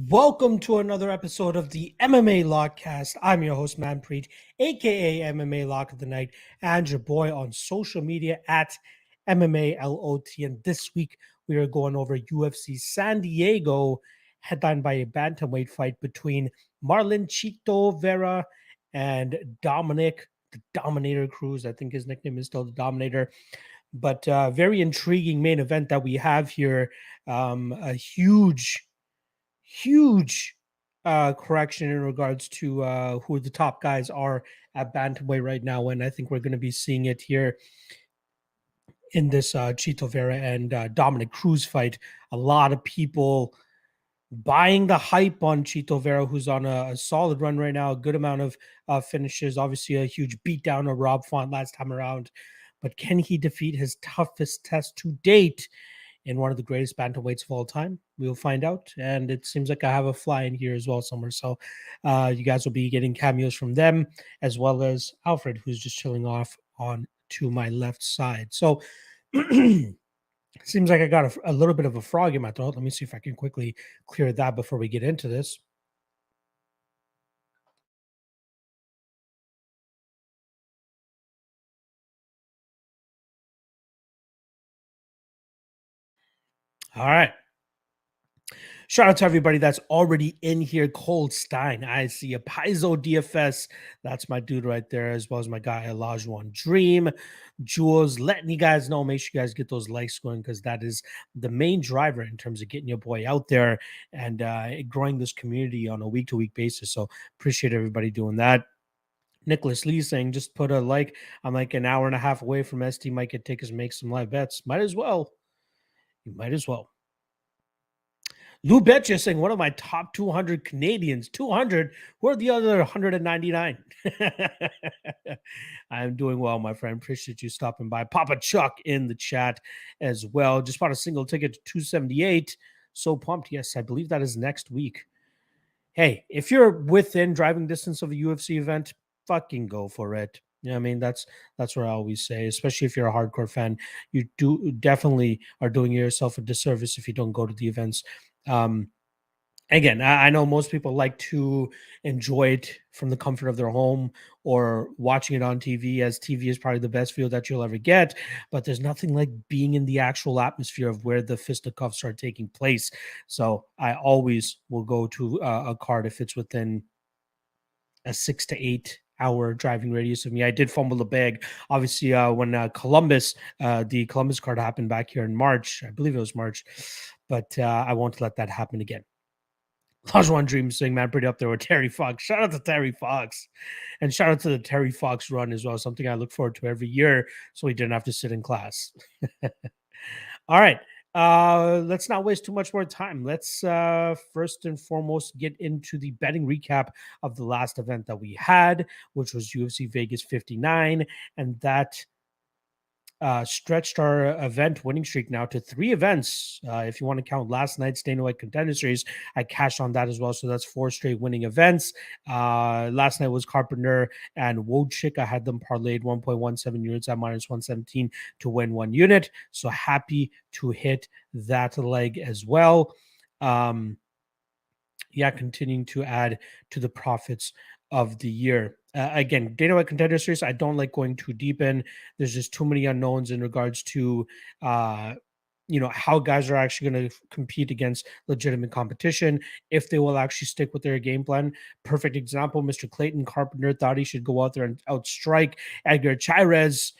Welcome to another episode of the MMA Lock-Cast. I'm your host, Manpreet, aka MMA Lock of the Night, and your boy on social media at MMALOTN. And this week, we are going over UFC San Diego, headlined by a bantamweight fight between Marlon Chito Vera and Dominic, the Dominator Cruz. I think his nickname is still the Dominator. But very intriguing main event that we have here. A huge correction in regards to who the top guys are at bantamweight right now, and I think we're going to be seeing it here in this Chito Vera and Dominic Cruz fight. A lot of people buying the hype on Chito Vera, who's on a solid run right now, a good amount of finishes, obviously a huge beatdown of Rob Font last time around, but can he defeat his toughest test to date in one of the greatest bantamweights of all time? We'll find out. And it seems like I have a fly in here as well somewhere. So you guys will be getting cameos from them, as well as Alfred, who's just chilling off on to my left side. So seems like I got a little bit of a frog in my throat. Let me see if I can quickly clear that before we get into this. All right. Shout out to everybody that's already in here. Cold Stein, I see a Paizo DFS. That's my dude right there, as well as my guy Elijah Dream. Jules, letting you guys know, make sure you guys get those likes going, because that is the main driver in terms of getting your boy out there and growing this community on a week-to-week basis. So appreciate everybody doing that. Nicholas Lee saying, just put a like. I'm like an hour and a half away from ST. Might could take us make some live bets. Might as well. You might as well. Lou Betcha saying one of my top 200 Canadians. 200? Who are the other 199? I'm doing well, my friend. Appreciate you stopping by. Papa Chuck in the chat as well. Just bought a single ticket to 278. So pumped. Yes, I believe that is next week. Hey, if you're within driving distance of a UFC event, fucking go for it. You know what I mean? That's what I always say, especially if you're a hardcore fan. You do definitely are doing yourself a disservice if you don't go to the events. Again, I know most people like to enjoy it from the comfort of their home or watching it on TV, as TV is probably the best feel that you'll ever get. But there's nothing like being in the actual atmosphere of where the fisticuffs are taking place. So I always will go to a card if it's within a 6 to 8 hour driving radius of me. I did fumble the bag, obviously, when Columbus, the Columbus card happened back here in March. I believe it was March, but I won't let that happen again. One Dream saying, man, pretty up there with Terry Fox. Shout out to Terry Fox. And shout out to the Terry Fox run as well. Something I look forward to every year, so he didn't have to sit in class. All right. Let's not waste too much more time. Let's first and foremost get into the betting recap of the last event that we had, which was UFC Vegas 59. And that stretched our event winning streak now to 3 events. If you want to count last night's Dana White Contender Series, I cashed on that as well. So that's 4 straight winning events. Last night was Carpenter and Wojcik. I had them parlayed 1.17 units at minus 117 to win 1 unit. So happy to hit that leg as well. Continuing to add to the profits of the year. Again, Dana White Contender Series, I don't like going too deep in. There's just too many unknowns in regards to, how guys are actually going to compete against legitimate competition, if they will actually stick with their game plan. Perfect example, Mr. Clayton Carpenter thought he should go out there and outstrike Edgar Chairez.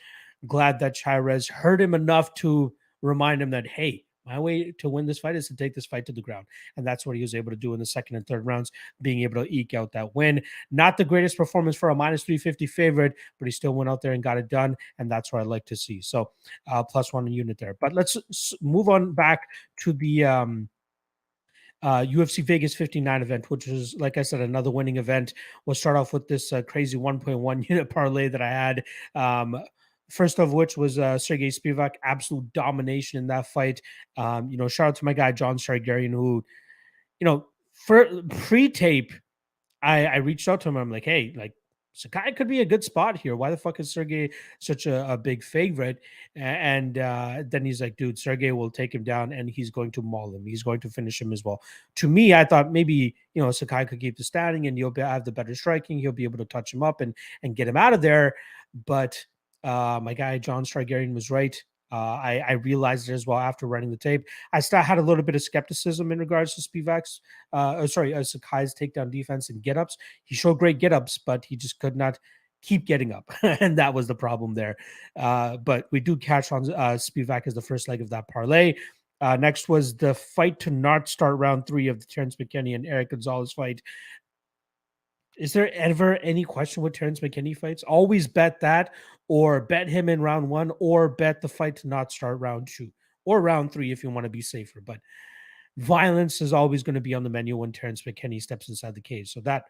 Glad that Chairez heard him enough to remind him that, hey, my way to win this fight is to take this fight to the ground. And that's what he was able to do in the second and third rounds, being able to eke out that win. Not the greatest performance for a minus 350 favorite, but he still went out there and got it done. And that's what I like to see. So plus 1 unit there. But let's move on back to the UFC Vegas 59 event, which was, like I said, another winning event. We'll start off with this crazy 1.1 unit parlay that I had. First of which was Sergey Spivak, absolute domination in that fight. Shout out to my guy, John Jaugeri, who, for pre-tape, I reached out to him. I'm like, hey, like, Sakai could be a good spot here. Why the fuck is Sergey such a big favorite? And then he's like, dude, Sergey will take him down and he's going to maul him. He's going to finish him as well. To me, I thought maybe, Sakai could keep the standing and have the better striking. He'll be able to touch him up and get him out of there. But my guy, John Strigarian, was right. I realized it as well after running the tape. I still had a little bit of skepticism in regards to Spivak's, Sakai's takedown defense and get-ups. He showed great get-ups, but he just could not keep getting up, and that was the problem there. But we do catch on Spivak as the first leg of that parlay. Next was the fight to not start round 3 of the Terrence McKinney and Eric Gonzalez fight. Is there ever any question with Terrence McKinney fights? Always bet that, or bet him in round 1, or bet the fight to not start round 2 or round 3 if you want to be safer. But violence is always going to be on the menu when Terrence McKinney steps inside the cage. So that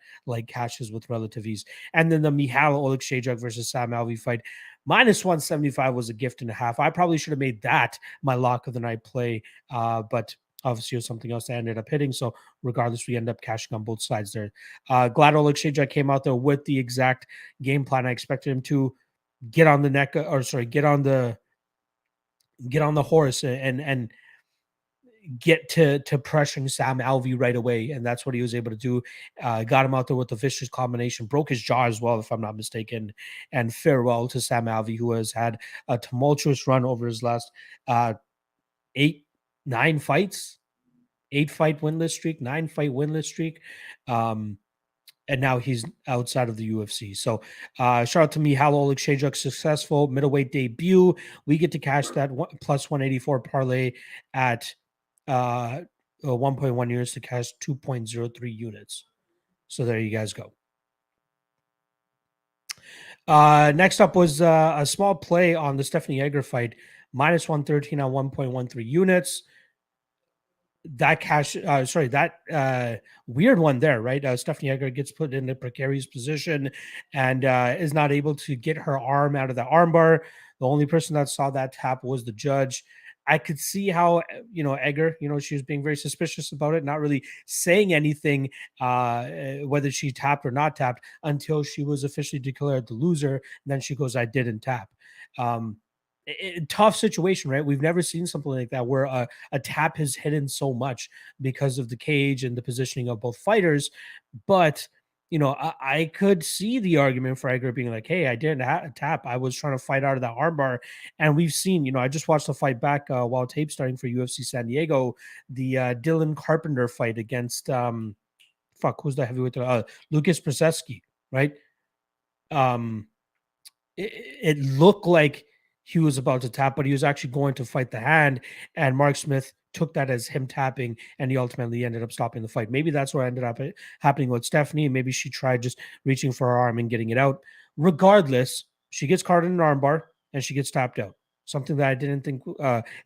cashes with relative ease. And then the Michal Oleksiejczuk versus Sam Alvey fight, minus 175 was a gift and a half. I probably should have made that my lock of the night play, but obviously, it was something else that ended up hitting. So regardless, we end up cashing on both sides there. Glad Oleksiejczuk came out there with the exact game plan. I expected him to get on the neck, get on the horse and get to pressuring Sam Alvey right away. And that's what he was able to do. Got him out there with a vicious combination, broke his jaw as well, if I'm not mistaken. And farewell to Sam Alvey, who has had a tumultuous run over his last 9 fights, 8-fight winless streak, 9-fight winless streak. And now he's outside of the UFC. So shout out to Michal Oleksiejczuk, successful middleweight debut. We get to cash that plus 184 parlay at 1.1 units to cash 2.03 units. So there you guys go. Next up was a small play on the Stephanie Egger fight, minus 113 on 1.13 units. That weird one there, right? Stephanie Egger gets put in a precarious position and is not able to get her arm out of the armbar. The only person that saw that tap was the judge. I could see how, Egger, she was being very suspicious about it, not really saying anything, whether she tapped or not tapped, until she was officially declared the loser. And then she goes, I didn't tap. Tough situation, right? We've never seen something like that where a tap has hidden so much because of the cage and the positioning of both fighters. But, I could see the argument for Egger being like, hey, I didn't tap. I was trying to fight out of that armbar. And we've seen, I just watched the fight back while tape starting for UFC San Diego, the Dylan Carpenter fight against, who's the heavyweight? Lucas Brzeski, right? It looked like he was about to tap, but he was actually going to fight the hand. And Mark Smith took that as him tapping, and he ultimately ended up stopping the fight. Maybe that's what ended up happening with Stephanie. Maybe she tried just reaching for her arm and getting it out. Regardless, she gets caught in an armbar, and she gets tapped out. Something that I didn't think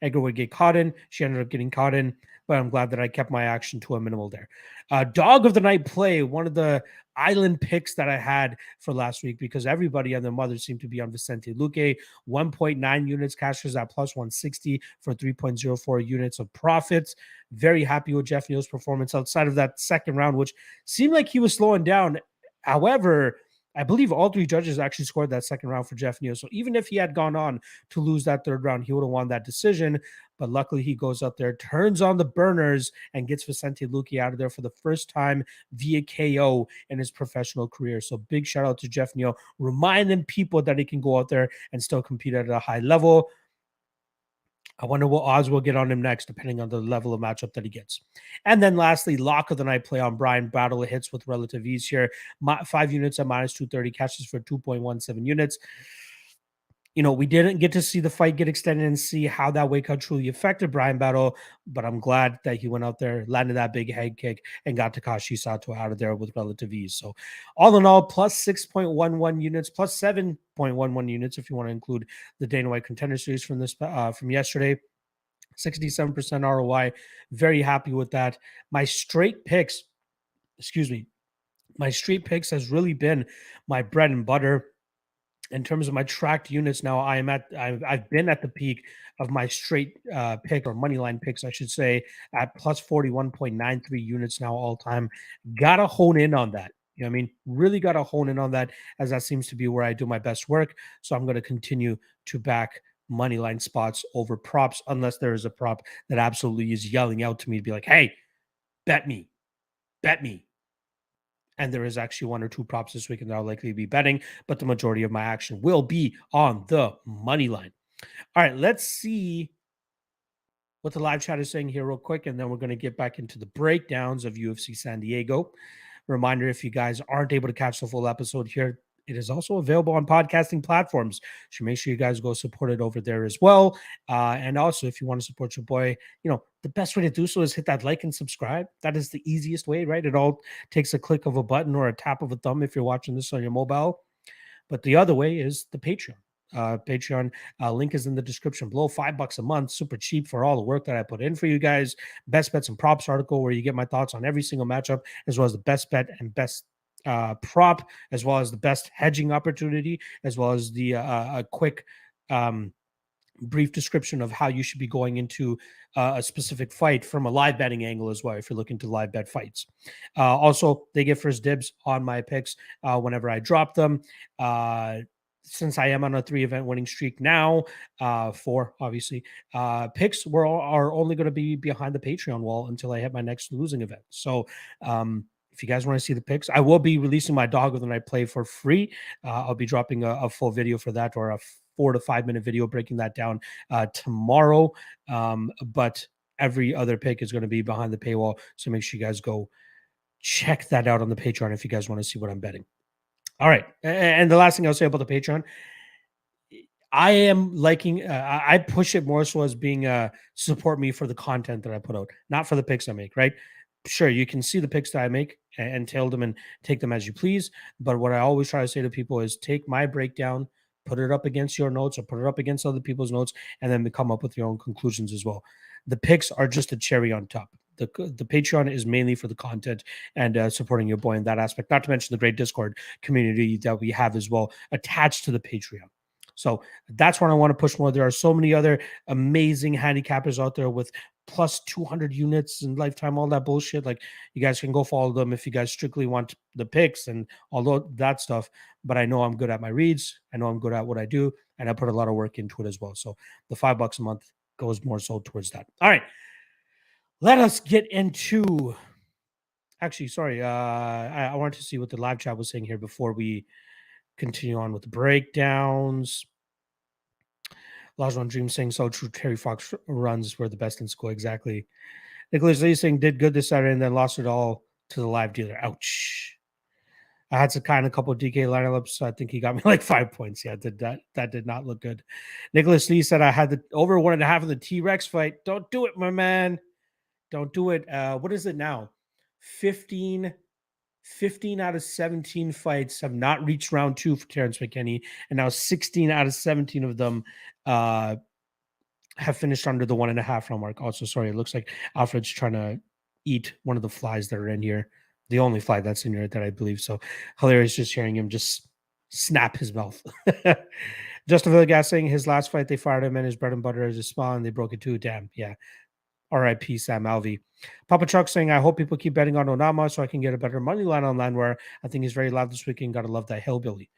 Egger would get caught in. She ended up getting caught in, but I'm glad that I kept my action to a minimal there. Dog of the night play, one of the island picks that I had for last week, because everybody and their mother seemed to be on Vicente Luque. 1.9 units, cashes at plus 160 for 3.04 units of profits. Very happy with Jeff Neal's performance outside of that second round, which seemed like he was slowing down. However, I believe all 3 judges actually scored that second round for Jeff Neal. So even if he had gone on to lose that third round, he would have won that decision. But luckily, he goes out there, turns on the burners, and gets Vicente Luque out of there for the first time via KO in his professional career. So big shout out to Jeff Neal, reminding people that he can go out there and still compete at a high level. I wonder what odds will get on him next, depending on the level of matchup that he gets. And then lastly, lock of the night play on Brian Battle. Hits with relative ease here. 5 units at minus 230, catches for 2.17 units. We didn't get to see the fight get extended and see how that weight cut truly affected Brian Battle, but I'm glad that he went out there, landed that big head kick, and got Takashi Sato out of there with relative ease. So all in all, plus 6.11 units, plus 7.11 units if you want to include the Dana White Contender Series from yesterday. 67% ROI. Very happy with that. My straight picks has really been my bread and butter. In terms of my tracked units now, I've been at the peak of my straight pick, or money line picks, I should say, at plus 41.93 units now all time. Gotta hone in on that. You know what I mean? Really got to hone in on that, as that seems to be where I do my best work. So I'm going to continue to back money line spots over props, unless there is a prop that absolutely is yelling out to me to be like, hey, bet me, bet me. And there is actually one or two props this weekend that I'll likely be betting, but the majority of my action will be on the money line. All right, let's see what the live chat is saying here real quick, and then we're going to get back into the breakdowns of UFC San Diego. Reminder, if you guys aren't able to catch the full episode here, it is also available on podcasting platforms. So make sure you guys go support it over there as well. And also, if you want to support your boy, the best way to do so is hit that like and subscribe. That is the easiest way, right? It all takes a click of a button or a tap of a thumb if you're watching this on your mobile. But the other way is the Patreon. Patreon link is in the description below. $5 a month, super cheap for all the work that I put in for you guys. Best bets and props article where you get my thoughts on every single matchup, as well as the best bet and best prop, as well as the best hedging opportunity, as well as the a quick brief description of how you should be going into a specific fight from a live betting angle as well, if you're looking to live bet fights. Also, they get first dibs on my picks whenever I drop them. Since I am on a 3-event winning streak now, 4 obviously, picks are only going to be behind the Patreon wall until I hit my next losing event. So if you guys want to see the picks, I will be releasing my dog when I play for free. I'll be dropping a full video for that, or a 4 to 5 minute video breaking that down tomorrow. But every other pick is going to be behind the paywall. So make sure you guys go check that out on the Patreon if you guys want to see what I'm betting. All right. And the last thing I'll say about the Patreon, I am liking, I push it more so as being support me for the content that I put out, not for the picks I make, right? Sure, you can see the picks that I make and tail them and take them as you please. But what I always try to say to people is take my breakdown, put it up against your notes or put it up against other people's notes, and then come up with your own conclusions as well. The picks are just a cherry on top. The Patreon is mainly for the content and supporting your boy in that aspect, not to mention the great Discord community that we have as well attached to the Patreon. So that's what I want to push more. There are so many other amazing handicappers out there with plus 200 units and lifetime, all that bullshit. Like, you guys can go follow them if you guys strictly want the picks and all that stuff. But I know I'm good at my reads. I know I'm good at what I do, and I put a lot of work into it as well. So the $5 a month goes more so towards that. All right. Let us get into. Actually, sorry. I wanted to see what the live chat was saying here before we continue on with the breakdowns. Lajon Dream saying so true. Terry Fox runs were the best in school. Exactly. Nicholas Lee saying did good this Saturday and then lost it all to the live dealer. Ouch. I had to kind of a couple of DK lineups, so I think he got me like 5 points. Yeah, that did not look good. Nicholas Lee said I had the over 1.5 of the T-Rex fight. Don't do it, my man. Don't do it. What is it now? 15 out of 17 fights have not reached round 2 for Terrence McKinney, and now 16 out of 17 of them have finished under the 1.5 round mark. Also, sorry, it looks like Alfred's trying to eat one of the flies that are in here. The only fly that's in here that I believe. So hilarious just hearing him just snap his mouth. Justin Villegas saying his last fight, they fired him and his bread and butter as a spa and they broke it too. Damn. Yeah. R.I.P. Sam Alvey. Papa Chuck saying, I hope people keep betting on Onama so I can get a better money line on Landwehr. I think he's very loud this weekend. Gotta love that hillbilly.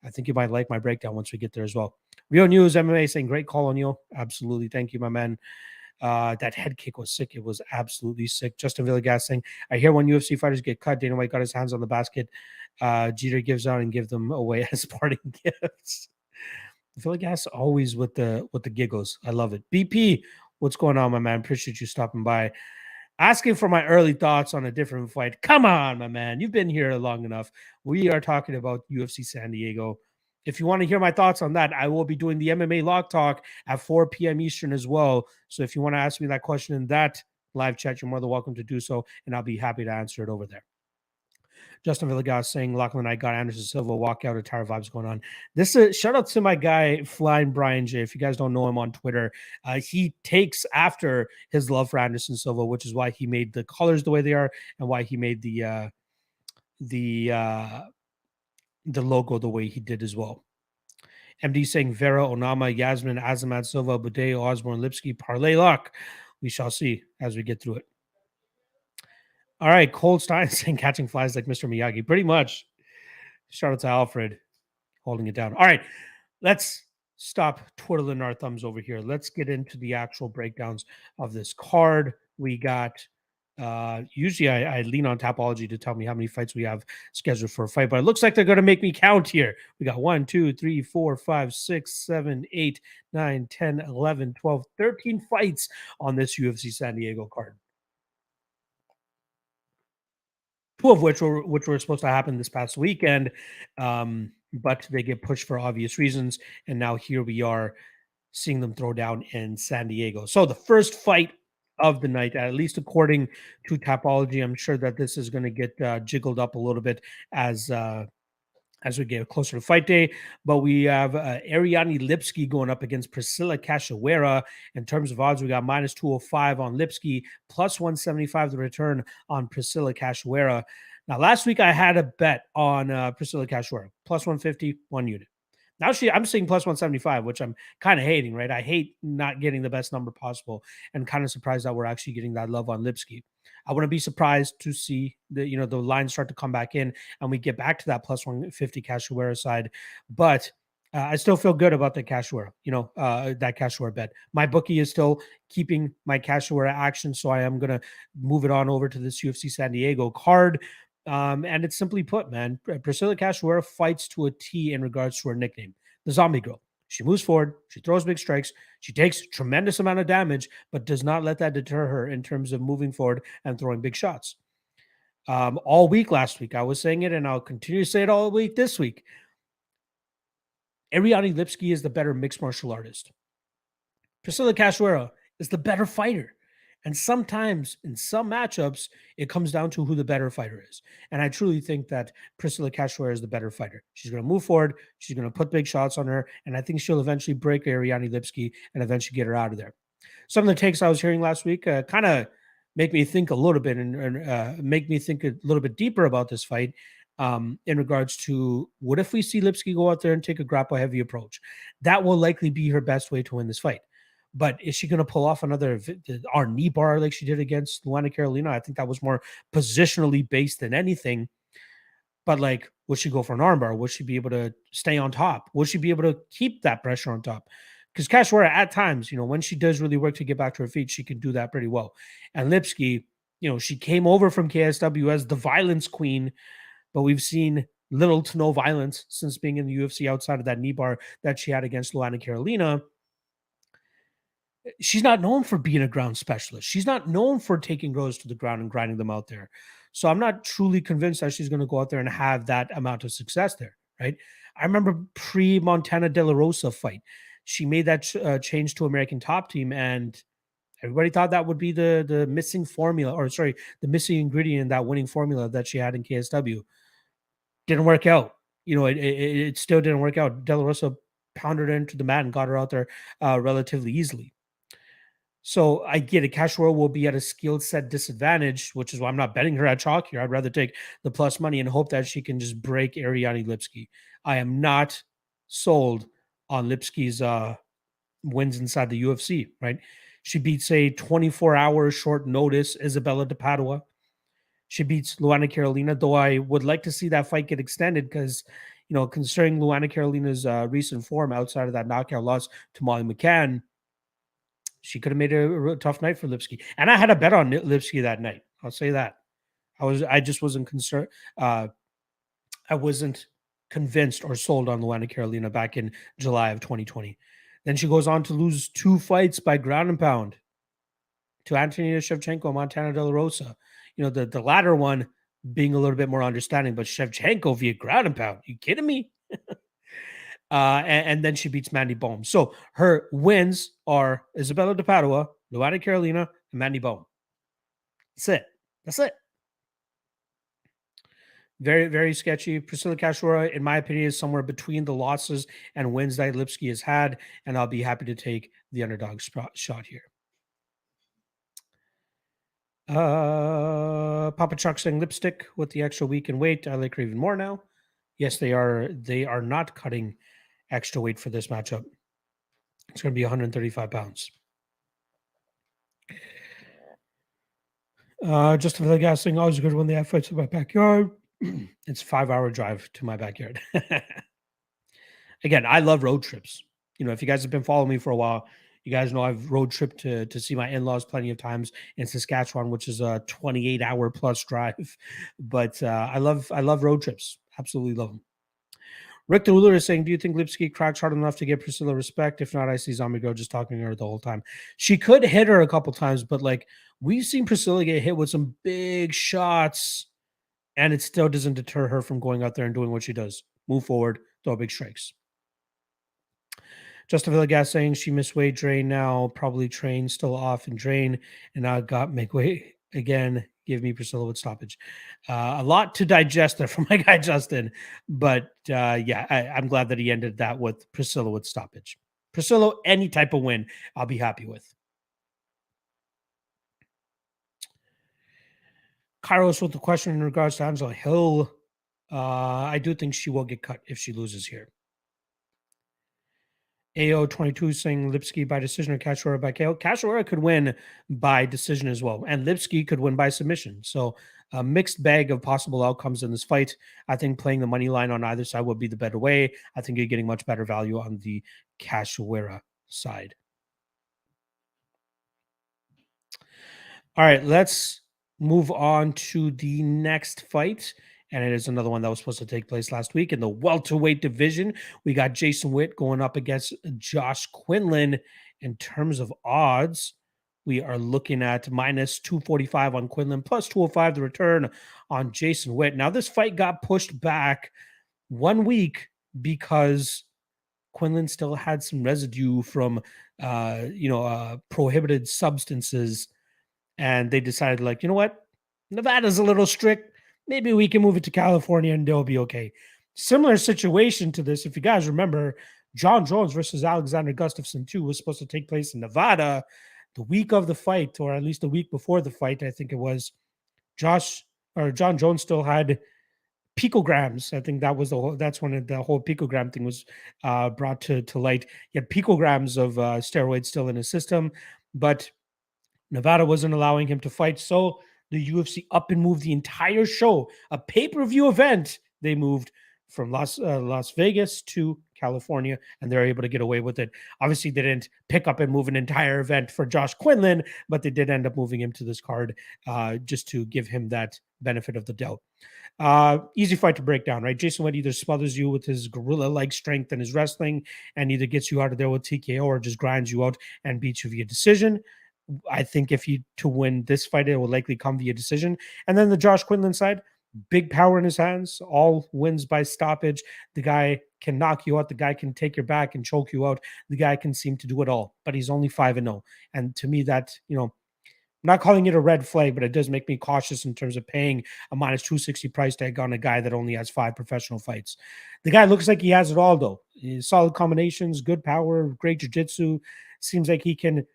I think you might like my breakdown once we get there as well. Rio News MMA saying, great call, O'Neill. Absolutely. Thank you, my man. That head kick was sick. It was absolutely sick. Justin Villegas saying, I hear when UFC fighters get cut, Dana White got his hands on the basket. Jeter gives out and give them away as parting gifts. Villegas always with the giggles. I love it. BP, what's going on, my man? Appreciate you stopping by. Asking for my early thoughts on a different fight. Come on, my man. You've been here long enough. We are talking about UFC San Diego. If you want to hear my thoughts on that, I will be doing the MMA Lock Talk at 4 p.m. Eastern as well. So if you want to ask me that question in that live chat, you're more than welcome to do so, and I'll be happy to answer it over there. Justin Villegas saying, Lachlan and I got Anderson Silva walkout attire vibes going on. This is shout out to my guy, Flying Brian J. If you guys don't know him on Twitter, he takes after his love for Anderson Silva, which is why he made the colors the way they are and why he made the logo the way he did as well. MD saying Vera, Onama, Yasmin, Azamat Silva, Buday, Osbourne, Lipski, Parlay Lock. We shall see as we get through it. All right, Cold Stein saying catching flies like Mr. Miyagi. Pretty much. Shout out to Alfred holding it down. All right, let's stop twiddling our thumbs over here. Let's get into the actual breakdowns of this card. We got usually I lean on Tapology to tell me how many fights we have scheduled for a fight, but it looks like they're going to make me count here. We got 1, 2, 3, 4, 5, 6, 7, 8, 9, 10, 11, 12, 13 fights on this UFC San Diego card. Two of which were supposed to happen this past weekend, but they get pushed for obvious reasons. And now here we are seeing them throw down in San Diego. So the first fight of the night, at least according to Tapology, I'm sure that this is going to get jiggled up a little bit as we get closer to fight day. But we have Ariane Lipski going up against Priscilla Cachoeira. In terms of odds, we got minus 205 on Lipski, plus 175 the return on Priscilla Cachoeira. Now, last week I had a bet on Priscilla Cachoeira, plus 150, 1 unit. Now I'm seeing plus 175, which I'm kind of hating, right? I hate not getting the best number possible and kind of surprised that we're actually getting that love on Lipski. I wouldn't be surprised to see the lines start to come back in and we get back to that plus 150 Cachoeira side. But I still feel good about the Cachoeira, that Cachoeira bet. My bookie is still keeping my Cachoeira action, so I am going to move it on over to this UFC San Diego card. And it's simply put, man, Priscilla Cachoeira fights to a T in regards to her nickname, the Zombie Girl. She moves forward, she throws big strikes, she takes tremendous amount of damage, but does not let that deter her in terms of moving forward and throwing big shots. All week last week, I was saying it, and I'll continue to say it all week this week. Ariane Lipski is the better mixed martial artist. Priscilla Cachoeira is the better fighter. And sometimes in some matchups, it comes down to who the better fighter is. And I truly think that Priscilla Cachoeira is the better fighter. She's going to move forward. She's going to put big shots on her. And I think she'll eventually break Ariane Lipski and eventually get her out of there. Some of the takes I was hearing last week kind of make me think a little bit and make me think a little bit deeper about this fight in regards to what if we see Lipski go out there and take a grapple heavy approach? That will likely be her best way to win this fight. But is she going to pull off another knee bar like she did against Luana Carolina? I think that was more positionally based than anything. But like, would she go for an armbar? Would she be able to stay on top? Would she be able to keep that pressure on top? Because Cachoeira at times, when she does really work to get back to her feet, she can do that pretty well. And Lipski, she came over from KSW as the violence queen, but we've seen little to no violence since being in the UFC outside of that knee bar that she had against Luana Carolina. She's not known for being a ground specialist. She's not known for taking girls to the ground and grinding them out there. So I'm not truly convinced that she's going to go out there and have that amount of success there, right? I remember pre-Montana De La Rosa fight, she made that change to American Top Team, and everybody thought that would be the missing formula, the missing ingredient in that winning formula that she had in KSW. Didn't work out. It still didn't work out. De La Rosa pounded her into the mat and got her out there relatively easily. So I get it. Cachoeira will be at a skill set disadvantage, which is why I'm not betting her at chalk here. I'd rather take the plus money and hope that she can just break Ariane Lipski. I am not sold on Lipski's wins inside the UFC, right? She beats a 24-hour short notice Isabella de Padua. She beats Luana Carolina, though I would like to see that fight get extended because, considering Luana Carolina's recent form outside of that knockout loss to Molly McCann, she could have made a tough night for Lipski. And I had a bet on Lipski that night. I'll say that. I just wasn't concerned. I wasn't convinced or sold on Luana Carolina back in July of 2020. Then she goes on to lose 2 fights by ground and pound to Antonina Shevchenko and Montana De La Rosa. The latter one being a little bit more understanding, but Shevchenko via ground and pound. You kidding me? And then she beats Mandy Bohm. So her wins are Isabella de Padua, Luana Carolina, and Mandy Bohm. That's it. Very, very sketchy. Priscilla Cachoeira, in my opinion, is somewhere between the losses and wins that Lipski has had, and I'll be happy to take the underdog shot here. Papa Chuck saying lipstick with the extra week in weight. I like her even more now. Yes, they are not cutting extra weight for this matchup. It's going to be 135 pounds. Just for the gas thing, always good when they have fights in my backyard. It's a 5-hour drive to my backyard. Again, I love road trips. If you guys have been following me for a while, you guys know I've road tripped to see my in-laws plenty of times in Saskatchewan, which is a 28-hour plus drive. But I love road trips. Absolutely love them. Rick the Ruler is saying, do you think Lipski cracks hard enough to get Priscilla respect? If not, I see Zombie Girl just talking to her the whole time. She could hit her a couple times, but we've seen Priscilla get hit with some big shots, and it still doesn't deter her from going out there and doing what she does. Move forward, throw big strikes. Justin Villagas saying she missed weight drain now, probably train still off and drain, and now got make weight again. Give me Priscilla with stoppage. A lot to digest there from my guy Justin, but I'm glad that he ended that with Priscilla with stoppage. Priscilla, any type of win, I'll be happy with. Kairos with the question in regards to Angela Hill. I do think she will get cut if she loses here. AO22 saying Lipski by decision or Cachoeira by KO. Cachoeira could win by decision as well, and Lipski could win by submission. So a mixed bag of possible outcomes in this fight. I think playing the money line on either side would be the better way. I think you're getting much better value on the Cachoeira side. All right, let's move on to the next fight. And it is another one that was supposed to take place last week in the welterweight division. We got Jason Witt going up against Josh Quinlan. In terms of odds, we are looking at minus 245 on Quinlan, plus 205 the return on Jason Witt. Now, this fight got pushed back 1 week because Quinlan still had some residue from, prohibited substances. And they decided, you know what? Nevada's a little strict. Maybe we can move it to California and they'll be okay. Similar situation to this, if you guys remember, John Jones versus Alexander Gustafsson 2 was supposed to take place in Nevada the week of the fight, or at least a week before the fight, I think it was. John Jones still had picograms. I think that's when the whole picogram thing was brought to light. He had picograms of steroids still in his system, but Nevada wasn't allowing him to fight, so the UFC up and moved the entire show, a pay-per-view event. They moved from Las Vegas to California, and they're able to get away with it. Obviously, they didn't pick up and move an entire event for Josh Quinlan, but they did end up moving him to this card just to give him that benefit of the doubt. Easy fight to break down, right? Jason Witt either smothers you with his gorilla-like strength and his wrestling and either gets you out of there with TKO or just grinds you out and beats you via decision. I think to win this fight, it will likely come via decision. And then the Josh Quinlan side, big power in his hands, all wins by stoppage. The guy can knock you out. The guy can take your back and choke you out. The guy can seem to do it all, but he's only 5-0. And to me, that, I'm not calling it a red flag, but it does make me cautious in terms of paying a minus 260 price tag on a guy that only has 5 professional fights. The guy looks like he has it all, though. Solid combinations, good power, great jiu-jitsu. Seems like he can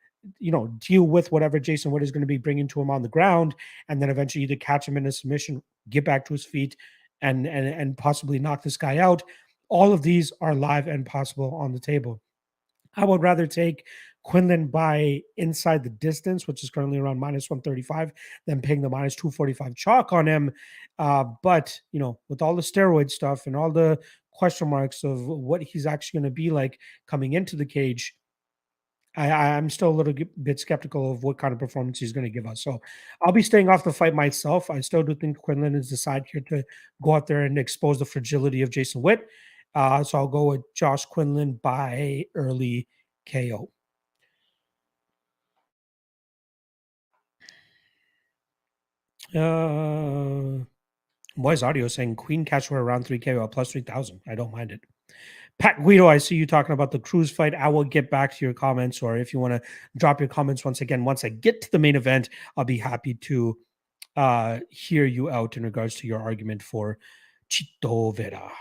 deal with whatever Jason Witt is going to be bringing to him on the ground, and then eventually either catch him in a submission, get back to his feet, and possibly knock this guy out. All of these are live and possible on the table. I would rather take Quinlan by inside the distance, which is currently around minus 135, than paying the minus 245 chalk on him. But, with all the steroid stuff and all the question marks of what he's actually going to be like coming into the cage, I'm still a little bit skeptical of what kind of performance he's going to give us. So I'll be staying off the fight myself. I still do think Quinlan is the side here to go out there and expose the fragility of Jason Witt. So I'll go with Josh Quinlan by early KO. Boys Audio saying Queen Cachoeira around 3 KO plus 3,000. I don't mind it. Pat Guido, I see you talking about the Cruz fight. I will get back to your comments, or if you want to drop your comments once again, once I get to the main event, I'll be happy to hear you out in regards to your argument for Chito Vera.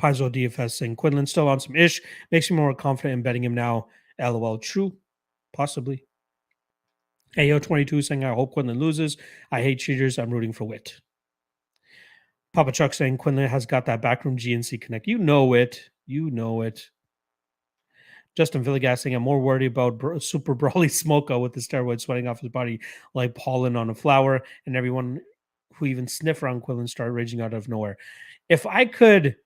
Paizo DFS saying Quinlan still on some ish. Makes me more confident in betting him now. LOL. True. Possibly. AO22 saying I hope Quinlan loses. I hate cheaters. I'm rooting for Witt. Papa Chuck saying Quinlan has got that backroom GNC connect. You know it. Justin Villegas saying, I'm more worried about Super Brawly Smoka with the steroids sweating off his body like pollen on a flower, and everyone who even sniff around Quinlan started raging out of nowhere. If I could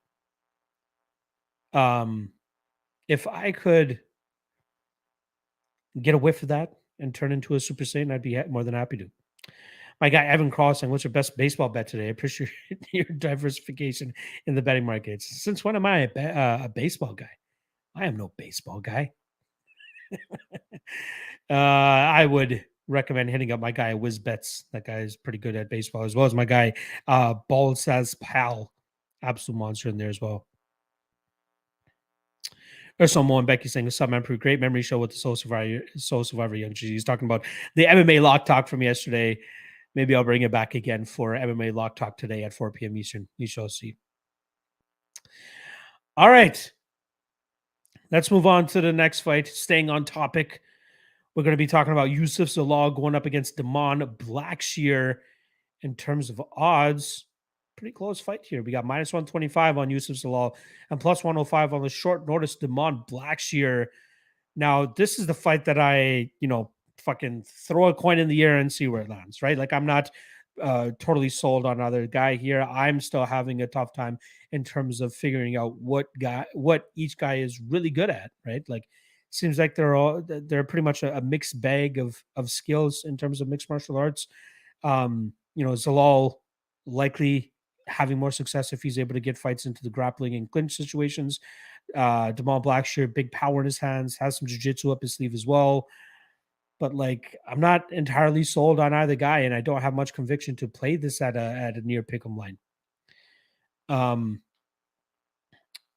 get a whiff of that and turn into a Super Saiyan, I'd be more than happy to. My guy Evan Cross saying, what's your best baseball bet today? I appreciate your diversification in the betting markets. Since when am I a baseball guy? I am no baseball guy. I would recommend hitting up my guy Wiz Bets. That guy is pretty good at baseball, as well as my guy Ball Says Pal, absolute monster in there as well. There's some more. And Becky saying, "What's up, man? Pretty great memory show with the Soul Survivor Young G." He's talking about the MMA Lock Talk from yesterday. Maybe I'll bring it back again for MMA Lock Talk today at 4 p.m. Eastern. We shall see. All right. Let's move on to the next fight. Staying on topic, we're going to be talking about Youssef Zalal going up against Damon Blackshear. In terms of odds, pretty close fight here. We got minus 125 on Youssef Zalal and plus 105 on the short notice Damon Blackshear. Now, this is the fight that I, fucking throw a coin in the air and see where it lands, right? Like, I'm not totally sold on another guy here. I'm still having a tough time in terms of figuring out what each guy is really good at, right? Like, seems like they're pretty much a mixed bag of skills in terms of mixed martial arts. Zalal likely having more success if he's able to get fights into the grappling and clinch situations. Damon Blackshear, big power in his hands, has some jiu-jitsu up his sleeve as well. But I'm not entirely sold on either guy, and I don't have much conviction to play this at a near pick'em line.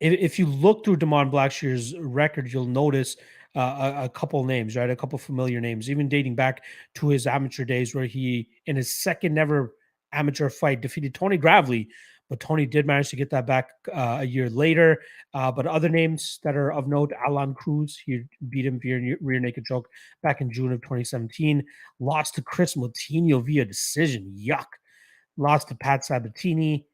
If you look through Damon Blackshear's record, you'll notice a couple names, right? A couple familiar names, even dating back to his amateur days, where he, in his second ever amateur fight, defeated Tony Gravely, but Tony did manage to get that back a year later. But other names that are of note, Alan Cruz, he beat him via rear naked choke back in June of 2017. Lost to Chris Moutinho via decision. Yuck. Lost to Pat Sabatini.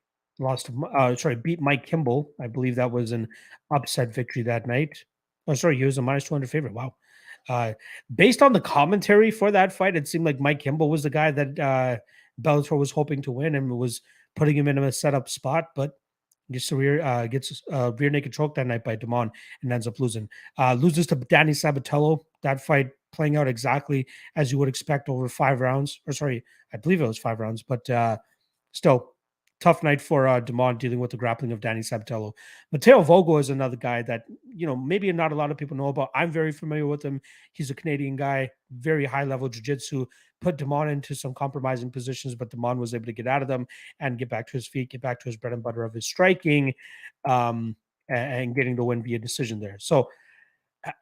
Beat Mike Kimball. I believe that was an upset victory that night. Oh, sorry, he was a minus 200 favorite. Wow. Based on the commentary for that fight, it seemed like Mike Kimball was the guy that Bellator was hoping to win and was putting him in a setup spot, but gets rear naked choke that night by Damon and ends up losing. Loses to Danny Sabatello. That fight playing out exactly as you would expect over 5 rounds. I believe it was 5 rounds, but still tough night for Damon dealing with the grappling of Danny Sabatello. Matteo Vogo is another guy that, maybe not a lot of people know about. I'm very familiar with him. He's a Canadian guy, very high-level jiu-jitsu, put Damon into some compromising positions, but Damon was able to get out of them and get back to his feet, get back to his bread and butter of his striking, and getting the win via decision there. So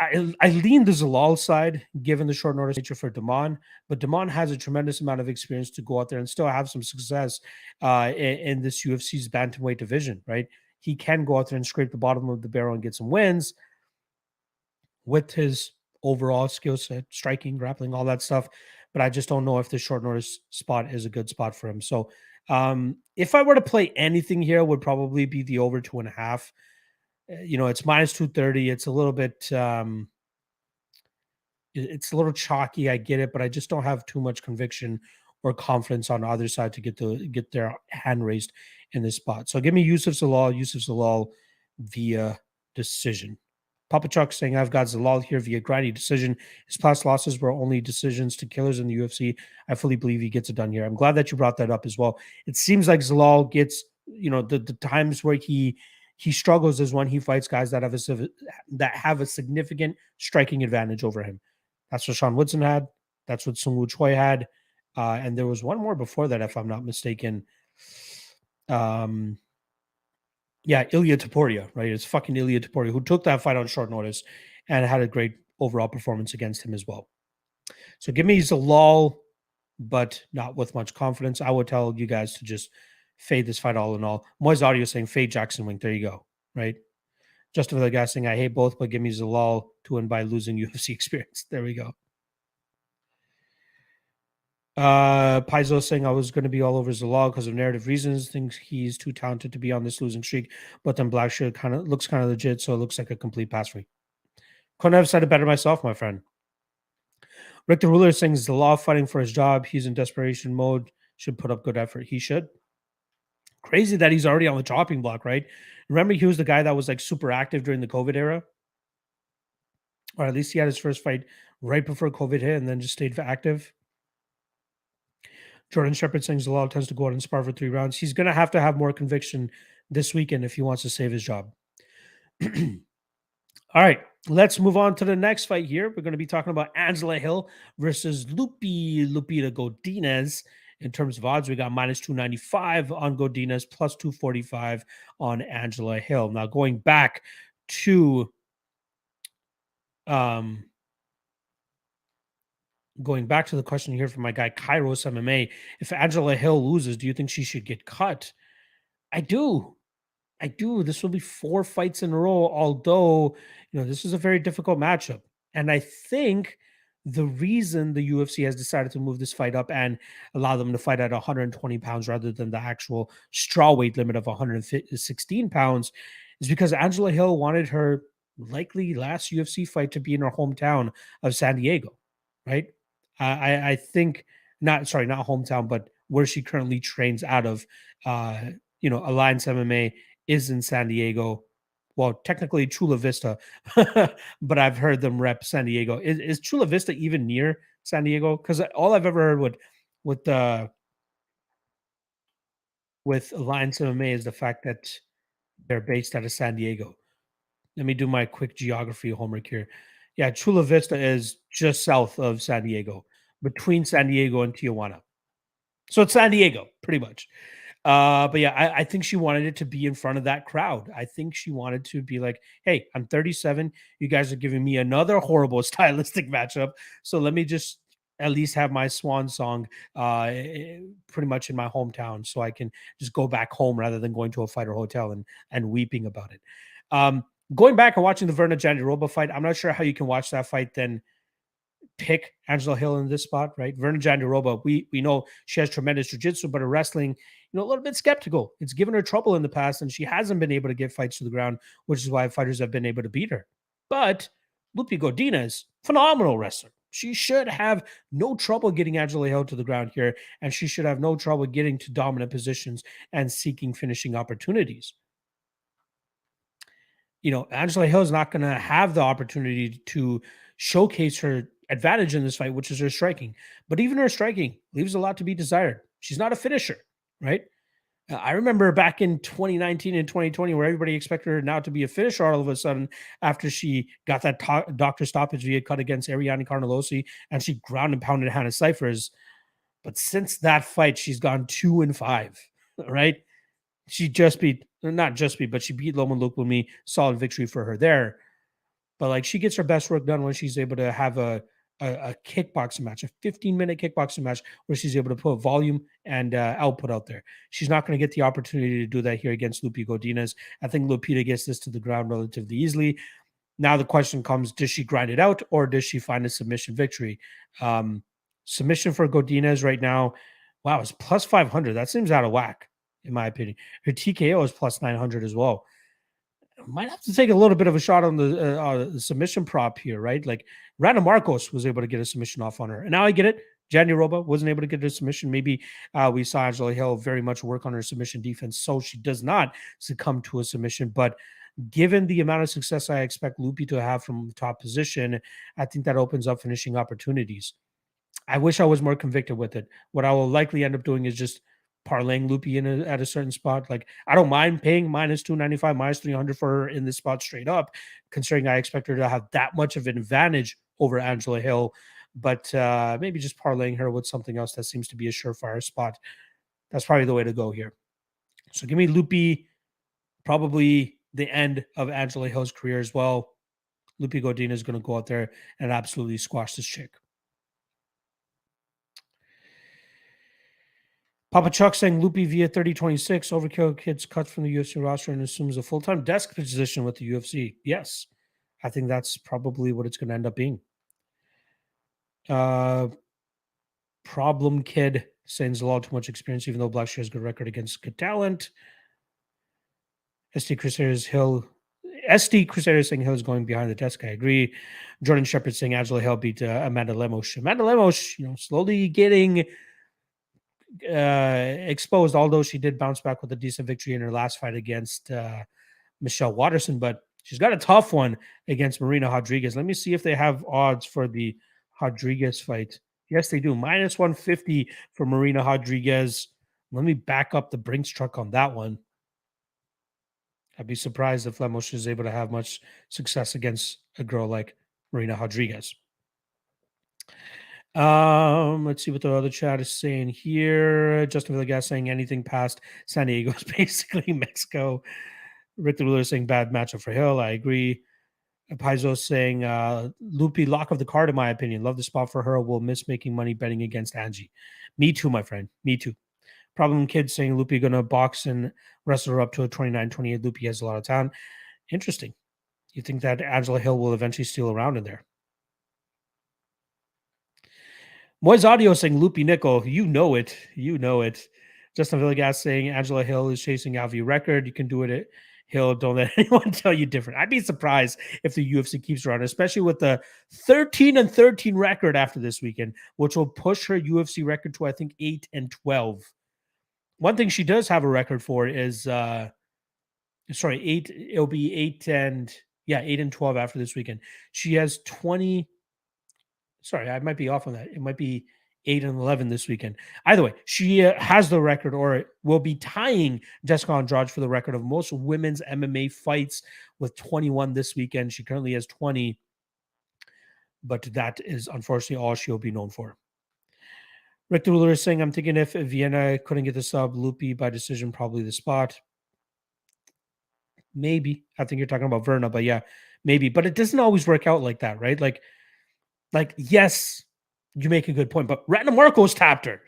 I lean the Zalal side, given the short notice nature for Damon, but Damon has a tremendous amount of experience to go out there and still have some success in this UFC's bantamweight division, right? He can go out there and scrape the bottom of the barrel and get some wins with his overall skill set, striking, grappling, all that stuff. But I just don't know if the short notice spot is a good spot for him. So if I were to play anything here, it would probably be the over 2.5. It's minus 230. It's a little bit, it's a little chalky. I get it, but I just don't have too much conviction or confidence on the other side to get their hand raised in this spot. So give me Youssef Zalal via decision. Papa Chuck saying, I've got Zalal here via grindy decision. His past losses were only decisions to killers in the UFC. I fully believe he gets it done here. I'm glad that you brought that up as well. It seems like Zalal gets, the times where he struggles is when he fights guys that have a significant striking advantage over him. That's what Sean Woodson had. That's what Sung Woo Choi had. And there was one more before that, if I'm not mistaken. Ilya Topuria, right? It's fucking Ilya Topuria, who took that fight on short notice and had a great overall performance against him as well. So give me Zalal, but not with much confidence. I would tell you guys to just fade this fight all in all. Moy's audio saying fade Jackson Wink. There you go, right? Just for the guy saying I hate both, but give me Zalal to win by losing UFC experience. There we go. Paizo saying I was going to be all over Zalal because of narrative reasons. Thinks he's too talented to be on this losing streak, but then Blackshear looks kind of legit, so it looks like a complete pass for me. Couldn't have said it better myself, my friend. Rick the Ruler sings the law fighting for his job. He's in desperation mode. Should put up good effort. He should. Crazy that he's already on the chopping block, right? Remember, he was the guy that was like super active during the COVID era, or at least he had his first fight right before COVID hit, and then just stayed active. Jordan Shepard sings Zalal tends to go out and spar for 3 rounds. He's going to have more conviction this weekend if he wants to save his job. All right, let's move on to the next fight here. We're going to be talking about Angela Hill versus Lupita Godinez. In terms of odds, we got minus 295 on Godinez, plus 245 on Angela Hill. Now, going back to the question here from my guy Kairos MMA, if Angela Hill loses, do you think she should get cut? I do. This will be 4 fights in a row, although, this is a very difficult matchup. And I think the reason the UFC has decided to move this fight up and allow them to fight at 120 pounds rather than the actual straw weight limit of 116 pounds is because Angela Hill wanted her likely last UFC fight to be in her hometown of San Diego, right? I think not hometown, but where she currently trains out of. Alliance MMA is in San Diego. Well, technically Chula Vista, but I've heard them rep San Diego. Is Chula Vista even near San Diego? Because all I've ever heard with Alliance MMA is the fact that they're based out of San Diego. Let me do my quick geography homework here. Yeah, Chula Vista is just south of San Diego, between San Diego and Tijuana. So it's San Diego, pretty much. But yeah, I think she wanted it to be in front of that crowd. I think she wanted to be like, hey, I'm 37. You guys are giving me another horrible stylistic matchup. So let me just at least have my swan song pretty much in my hometown so I can just go back home rather than going to a fighter hotel and weeping about it. Going back and watching the Verna Jandiroba fight, I'm not sure how you can watch that fight then pick Angela Hill in this spot, right? Verna Jandiroba, we know she has tremendous jiu-jitsu, but her wrestling, a little bit skeptical. It's given her trouble in the past, and she hasn't been able to get fights to the ground, which is why fighters have been able to beat her. But Lupita Godinez, phenomenal wrestler. She should have no trouble getting Angela Hill to the ground here, and she should have no trouble getting to dominant positions and seeking finishing opportunities. Angela Hill is not going to have the opportunity to showcase her advantage in this fight, which is her striking. But even her striking leaves a lot to be desired. She's not a finisher, right? I remember back in 2019 and 2020 where everybody expected her now to be a finisher all of a sudden after she got that doctor stoppage via cut against Ariane Carnelosi and she ground and pounded Hannah Cyphers. But since that fight, she's gone 2-5, right? She beat Loma Lukumi. Solid victory for her there. But she gets her best work done when she's able to have a kickboxing match, a 15-minute kickboxing match where she's able to put volume and output out there. She's not going to get the opportunity to do that here against Lupita Godinez. I think Lupita gets this to the ground relatively easily. Now the question comes, does she grind it out or does she find a submission victory? Submission for Godinez right now, wow, it's plus 500. That seems out of whack, in my opinion. Her TKO is plus 900 as well. Might have to take a little bit of a shot on the submission prop here, right? Like Rana Marcos was able to get a submission off on her. And now I get it. Jandiroba wasn't able to get a submission. Maybe we saw Angela Hill very much work on her submission defense, so she does not succumb to a submission. But given the amount of success I expect Lupi to have from the top position, I think that opens up finishing opportunities. I wish I was more convicted with it. What I will likely end up doing is just parlaying Lupi in at a certain spot. Like I don't mind paying minus 295, minus 300 for her in this spot straight up, considering I expect her to have that much of an advantage over Angela Hill. But maybe just parlaying her with something else that seems to be a surefire spot. That's probably the way to go here. So give me Lupi, probably the end of Angela Hill's career as well. Lupita Godinez is going to go out there and absolutely squash this chick. Papa Chuck saying Lupi via 3026. Overkill kids cut from the UFC roster and assumes a full-time desk position with the UFC. Yes, I think that's probably what it's going to end up being. Problem kid saying Zalal too much experience, even though Blackshear has good record against good talent. ST Crusaders Hill. SD Crusader saying Hill's going behind the desk. I agree. Jordan Shepard saying Angela Hill beat Amanda Lemos. Amanda Lemos, slowly getting exposed, although she did bounce back with a decent victory in her last fight against Michelle Watterson, but she's got a tough one against Marina Rodriguez. Let me see if they have odds for the Rodriguez fight. Yes, they do. Minus 150 for Marina Rodriguez. Let me back up the Brinks truck on that one. I'd be surprised if Lemos is able to have much success against a girl like Marina Rodriguez. Let's see what the other chat is saying here. Justin Villegas saying anything past San Diego is basically Mexico. Rick the Ruler saying bad matchup for Hill. I agree. Paizo saying Lupi lock of the card, in my opinion. Love the spot for her. Will miss making money betting against Angie. Me too, my friend. Me too. Problem Kid saying Lupi gonna box and wrestle her up to a 29-28. Lupi has a lot of talent. Interesting. You think that Angela Hill will eventually steal around in there? Moy's Audio saying Lupi Nickel. You know it. You know it. Justin Villegas saying Angela Hill is chasing Alvey record. You can do it. Hill, don't let anyone tell you different. I'd be surprised if the UFC keeps her on, especially with the 13-13 record after this weekend, which will push her UFC record to, I think, 8-12. One thing she does have a record for is, 8. It'll be 8-12 after this weekend. She has 20. Sorry, I might be off on that. It might be 8-11 this weekend. Either way, she has the record, or will be tying Jessica Andrade for the record of most women's MMA fights with 21 this weekend. She currently has 20, but that is unfortunately all she'll be known for. Rick the Ruler is saying, I'm thinking if Vienna couldn't get the sub, Lupi by decision, probably the spot. Maybe. I think you're talking about Verna, but yeah, maybe. But it doesn't always work out like that, right? Like yes, you make a good point, but Ratna Marcos tapped her,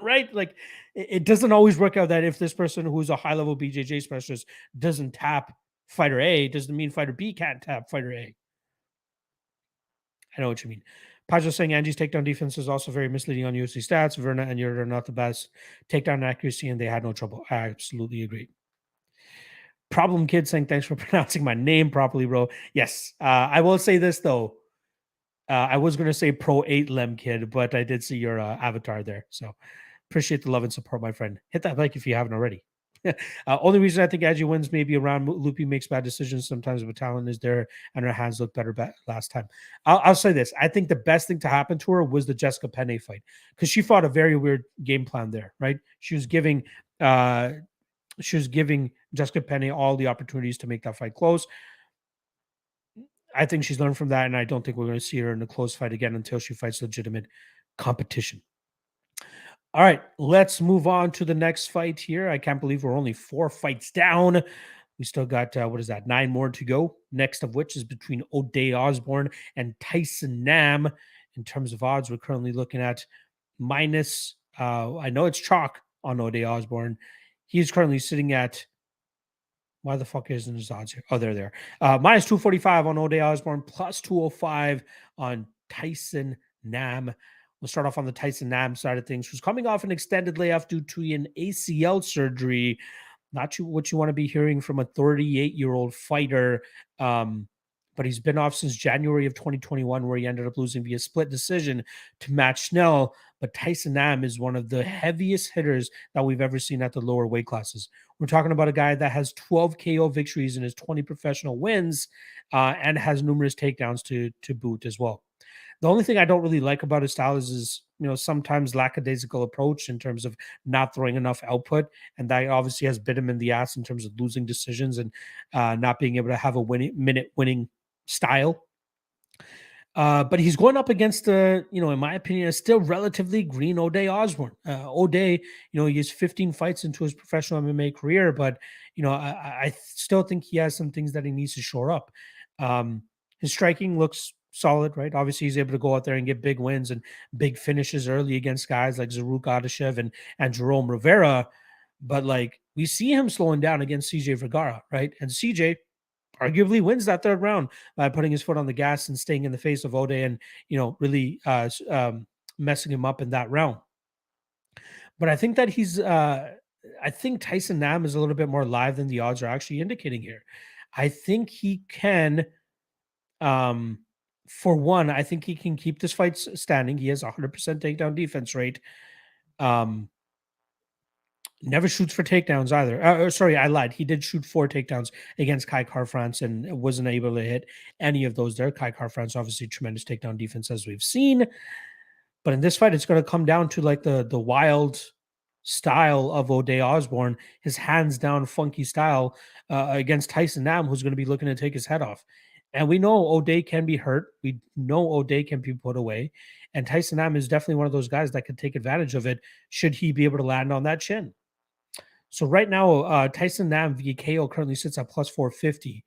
right? Like, it doesn't always work out that if this person who's a high-level BJJ specialist doesn't tap fighter A, doesn't mean fighter B can't tap fighter A. I know what you mean. Pajo saying Angie's takedown defense is also very misleading on UFC stats. Verna and Yurt are not the best takedown accuracy, and they had no trouble. I absolutely agree. Problem Kid saying thanks for pronouncing my name properly, bro. Yes, I will say this, though. I was going to say Pro 8 Lem Kid, but I did see your avatar there. So appreciate the love and support, my friend. Hit that like if you haven't already. Only reason I think Angie wins maybe around Lupi makes bad decisions sometimes, but talent is there and her hands look better last time. I'll say this. I think the best thing to happen to her was the Jessica Penne fight, because she fought a very weird game plan there, right? She was giving Jessica Penne all the opportunities to make that fight close. I think she's learned from that, and I don't think we're going to see her in a close fight again until she fights legitimate competition. All right, let's move on to the next fight here. I can't believe we're only 4 fights down. We still got, 9 more to go, next of which is between O'Day Osbourne and Tyson Nam. In terms of odds, we're currently looking at minus, I know it's chalk on O'Day Osbourne. He's currently sitting at, why the fuck isn't his odds here? Oh, they're there. Minus 245 on O'Day Osbourne, plus 205 on Tyson Nam. We'll start off on the Tyson Nam side of things, who's coming off an extended layoff due to an ACL surgery. Not what you want to be hearing from a 38-year-old fighter. But he's been off since January of 2021, where he ended up losing via split decision to Matt Schnell. But Tyson Nam is one of the heaviest hitters that we've ever seen at the lower weight classes. We're talking about a guy that has 12 KO victories in his 20 professional wins, and has numerous takedowns to boot as well. The only thing I don't really like about his style is his, sometimes lackadaisical approach in terms of not throwing enough output. And that obviously has bit him in the ass in terms of losing decisions and not being able to have a winning style. But he's going up against in my opinion, a still relatively green O'Day Osbourne. O'Day, he has 15 fights into his professional MMA career, but I still think he has some things that he needs to shore up. His striking looks solid, right? Obviously, he's able to go out there and get big wins and big finishes early against guys like Zaruk Adashev and Jerome Rivera. But we see him slowing down against CJ Vergara, right? And CJ arguably wins that 3rd round by putting his foot on the gas and staying in the face of O'Day and, really messing him up in that round. But I think that I think Tyson Nam is a little bit more live than the odds are actually indicating here. I think he can. For one, I think he can keep this fight standing. He has 100% takedown defense rate. Never shoots for takedowns either. Sorry, I lied. He did shoot 4 takedowns against Kai Car-France and wasn't able to hit any of those there. Kai Car-France, obviously, tremendous takedown defense as we've seen. But in this fight, it's going to come down to like the wild style of O'Day Osbourne, his hands down funky style against Tyson Nam, who's going to be looking to take his head off. And we know O'Day can be hurt. We know O'Day can be put away. And Tyson Nam is definitely one of those guys that could take advantage of it should he be able to land on that chin. So right now, Tyson Nam via KO currently sits at plus 450.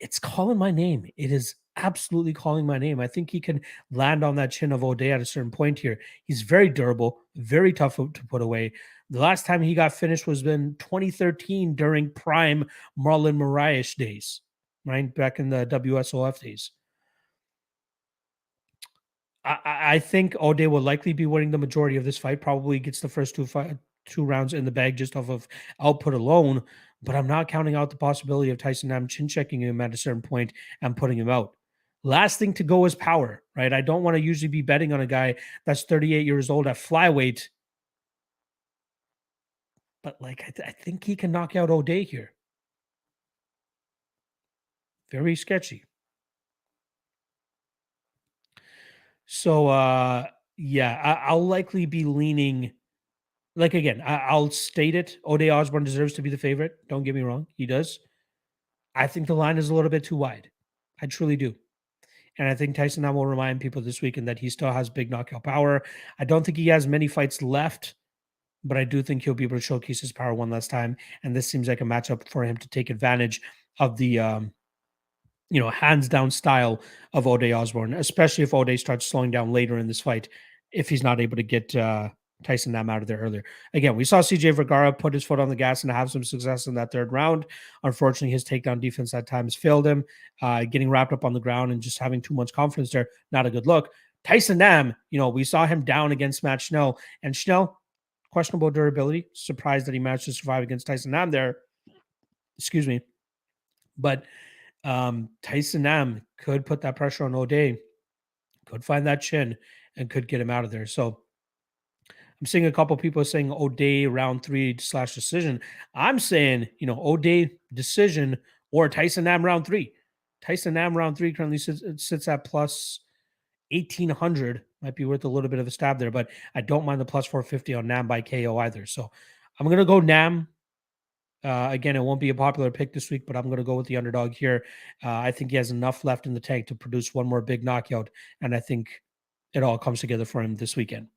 It's calling my name. It is absolutely calling my name. I think he can land on that chin of O'Day at a certain point here. He's very durable, very tough to put away. The last time he got finished was in 2013 during prime Marlon Moraes days, right? Back in the WSOF days. I think O'Day will likely be winning the majority of this fight. Probably gets the first two rounds in the bag just off of output alone. But I'm not counting out the possibility of Tyson Nam chin checking him at a certain point and putting him out. Last thing to go is power, right? I don't want to usually be betting on a guy that's 38 years old at flyweight. But like, I think he can knock out O'Day here. Very sketchy. So, yeah, I'll likely be leaning. Like, again, I'll state it. O'Day Osbourne deserves to be the favorite. Don't get me wrong. He does. I think the line is a little bit too wide. I truly do. And I think Tyson Nam will remind people this weekend that he still has big knockout power. I don't think he has many fights left, but I do think he'll be able to showcase his power one last time. And this seems like a matchup for him to take advantage of the, hands down style of O'Day Osbourne, especially if O'Day starts slowing down later in this fight, if he's not able to get Tyson Nam out of there earlier. Again, we saw CJ Vergara put his foot on the gas and have some success in that third round. Unfortunately, his takedown defense at times failed him, getting wrapped up on the ground and just having too much confidence there. Not a good look. Tyson Nam, we saw him down against Matt Schnell, and Schnell, questionable durability. Surprised that he managed to survive against Tyson Nam there. Excuse me. But Tyson Nam could put that pressure on O'Day, could find that chin, and could get him out of there. So I'm seeing a couple people saying O'Day round 3/decision. I'm saying, O'Day decision or Tyson Nam round 3. Tyson Nam round 3 currently sits at plus 1,800. Might be worth a little bit of a stab there, but I don't mind the plus 450 on Nam by KO either. So I'm going to go Nam. Again, it won't be a popular pick this week, but I'm going to go with the underdog here. I think he has enough left in the tank to produce one more big knockout, and I think it all comes together for him this weekend.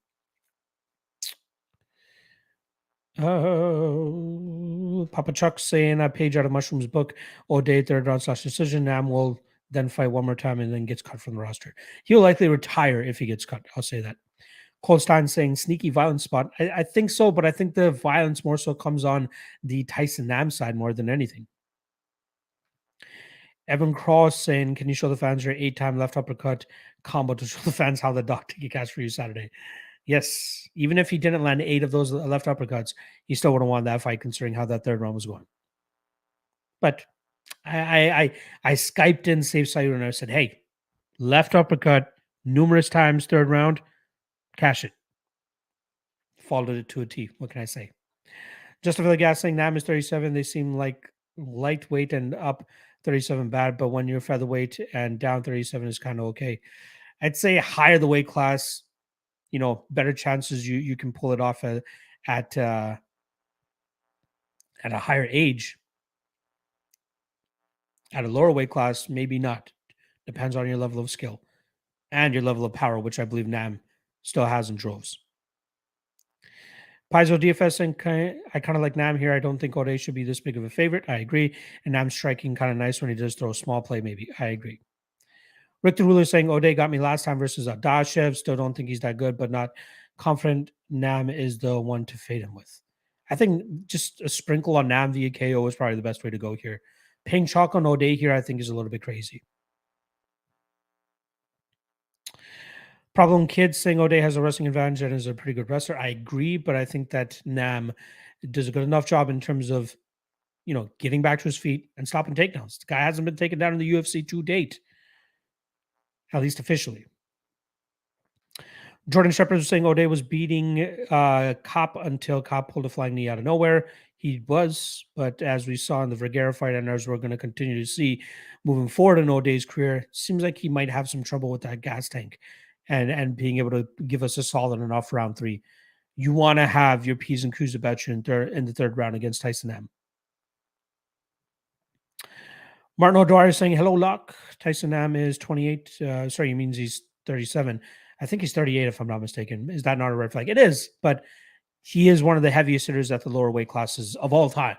Papa Chuck saying a page out of Mushroom's book, O'Day third round/decision. Nam will then fight one more time and then gets cut from the roster. He'll likely retire if he gets cut. I'll say that. Colstein saying sneaky violence spot. I think so, but I think the violence more so comes on the Tyson Nam side more than anything. Evan Cross saying, can you show the fans your 8-time left uppercut combo to show the fans how the dog ticket cash for you Saturday? Yes. Even if he didn't land 8 of those left uppercuts, he still would have won that fight considering how that third round was going. But I Skyped in Save Sayur and I said, hey, left uppercut numerous times, third round, cash it. Followed it to a T. What can I say? Just for the gas saying Nam is 37. They seem like lightweight and up 37 bad, but when you're featherweight and down 37 is kind of okay. I'd say higher the weight class, better chances you can pull it off at a higher age. At a lower weight class, maybe not. Depends on your level of skill and your level of power, which I believe Nam still has in droves. Paizo DFS saying, I kind of like Nam here. I don't think O'Day should be this big of a favorite. I agree. And Nam's striking kind of nice when he does throw a small play, maybe. I agree. Rick the Ruler saying, O'Day got me last time versus Adashev. Still don't think he's that good, but not confident Nam is the one to fade him with. I think just a sprinkle on Nam via KO is probably the best way to go here. Paying chalk on O'Day here, I think, is a little bit crazy. Problem Kid saying O'Day has a wrestling advantage and is a pretty good wrestler. I agree, but I think that Nam does a good enough job in terms of getting back to his feet and stopping takedowns. The guy hasn't been taken down in the UFC to date, at least officially. Jordan Shepard was saying O'Day was beating Cop until Cop pulled a flying knee out of nowhere. He was, but as we saw in the Vergara fight, and as we're going to continue to see moving forward in O'Day's career, seems like he might have some trouble with that gas tank and being able to give us a solid enough round 3. You want to have your P's and Q's about you in the third round against Tyson M. Martin O'Dwyer saying, hello, Lock. Tyson M is 28. Sorry, he means he's 37. I think he's 38, if I'm not mistaken. Is that not a red flag? It is, but he is one of the heaviest hitters at the lower weight classes of all time.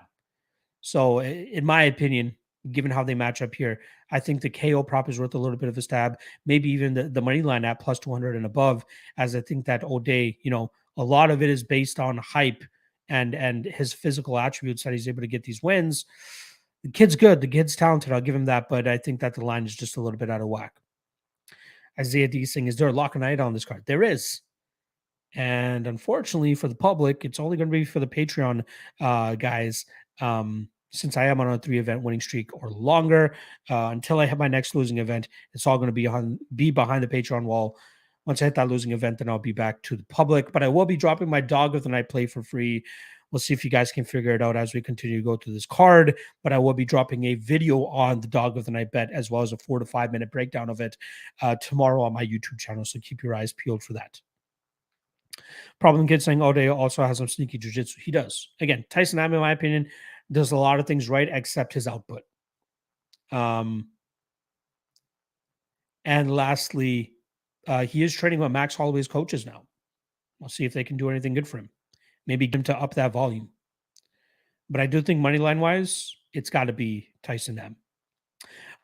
So, in my opinion, given how they match up here, I think the KO prop is worth a little bit of a stab, maybe even the money line at plus 200 and above, as I think that O'Day, a lot of it is based on hype and his physical attributes that he's able to get these wins. The kid's good. The kid's talented. I'll give him that, but I think that the line is just a little bit out of whack. Isaiah D saying, is there a lock and night on this card? There is. And unfortunately for the public, it's only going to be for the Patreon guys, since I am on a 3-event winning streak or longer. Until I have my next losing event, it's all going to be behind the Patreon wall. Once I hit that losing event, then I'll be back to the public. But I will be dropping my Dog of the Night play for free. We'll see if you guys can figure it out as we continue to go through this card. But I will be dropping a video on the Dog of the Night bet, as well as a 4 to 5 minute breakdown of it tomorrow on my YouTube channel. So keep your eyes peeled for that. Problem Kid saying O'Day also has some sneaky jiu-jitsu. He does. Again, Tyson Am, in my opinion, does a lot of things right except his output. And lastly, he is training with Max Holloway's coaches now. We'll see if they can do anything good for him. Maybe get him to up that volume. But I do think money line wise, it's got to be Tyson M.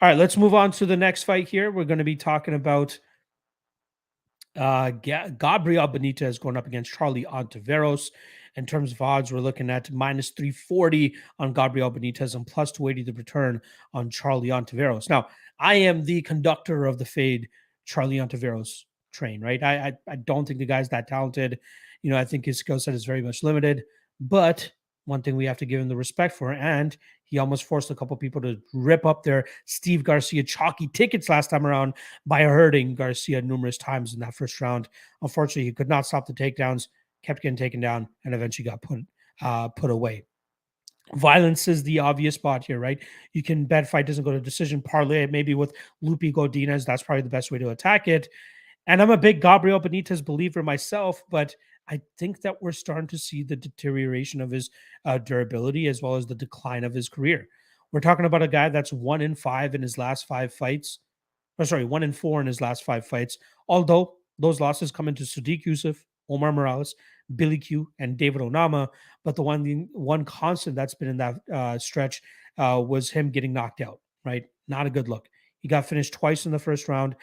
All right, let's move on to the next fight here. We're going to be talking about Gabriel Benitez going up against Charlie Ontiveros. In terms of odds, we're looking at minus 340 on Gabriel Benitez and plus 280 the return on Charlie Ontiveros. Now, I am the conductor of the fade Charlie Ontiveros train, right? I don't think the guy's that talented. I think his skill set is very much limited, but one thing we have to give him the respect for, and he almost forced a couple people to rip up their Steve Garcia chalky tickets last time around by hurting Garcia numerous times in that first round. Unfortunately, he could not stop the takedowns, kept getting taken down, and eventually got put away. Violence is the obvious spot here, right? You can bet fight doesn't go to decision, parlay it maybe with Lupi Godinez. That's probably the best way to attack it. And I'm a big Gabriel Benitez believer myself, but I think that we're starting to see the deterioration of his durability as well as the decline of his career. We're talking about a guy that's 1-5 in his last 5 fights. 1-4 in his last 5 fights. Although those losses come into Sadiq Youssef, Omar Morales, Billy Q, and David Onama. But the one constant that's been in that stretch was him getting knocked out, right? Not a good look. He got finished twice in the first round.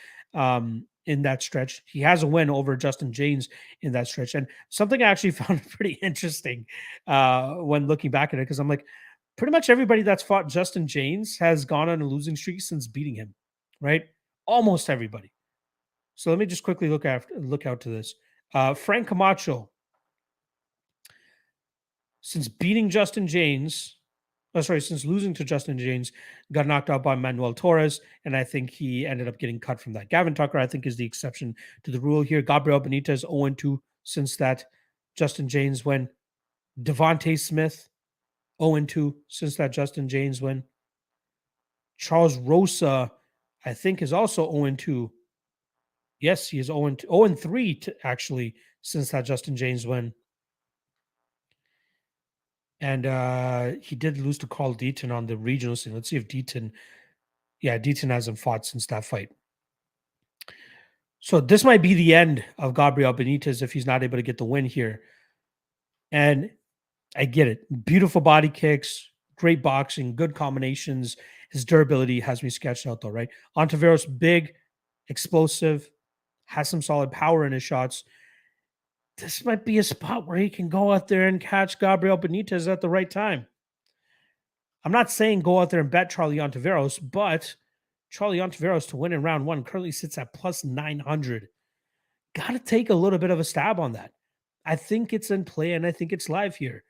In that stretch, he has a win over Justin James in that stretch, and something I actually found pretty interesting when looking back at it, because I'm like, pretty much everybody that's fought Justin James has gone on a losing streak since beating him, right? Almost everybody. So let me just quickly look out to this. Frank Camacho, since beating Justin James. Since losing to Justin James, got knocked out by Manuel Torres, and I think he ended up getting cut from that. Gavin Tucker, I think, is the exception to the rule here. Gabriel Benitez, 0-2 since that Justin James win. Devontae Smith, 0-2 since that Justin James win. Charles Rosa, I think, is also 0-2. Yes, he is 0-3 actually since that Justin James win. And he did lose to Carl Deaton on the regional scene. Let's see if Deaton hasn't fought since that fight. So this might be the end of Gabriel Benitez if he's not able to get the win here. And I get it. Beautiful body kicks, great boxing, good combinations. His durability has me sketched out though, right? Ontiveros, big, explosive, has some solid power in his shots. This might be a spot where he can go out there and catch Gabriel Benitez at the right time. I'm not saying go out there and bet Charlie Ontiveros, but Charlie Ontiveros to win in round 1 currently sits at plus 900. Got to take a little bit of a stab on that. I think it's in play and I think it's live here.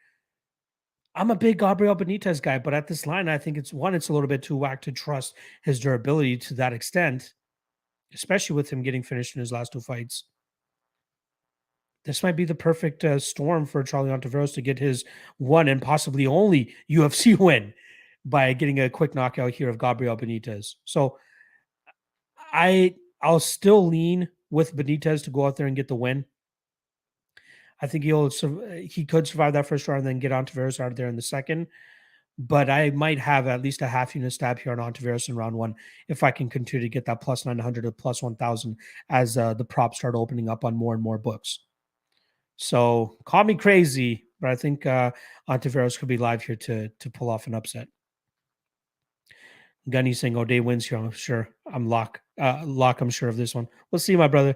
I'm a big Gabriel Benitez guy, but at this line, I think it's a little bit too whack to trust his durability to that extent, especially with him getting finished in his last 2 fights. This might be the perfect storm for Charlie Ontiveros to get his one and possibly only UFC win by getting a quick knockout here of Gabriel Benitez. So I'll still lean with Benitez to go out there and get the win. I think he could survive that first round and then get Ontiveros out of there in the second. But I might have at least a half unit stab here on Ontiveros in round one if I can continue to get that plus 900 or plus 1,000 as the props start opening up on more and more books. So call me crazy, but I think Ontiveros could be live here to pull off an upset. Gunny saying O'Day wins here. I'm sure. I'm lock. I'm sure of this one. We'll see, my brother.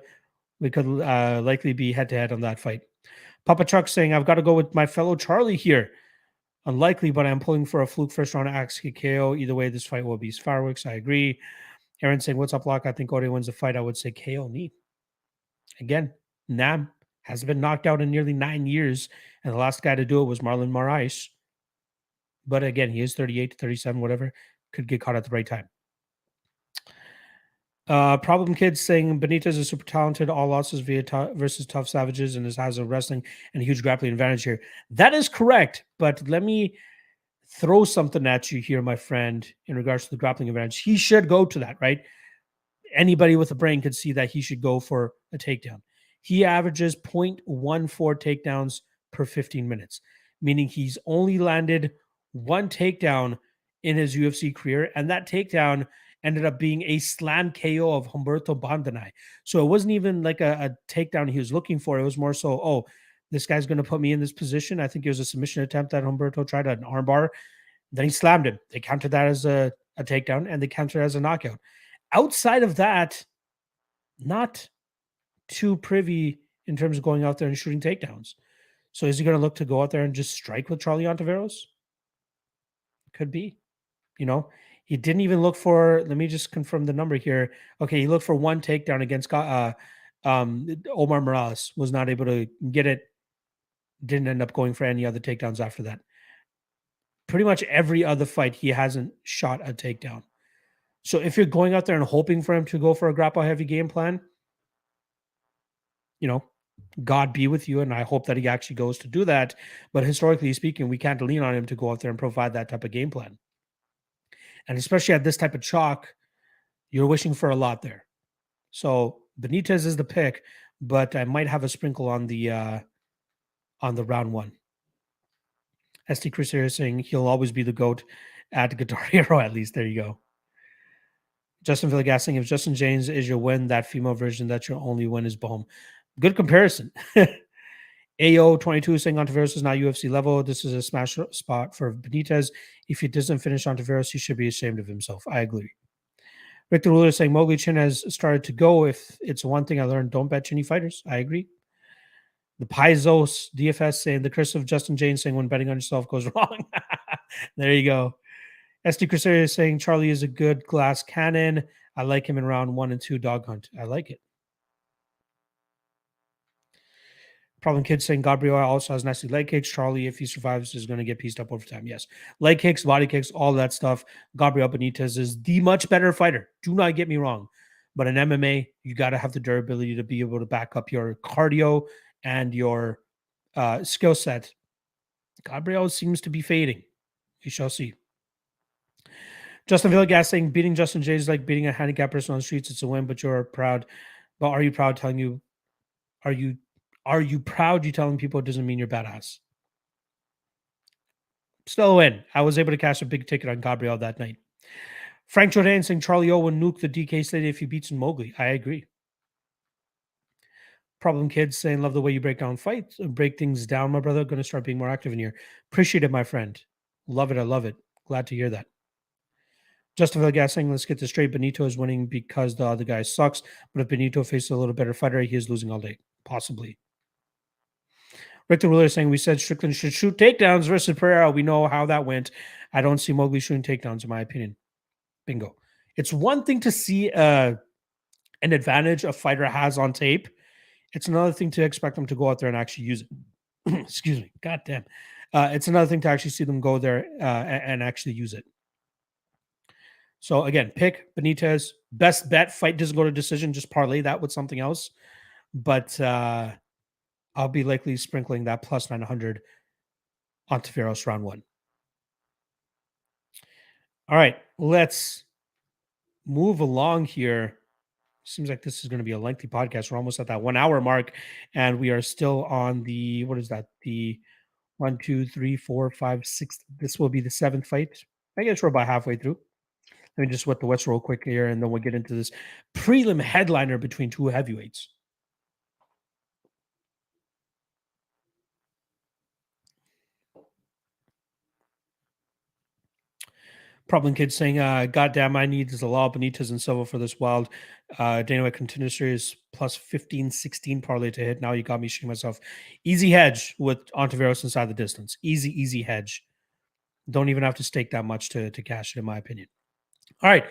We could likely be head to head on that fight. Papa Chuck saying I've got to go with my fellow Charlie here. Unlikely, but I'm pulling for a fluke first round axe KO. Either way, this fight will be fireworks. I agree. Aaron saying, "What's up, Lock? I think O'Day wins the fight." I would say KO knee. Again, Nam hasn't been knocked out in nearly 9 years, and the last guy to do it was Marlon Moraes. But again, he is 38 to 37, whatever. Could get caught at the right time. Problem Kids saying Benitez is super talented, all losses versus tough savages, and has a wrestling and huge grappling advantage here. That is correct, but let me throw something at you here, my friend, in regards to the grappling advantage. He should go to that, right? Anybody with a brain could see that he should go for a takedown. He averages 0.14 takedowns per 15 minutes, meaning he's only landed one takedown in his UFC career, and that takedown ended up being a slam KO of Humberto Bantamweight. So it wasn't even like a takedown he was looking for. It was more so, oh, this guy's going to put me in this position. I think it was a submission attempt that Humberto tried, an armbar. Then he slammed him. They counted that as a takedown, and they counted it as a knockout. Outside of that, not too privy in terms of going out there and shooting takedowns. So is he going to look to go out there and just strike with Charlie Ontiveros? Could be. He didn't even look for, let me just confirm the number here. Okay, he looked for one takedown against Omar Morales, was not able to get it, didn't end up going for any other takedowns after that. Pretty much every other fight, he hasn't shot a takedown. So if you're going out there and hoping for him to go for a grapple-heavy game plan, God be with you, and I hope that he actually goes to do that. But historically speaking, we can't lean on him to go out there and provide that type of game plan. And especially at this type of chalk, you're wishing for a lot there. So Benitez is the pick, but I might have a sprinkle on the round one. ST Chris here saying he'll always be the GOAT at Guitar Hero, at least. There you go. Justin Villegas saying if Justin James is your win, that female version, that's your only win is Bohm. Good comparison. AO22 saying Ontiveros is not UFC level. This is a smash spot for Benitez. If he doesn't finish Ontiveros, he should be ashamed of himself. I agree. Victor Ruler saying Mowgli Chin has started to go. If it's one thing I learned, don't bet chinny fighters. I agree. The Paisos DFS saying the curse of Justin James saying when betting on yourself goes wrong. There you go. SD Crusader is saying Charlie is a good glass cannon. I like him in round 1 and 2 dog hunt. I like it. Problem Kid saying Gabriel also has nasty leg kicks. Charlie, if he survives, is going to get pieced up over time. Yes. Leg kicks, body kicks, all that stuff. Gabriel Benitez is the much better fighter. Do not get me wrong. But in MMA, you got to have the durability to be able to back up your cardio and your skill set. Gabriel seems to be fading. We shall see. Justin Villegas saying beating Justin James is like beating a handicapped person on the streets. It's a win, but you're proud. But are you proud telling you, are you proud you telling people it doesn't mean you're badass? Still a win. I was able to cash a big ticket on Gabriel that night. Frank Jordan saying Charlie O will nuke the DK Stadium if he beats Mowgli. I agree. Problem Kids saying love the way you break down fights, break things down, my brother. Going to start being more active in here. Appreciate it, my friend. Love it. I love it. Glad to hear that. Justin Villegas saying, let's get this straight. Benito is winning because the other guy sucks. But if Benito faces a little better fighter, he is losing all day. Possibly. Rick the Ruler saying, we said Strickland should shoot takedowns versus Pereira. We know how that went. I don't see Mowgli shooting takedowns, in my opinion. Bingo. It's one thing to see an advantage a fighter has on tape. It's another thing to expect them to go out there and actually use it. Excuse me. God damn. It's another thing to actually see them go there and actually use it. So again, pick Benitez. Best bet. Fight doesn't go to decision. Just parlay that with something else. But I'll be likely sprinkling that plus 900 Ontiveros round 1. All right, let's move along here. Seems like this is going to be a lengthy podcast. We're almost at that 1 hour mark, and we are still on the, what is that? The 1, 2, 3, 4, 5, 6. This will be the 7th fight. I guess we're about halfway through. Let me just wet the West real quick here, and then we'll get into this prelim headliner between two heavyweights. Problem Kid saying, goddamn, I need Zalal, Benitez, and Silva for this wild Dana White Contender Series plus 15-16 parlay to hit. Now you got me shooting myself. Easy hedge with Ontiveros inside the distance. Easy hedge. Don't even have to stake that much to cash it, in my opinion. All right.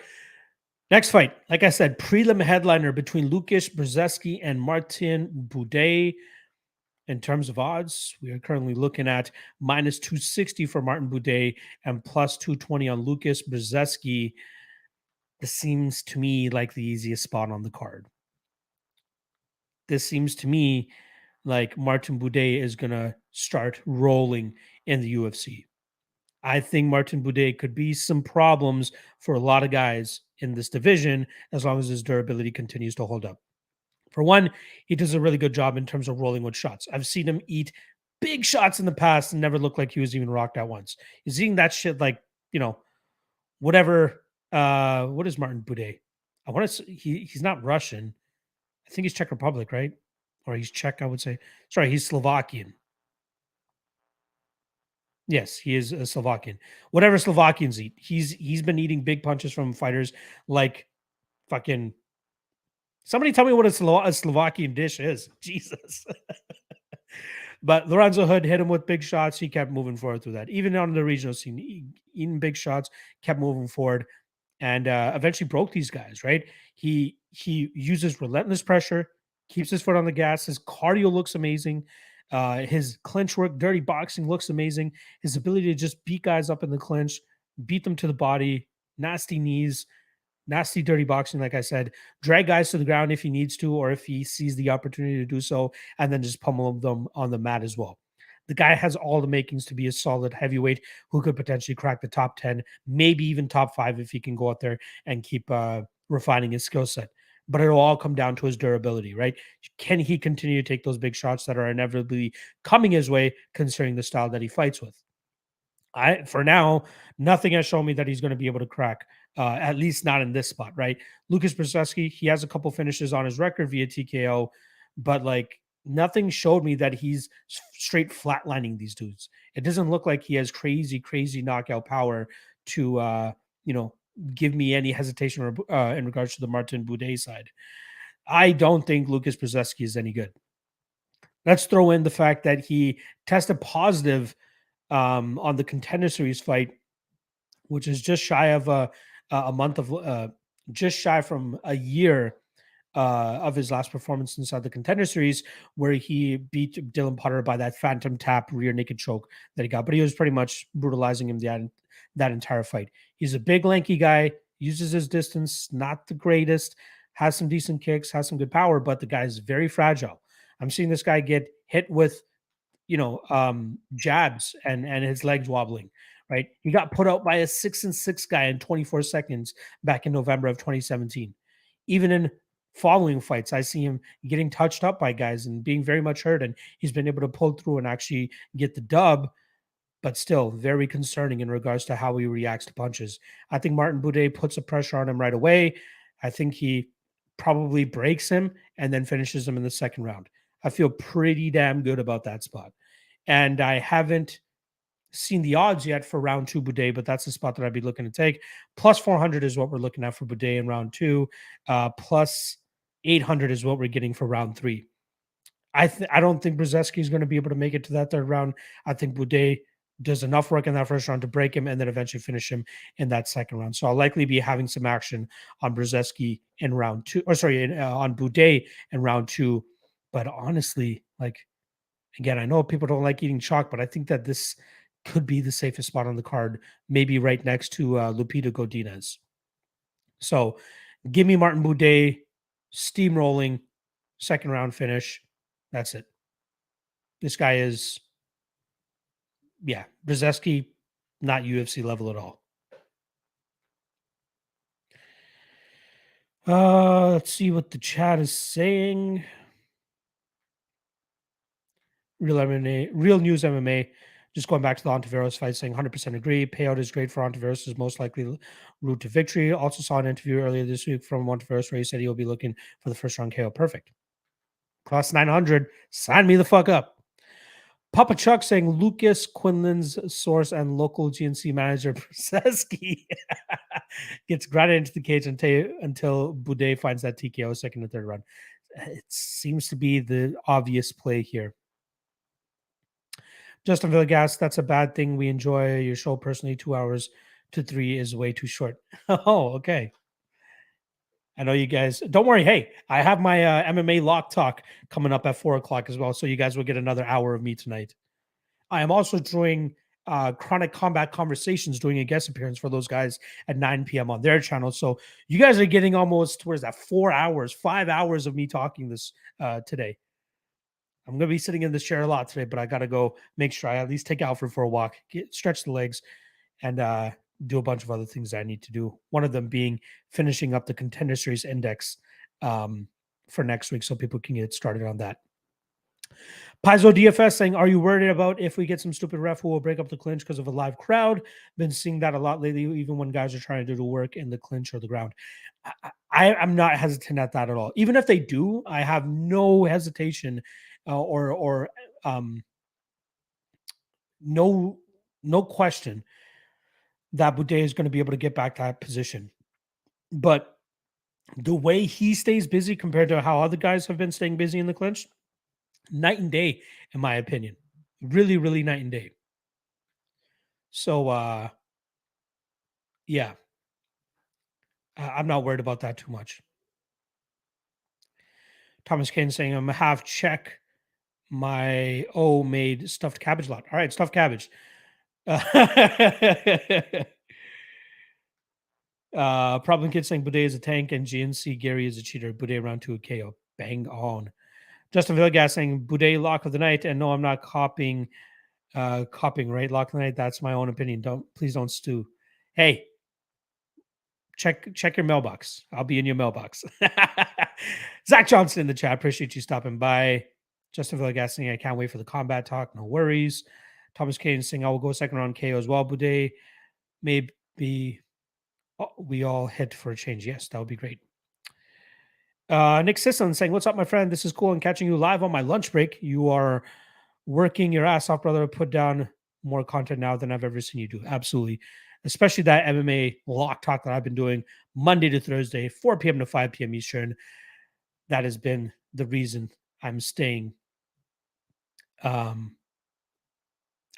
Next fight. Like I said, prelim headliner between Lukas Brzeski and Martin Buday. In terms of odds, we are currently looking at minus 260 for Martin Buday and plus 220 on Lukas Brzeski. This seems to me like the easiest spot on the card. This seems to me like Martin Buday is going to start rolling in the UFC. I think Martin Buday could be some problems for a lot of guys in this division as long as his durability continues to hold up. For one, he does a really good job in terms of rolling with shots. I've seen him eat big shots in the past and never looked like he was even rocked out once. He's eating that shit like, whatever. What is Martin Buday? I want to. He's not Russian. I think he's Czech Republic, right? Or he's Czech, I would say. Sorry, he's Slovakian. Yes, he is a Slovakian. Whatever Slovakians eat, he's been eating big punches from fighters like fucking. Somebody tell me what a Slovakian dish is. Jesus. But Lorenzo Hood hit him with big shots. He kept moving forward through that. Even on the regional scene, eating big shots, kept moving forward, and eventually broke these guys, right? He uses relentless pressure, keeps his foot on the gas. His cardio looks amazing. His clinch work, dirty boxing looks amazing. His ability to just beat guys up in the clinch, beat them to the body, nasty knees, nasty, dirty boxing, like I said, drag guys to the ground if he needs to, or if he sees the opportunity to do so, and then just pummel them on the mat as well. The guy has all the makings to be a solid heavyweight who could potentially crack the top 10, maybe even top 5 if he can go out there and keep refining his skill set. But it'll all come down to his durability, right? Can he continue to take those big shots that are inevitably coming his way, considering the style that he fights with? For now, nothing has shown me that he's going to be able to crack, at least not in this spot, right? Lukas Brzeski, he has a couple finishes on his record via TKO, but like nothing showed me that he's straight flatlining these dudes. It doesn't look like he has crazy knockout power to, give me any hesitation in regards to the Martin Buday side. I don't think Lukas Brzeski is any good. Let's throw in the fact that he tested positive on the Contender Series fight, which is just shy of a month of just shy from a year of his last performance inside the Contender Series, where he beat Dylan Potter by that phantom tap rear naked choke that he got. But he was pretty much brutalizing him that entire fight. He's a big, lanky guy, uses his distance, not the greatest, has some decent kicks, has some good power, but the guy is very fragile. I'm seeing this guy get hit with jabs and his legs wobbling, right? He got put out by a 6-6 guy in 24 seconds back in November of 2017. Even in following fights, I see him getting touched up by guys and being very much hurt, and he's been able to pull through and actually get the dub, but still very concerning in regards to how he reacts to punches. I think Martin Buday puts a pressure on him right away. I think he probably breaks him and then finishes him in the second round. I feel pretty damn good about that spot. And I haven't seen the odds yet for round 2 Buday, but that's the spot that I'd be looking to take. Plus 400 is what we're looking at for Buday in round 2. Plus 800 is what we're getting for round 3. I don't think Brzeski is going to be able to make it to that third round. I think Buday does enough work in that first round to break him and then eventually finish him in that second round. So I'll likely be having some action on Brzeski in round 2, on Buday in round 2. But honestly, like, again, I know people don't like eating chalk, but I think that this could be the safest spot on the card, maybe right next to Lupita Godinez. So give me Martin Buday, steamrolling, second round finish. That's it. This guy is, Brzeski, not UFC level at all. Let's see what the chat is saying. Real MMA, Real News MMA. Just going back to the Ontiveros fight, saying 100% agree. Payout is great for Ontiveros' is most likely route to victory. Also saw an interview earlier this week from Ontiveros where he said he'll be looking for the first round KO. Perfect. Plus 900. Sign me the fuck up. Papa Chuck saying Lucas, Quinlan's source and local GNC manager Brzeski gets grounded into the cage until Buday finds that TKO second and third round. It seems to be the obvious play here. Justin Villegas, that's a bad thing. We enjoy your show personally. 2 hours to 3 is way too short. Oh, okay. I know you guys. Don't worry. Hey, I have my MMA Lock Talk coming up at 4 o'clock as well. So you guys will get another hour of me tonight. I am also doing Chronic Combat Conversations, doing a guest appearance for those guys at 9 p.m. on their channel. So you guys are getting almost, where's that, 4 hours, 5 hours of me talking this today. I'm going to be sitting in this chair a lot today, but I got to go make sure I at least take Alfred for a walk, stretch the legs, and do a bunch of other things I need to do. One of them being finishing up the Contender Series Index for next week so people can get started on that. Paizo DFS saying, are you worried about if we get some stupid ref who will break up the clinch because of a live crowd? Been seeing that a lot lately, even when guys are trying to do the work in the clinch or the ground. I'm not hesitant at that at all. Even if they do, I have no hesitation or no question that Buday is going to be able to get back to that position. But the way he stays busy compared to how other guys have been staying busy in the clinch, night and day, in my opinion. Really, really night and day. So, yeah. I'm not worried about that too much. Thomas Kane saying, I'm half check my made stuffed cabbage lot. All right, stuffed cabbage. Problem Kid saying Buday is a tank and GNC Gary is a cheater. Buday round 2 KO. Bang on. Justin Villegas saying Buday lock of the night. And no, I'm not copying right? Lock of the night. That's my own opinion. Please don't stew. Hey, check your mailbox. I'll be in your mailbox. Zach Johnson in the chat. Appreciate you stopping by. Justin Villegas saying I can't wait for the combat talk. No worries. Thomas Kane saying I will go second round KO as well. Buday, maybe we all head for a change. Yes, that would be great. Nick Sisson saying, what's up, my friend? This is cool. I'm catching you live on my lunch break. You are working your ass off, brother. Put down more content now than I've ever seen you do. Absolutely. Especially that MMA Lock Talk that I've been doing Monday to Thursday, 4 p.m. to 5 p.m. Eastern. That has been the reason I'm staying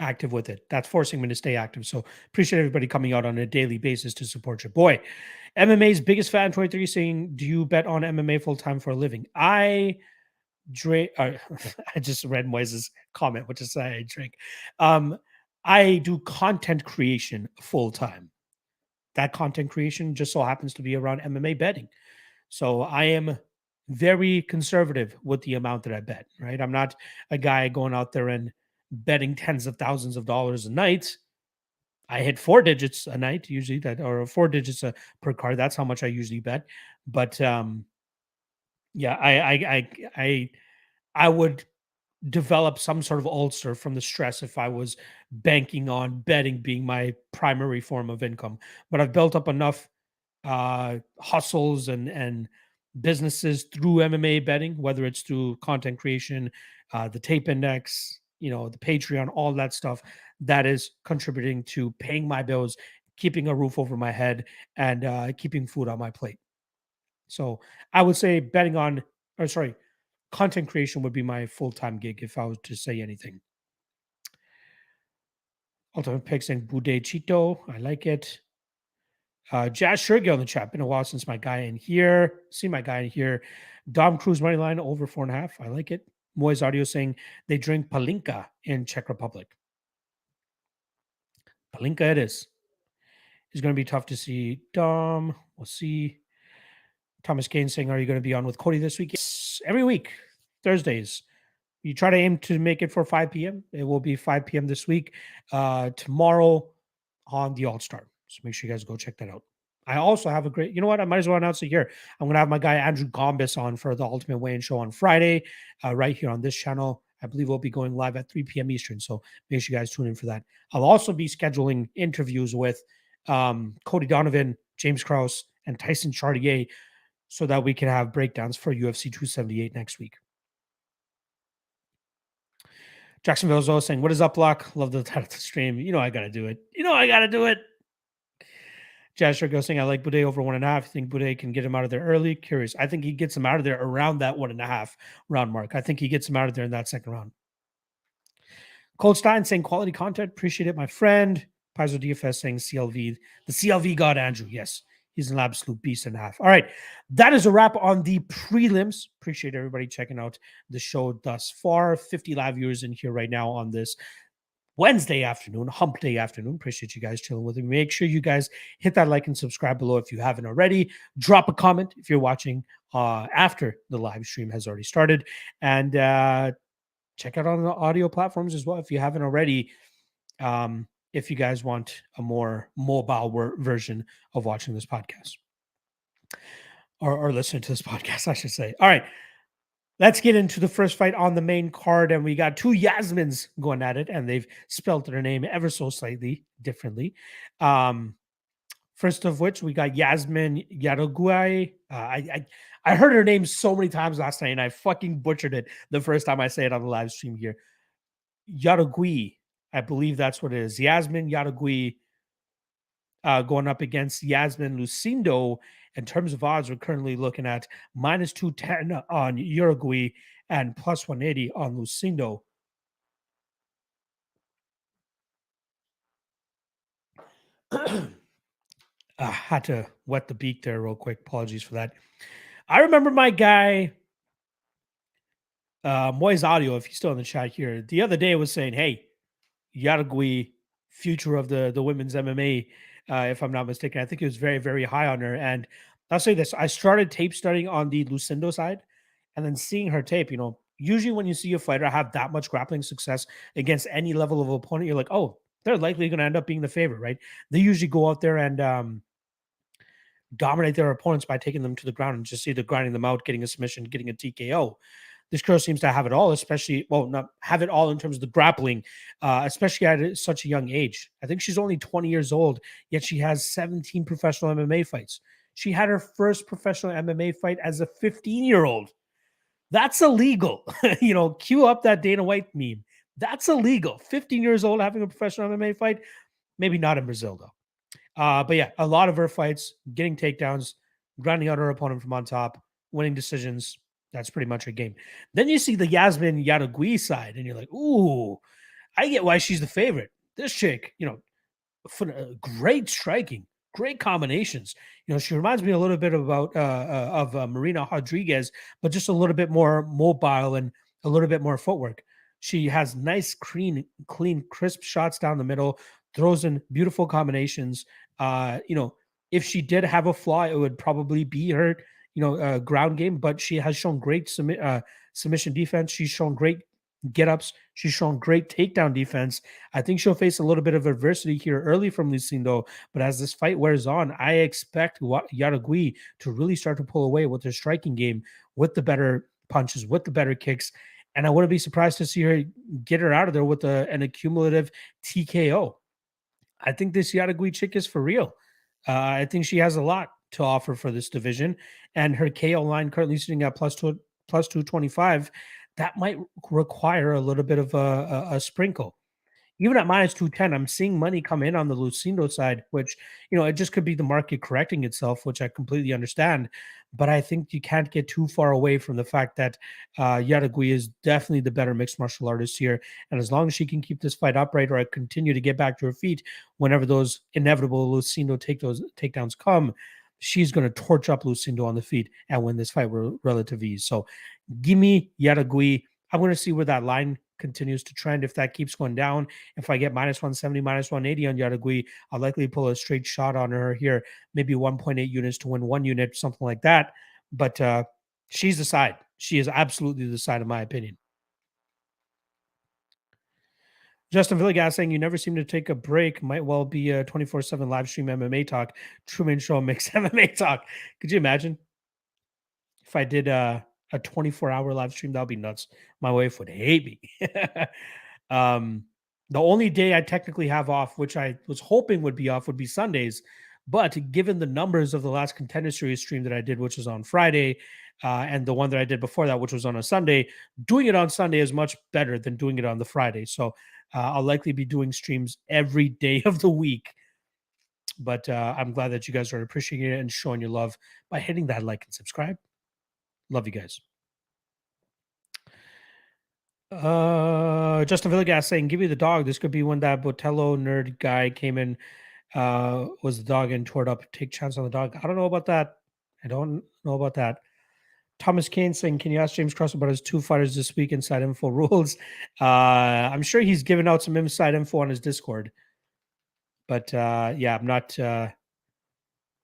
active with it. That's forcing me to stay active. So appreciate everybody coming out on a daily basis to support your boy. MMA's biggest fan 23 saying, do you bet on MMA full time for a living? I just read Moises' comment, which is I drink. I do content creation full time. That content creation just so happens to be around MMA betting. So I am very conservative with the amount that I bet, right? I'm not a guy going out there and betting tens of thousands of dollars a night. I hit 4 digits a night, usually, that, or 4 digits per card. That's how much I usually bet. But yeah, I would develop some sort of ulcer from the stress if I was banking on betting being my primary form of income. But I've built up enough hustles and businesses through MMA betting, whether it's through content creation, the tape index, the Patreon, all that stuff that is contributing to paying my bills, keeping a roof over my head, and keeping food on my plate. So I would say content creation would be my full-time gig if I was to say anything. Ultimate Pick saying Buday Chito. I like it. Jazz Shergill in the chat. Been a while since my guy in here. See my guy in here. Dom Cruz money line over 4.5. I like it. Moy's audio saying they drink palinka in Czech Republic. Palinka it is. It's going to be tough to see. Dom, we'll see. Thomas Kane saying, are you going to be on with Cody this week? Yes, every week, Thursdays. You try to aim to make it for 5 p.m. It will be 5 p.m. this week. Tomorrow on the All-Star. So make sure you guys go check that out. I also have a great, you know what? I might as well announce it here. I'm going to have my guy Andrew Gombis on for the Ultimate Weigh-In Show on Friday, right here on this channel. I believe we'll be going live at 3 p.m. Eastern. So make sure you guys tune in for that. I'll also be scheduling interviews with Cody Donovan, James Krause, and Tyson Chartier so that we can have breakdowns for UFC 278 next week. Jacksonville is saying, what is up, Lock? Love the title of the stream. You know I got to do it. You know I got to do it. Jasher goes saying, I like Buday over 1.5. I think Buday can get him out of there early. Curious. I think he gets him out of there around that 1.5 round mark. I think he gets him out of there in that second round. Cold Stein saying, quality content. Appreciate it, my friend. Paizo DFS saying CLV. The CLV god, Andrew. Yes. He's an absolute beast and a half. All right. That is a wrap on the prelims. Appreciate everybody checking out the show thus far. 50 live viewers in here right now on this Wednesday afternoon, hump day afternoon. Appreciate you guys chilling with me. Make sure you guys hit that like and subscribe below if you haven't already. Drop a comment if you're watching after the live stream has already started. And check out on the audio platforms as well if you haven't already. If you guys want a more mobile version of watching this podcast or listening to this podcast, I should say. All right. Let's get into the first fight on the main card, and we got two Yasmins going at it, and they've spelled their name ever so slightly differently. First of which, we got Yasmin Yarogui. I heard her name so many times last night, and I fucking butchered it the first time I say it on the live stream here. Yarogui, I believe that's what it is. Yasmin Yarogui going up against Yasmin Lucindo. In terms of odds, we're currently looking at minus 210 on Uruguay and plus 180 on Lucindo. Had to wet the beak there real quick. Apologies for that. I remember my guy, Moise Audio, if he's still in the chat here, the other day was saying, hey, Uruguay, future of the women's MMA, if I'm not mistaken. I think he was very, very high on her. And I'll say this. I started tape studying on the Lucindo side and then seeing her tape, usually when you see a fighter have that much grappling success against any level of opponent, you're like, oh, they're likely going to end up being the favorite, right? They usually go out there and dominate their opponents by taking them to the ground and just either grinding them out, getting a submission, getting a TKO. This girl seems to have it all, especially, well, not have it all in terms of the grappling, especially at such a young age. I think she's only 20 years old, yet she has 17 professional MMA fights. She had her first professional MMA fight as a 15-year-old. That's illegal. Cue up that Dana White meme. That's illegal. 15 years old having a professional MMA fight. Maybe not in Brazil, though. But yeah, a lot of her fights, getting takedowns, grinding out her opponent from on top, winning decisions. That's pretty much her game. Then you see the Yasmin Yarogui side, and you're like, ooh, I get why she's the favorite. This chick, great striking, great combinations. She reminds me a little bit of Marina Rodriguez, but just a little bit more mobile and a little bit more footwork. She has nice, clean, crisp shots down the middle, throws in beautiful combinations. If she did have a flaw, it would probably be her, ground game, but she has shown great submission defense. She's shown great get-ups. She's shown great takedown defense. I think she'll face a little bit of adversity here early from Lucindo, but as this fight wears on, I expect Yarogui to really start to pull away with her striking game, with the better punches, with the better kicks, and I wouldn't be surprised to see her get her out of there with an accumulative TKO. I think this Yarogui chick is for real. I think she has a lot to offer for this division, and her KO line currently sitting at plus 225. That might require a little bit of a sprinkle. Even at minus 210, I'm seeing money come in on the Lucindo side, which, it just could be the market correcting itself, which I completely understand. But I think you can't get too far away from the fact that Yarogui is definitely the better mixed martial artist here. And as long as she can keep this fight upright or continue to get back to her feet whenever those inevitable Lucindo takedowns come, she's going to torch up Lucindo on the feet and win this fight with relative ease. So give me Yarogui. I'm going to see where that line continues to trend. If that keeps going down, if I get minus 170, minus 180 on Jaugeri, I'll likely pull a straight shot on her here, maybe 1.8 units to win 1 unit, something like that. But she's the side. She is absolutely the side, in my opinion. Justin Villegas saying, you never seem to take a break. Might well be a 24/7 live stream MMA talk. Truman Show mix MMA talk. Could you imagine if I did a 24-hour live stream? That would be nuts. My wife would hate me. The only day I technically have off, which I was hoping would be off, would be Sundays. But given the numbers of the last Contender Series stream that I did, which was on Friday, and the one that I did before that, which was on a Sunday, doing it on Sunday is much better than doing it on the Friday. So I'll likely be doing streams every day of the week. But I'm glad that you guys are appreciating it and showing your love by hitting that like and subscribe. Love you guys. Justin Villegas saying, give me the dog. This could be when that Botello nerd guy came in, was the dog and tore it up. Take chance on the dog. I don't know about that. I don't know about that. Thomas Kane saying, can you ask James Cross about his 2 fighters this week, inside info rules? I'm sure he's given out some inside info on his Discord. But yeah, I'm not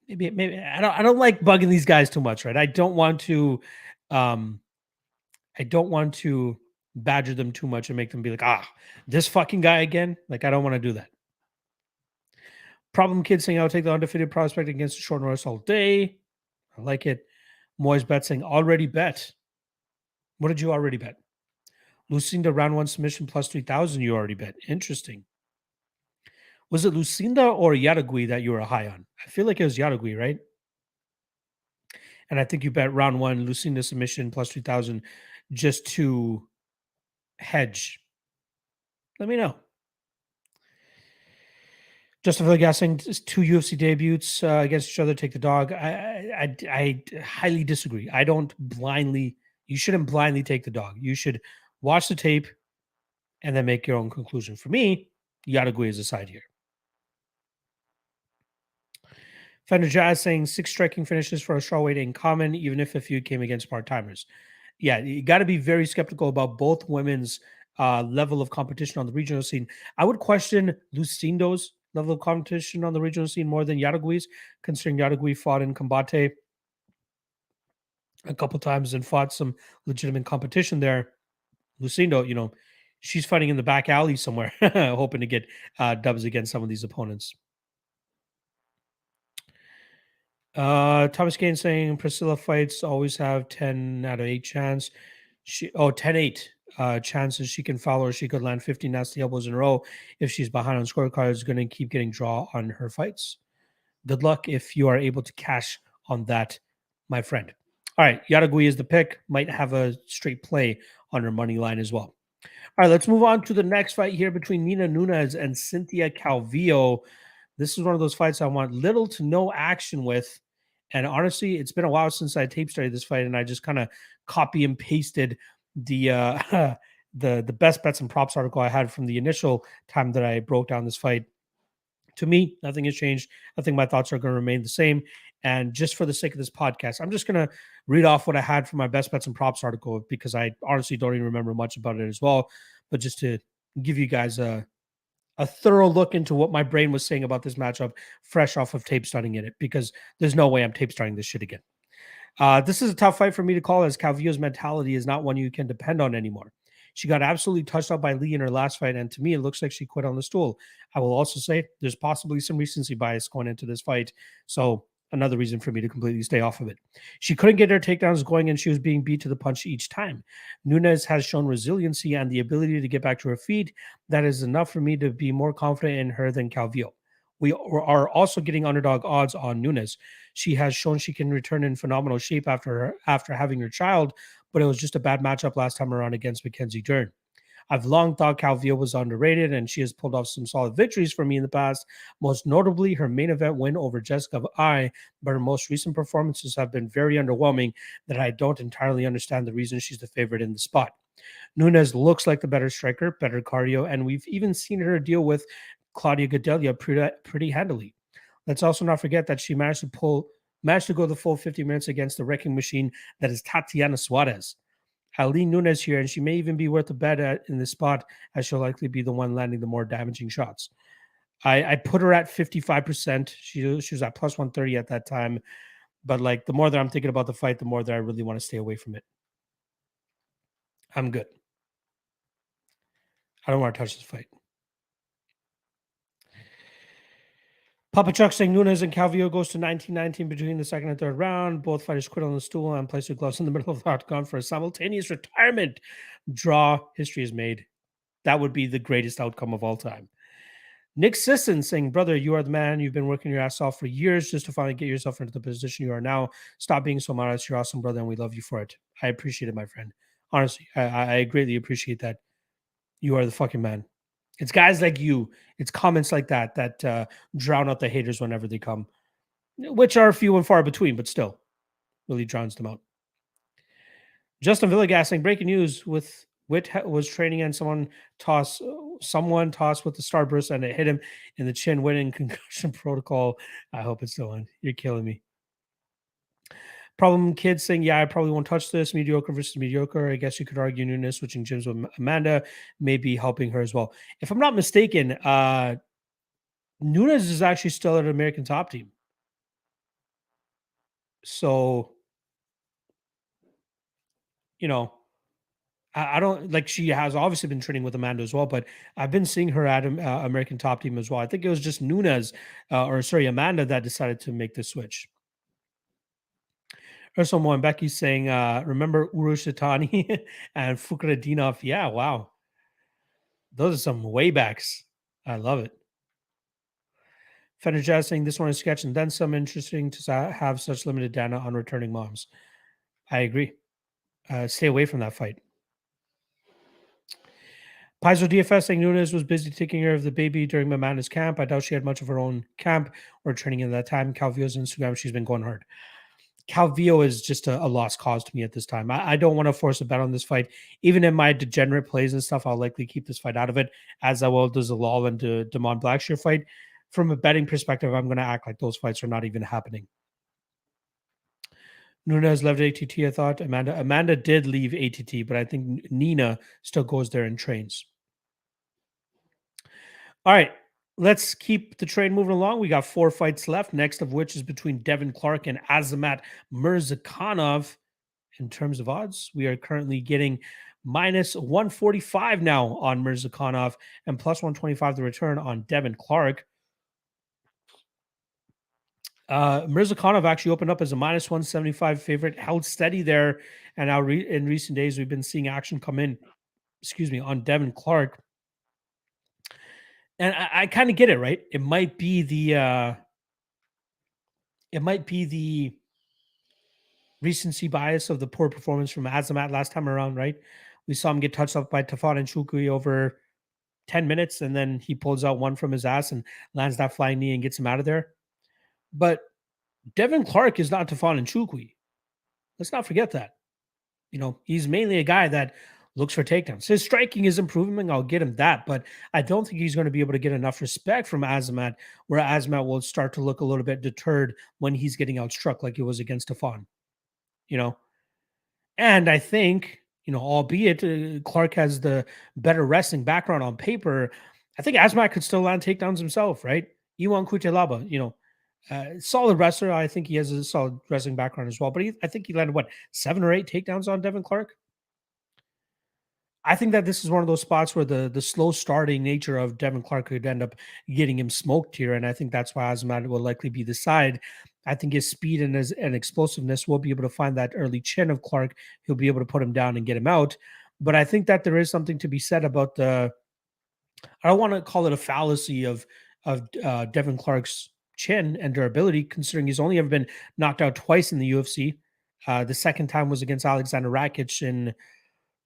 maybe I don't like bugging these guys too much, right? I don't want to badger them too much and make them be like, this fucking guy again. Like, I don't want to do that. Problem Kid saying, I'll take the undefeated prospect against the short notice all day. I like it. Moyes bet saying, already bet. What did you already bet? Lucindo round 1 submission plus 3,000 you already bet. Interesting. Was it Lucindo or Jaugeri that you were high on? I feel like it was Jaugeri, right? And I think you bet round 1 Lucindo submission plus 3,000 just to hedge. Let me know. Justin Villegas saying 2 UFC debuts against each other, take the dog. I highly disagree. You shouldn't blindly take the dog. You should watch the tape and then make your own conclusion. For me, Jaugeri is a side here. Fender Jazz saying 6 striking finishes for a strawweight ain't common, even if a few came against part-timers. Yeah, you got to be very skeptical about both women's level of competition on the regional scene. I would question Lucindo's level of competition on the regional scene more than Jaugeri's, considering Jaugeri fought in Combate a couple times and fought some legitimate competition there. Lucindo, she's fighting in the back alley somewhere, hoping to get dubs against some of these opponents. Thomas Kane saying Priscilla fights always have 10 out of 8 chance. 10-8 chances she can follow, or she could land 50 nasty elbows in a row. If she's behind on scorecards, going to keep getting draw on her fights. Good luck if you are able to cash on that, my friend. All right, Jaugeri is the pick. Might have a straight play on her money line as well. All right, let's move on to the next fight here between Nina Nunes and Cynthia Calvillo. This is one of those fights I want little to no action with. And honestly, it's been a while since I tape studied this fight, and I just kind of copy and pasted the the best bets and props article I had from the initial time that I broke down this fight. To me, nothing has changed. I think my thoughts are going to remain the same. And just for the sake of this podcast, I'm just going to read off what I had for my best bets and props article, because I honestly don't even remember much about it as well. But just to give you guys a thorough look into what my brain was saying about this matchup, fresh off of tape studying it, because there's no way I'm tape studying this shit again. This is a tough fight for me to call, as Calvillo's mentality is not one you can depend on anymore. She got absolutely touched up by Lee in her last fight, and to me, it looks like she quit on the stool. I will also say there's possibly some recency bias going into this fight, so another reason for me to completely stay off of it. She couldn't get her takedowns going, and she was being beat to the punch each time. Nunes has shown resiliency and the ability to get back to her feet. That is enough for me to be more confident in her than Calvillo. We are also getting underdog odds on Nunes. She has shown she can return in phenomenal shape after having her child, but it was just a bad matchup last time around against Mackenzie Dern. I've long thought Calvillo was underrated, and she has pulled off some solid victories for me in the past, most notably her main event win over Jessica Ai, but her most recent performances have been very underwhelming that I don't entirely understand the reason she's the favorite in the spot. Nunes looks like the better striker, better cardio, and we've even seen her deal with Claudia Gadelha pretty handily. Let's also not forget that she managed to go the full 50 minutes against the wrecking machine that is Tatiana Suarez. I'll lean Nunes here, and she may even be worth a bet in this spot, as she'll likely be the one landing the more damaging shots. I put her at 55%. She was at plus 130 at that time. But like the more that I'm thinking about the fight, the more that I really want to stay away from it. I'm good. I don't want to touch this fight. Papa Chuck saying Nunes and Calvillo goes to 19-19 between the second and third round. Both fighters quit on the stool and place their gloves in the middle of the octagon for a simultaneous retirement. Draw. History is made. That would be the greatest outcome of all time. Nick Sisson saying, brother, you are the man. You've been working your ass off for years just to finally get yourself into the position you are now. Stop being so modest. You're awesome, brother, and we love you for it. I appreciate it, my friend. Honestly, I greatly appreciate that. You are the fucking man. It's guys like you. It's comments like that drown out the haters whenever they come, which are few and far between, but still really drowns them out. Justin Villegas saying, breaking news with Witt was training and someone tossed with the starburst and it hit him in the chin, winning concussion protocol. I hope it's the one. You're killing me. Problem Kid saying, yeah, I probably won't touch this. Mediocre versus mediocre. I guess you could argue Nunes switching gyms with Amanda may be helping her as well. If I'm not mistaken, Nunes is actually still at an American Top Team. So, you know, I don't like she has obviously been training with Amanda as well, but I've been seeing her at American Top Team as well. I think it was just Amanda that decided to make the switch. Ursula Moenbecky saying, remember Urush and Fukradinov? Yeah, wow. Those are some waybacks. I love it. Fender Jazz saying this one is sketch and then some. Interesting to have such limited data on returning moms. I agree. Stay away from that fight. Paizo DFS saying Nunes was busy taking care of the baby during Amanda's camp. I doubt she had much of her own camp or training at that time. Calvillo's Instagram, she's been going hard. Calvillo is just a lost cause to me at this time. I don't want to force a bet on this fight. Even in my degenerate plays and stuff, I'll likely keep this fight out of it, as I will the Zalal and Damon Blackshear fight. From a betting perspective, I'm going to act like those fights are not even happening. Nunes left ATT, I thought. Amanda did leave ATT, but I think Nina still goes there and trains. All right, let's keep the train moving along. We got 4 fights left, next of which is between Devin Clark and Azamat Mirzakhanov. In terms of odds, we are currently getting minus 145 now on Mirzakhanov and plus 125 the return on Devin Clark. Mirzakhanov actually opened up as a minus 175 favorite, held steady there, and now in recent days we've been seeing action come in, on Devin Clark. And I kind of get it, right? It might be the recency bias of the poor performance from Azamat last time around, right? We saw him get touched up by Tafon and Shukui over 10 minutes, and then he pulls out one from his ass and lands that flying knee and gets him out of there. But Devin Clark is not Tafon and Shukui. Let's not forget that. He's mainly a guy that looks for takedowns. His striking is improving. I'll get him that, but I don't think he's going to be able to get enough respect from Azamat, where Azamat will start to look a little bit deterred when he's getting outstruck like it was against Tafon. And I think, albeit Clark has the better wrestling background on paper, I think Azamat could still land takedowns himself, right? Iwan Kutelaba, solid wrestler. I think he has a solid wrestling background as well, but I think he landed 7 or 8 takedowns on Devin Clark. I think that this is one of those spots where the slow starting nature of Devin Clark could end up getting him smoked here, and I think that's why Azamat will likely be the side. I think his speed and his explosiveness will be able to find that early chin of Clark. He'll be able to put him down and get him out. But I think that there is something to be said about I don't want to call it a fallacy of Devin Clark's chin and durability, considering he's only ever been knocked out twice in the UFC. The second time was against Alexander Rakic in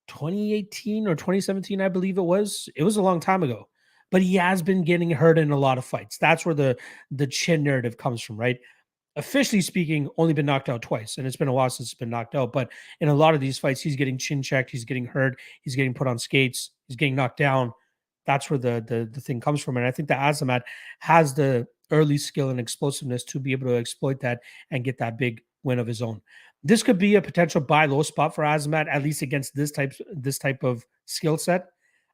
2018 or 2017, I believe it was. It was a long time ago, but he has been getting hurt in a lot of fights. That's where the chin narrative comes from, right? Officially speaking, only been knocked out twice, and it's been a while since it's been knocked out. But in a lot of these fights, he's getting chin checked, he's getting hurt, he's getting put on skates, he's getting knocked down. That's where the thing comes from. And I think that Azamat has the early skill and explosiveness to be able to exploit that and get that big win of his own. This could be a potential buy low spot for Azamat, at least against this type of skill set.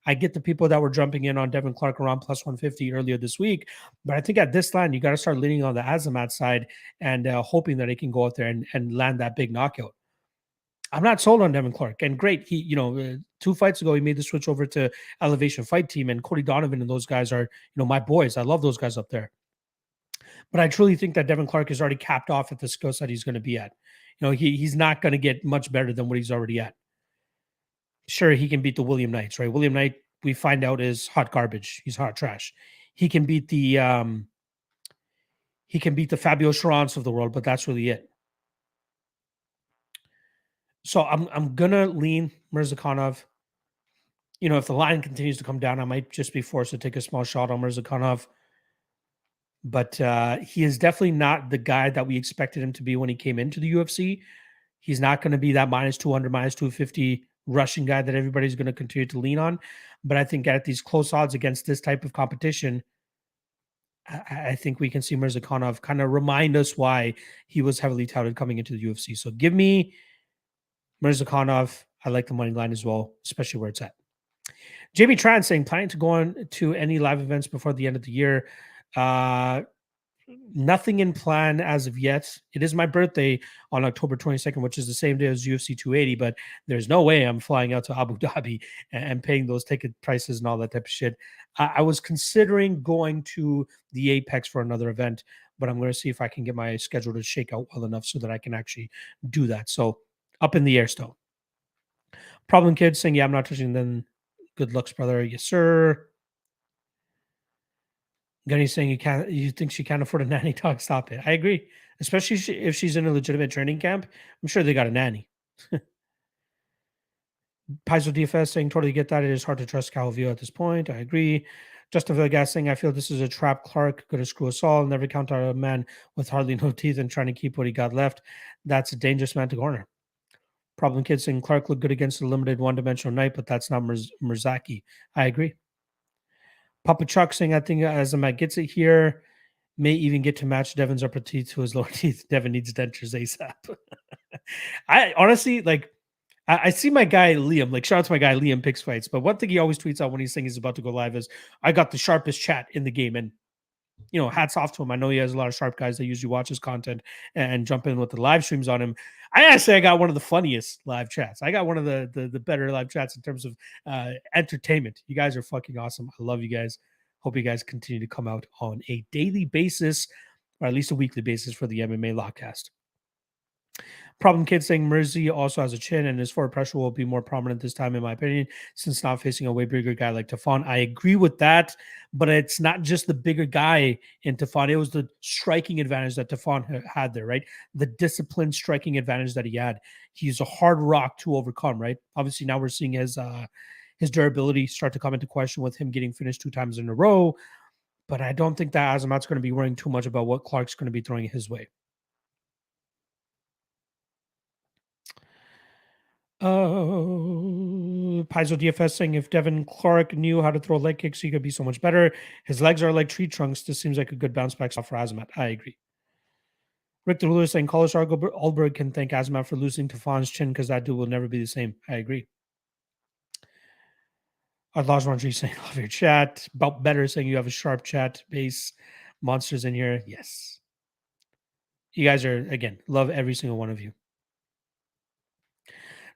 I get the people that were jumping in on Devin Clark around plus 150 earlier this week, but I think at this line, you got to start leaning on the Azamat side and hoping that he can go out there and land that big knockout. I'm not sold on Devin Clark, and great. He, 2 fights ago, he made the switch over to Elevation Fight Team, and Cody Donovan and those guys are, my boys. I love those guys up there. But I truly think that Devin Clark is already capped off at the skill set he's going to be at. He's not going to get much better than what he's already at. Sure, he can beat the William Knights, right? William Knight, we find out, is hot garbage. He's hot trash. He can beat the Fabio Charans of the world, but that's really it. So I'm gonna lean Mirzakhanov. If the line continues to come down, I might just be forced to take a small shot on Mirzakhanov. But he is definitely not the guy that we expected him to be when he came into the UFC. He's not going to be that minus 200, minus 250 rushing guy that everybody's going to continue to lean on. But I think at these close odds against this type of competition, I think we can see Mirzakhanov kind of remind us why he was heavily touted coming into the UFC. So give me Mirzakhanov. I like the money line as well, especially where it's at. Jamie Tran saying, planning to go on to any live events before the end of the year. Nothing in plan as of yet. It is my birthday on October 22nd, which is the same day as UFC 280, but there's no way I'm flying out to Abu Dhabi and paying those ticket prices and all that type of shit. I was considering going to the Apex for another event, but I'm going to see if I can get my schedule to shake out well enough so that I can actually do that. So up in the air still. Problem Kid saying, yeah, I'm not touching them. Good looks, brother. Yes, sir. Gunny's saying you think she can't afford a nanny dog. Stop it. I agree. Especially if she's in a legitimate training camp. I'm sure they got a nanny. Paizo DFS saying totally get that. It is hard to trust Calvillo at this point. I agree. Justin Vegas saying I feel this is a trap. Clark going to screw us all. Never count out a man with hardly no teeth and trying to keep what he got left. That's a dangerous man to corner. Problem Kid saying Clark looked good against a limited one-dimensional night, but that's not Mirzaki. I agree. Papa Chuck saying, I think Azamat gets it here. May even get to match Devin's upper teeth to his lower teeth. Devin needs dentures ASAP. I honestly, I see my guy Liam, shout out to my guy Liam picks fights, but one thing he always tweets out when he's saying he's about to go live is, I got the sharpest chat in the game. And, hats off to him. I know he has a lot of sharp guys that usually watch his content and jump in with the live streams on him. I gotta say, I got one of the funniest live chats. I got one of the better live chats in terms of entertainment. You guys are fucking awesome. I love you guys. Hope you guys continue to come out on a daily basis, or at least a weekly basis for the MMA Lock-Cast. Problem Kid saying Mersey also has a chin and his forward pressure will be more prominent this time, in my opinion, since not facing a way bigger guy like Tafon. I agree with that, but it's not just the bigger guy in Tafon. It was the striking advantage that Tafon had there, right? The disciplined striking advantage that he had. He's a hard rock to overcome, right? Obviously, now we're seeing his durability start to come into question with him getting finished 2 times in a row. But I don't think that Azamat's going to be worrying too much about what Clark's going to be throwing his way. Paizo DFS saying if Devin Clark knew how to throw leg kicks, he could be so much better. His legs are like tree trunks. This seems like a good bounce back spot for Azamat. I agree. Rick the Ruler saying Carlos Alberg can thank Azamat for losing to Fawn's chin because that dude will never be the same. I agree. Adlaj Randri saying love your chat. About better saying you have a sharp chat base. Monsters in here. Yes. You guys are, again, love every single one of you.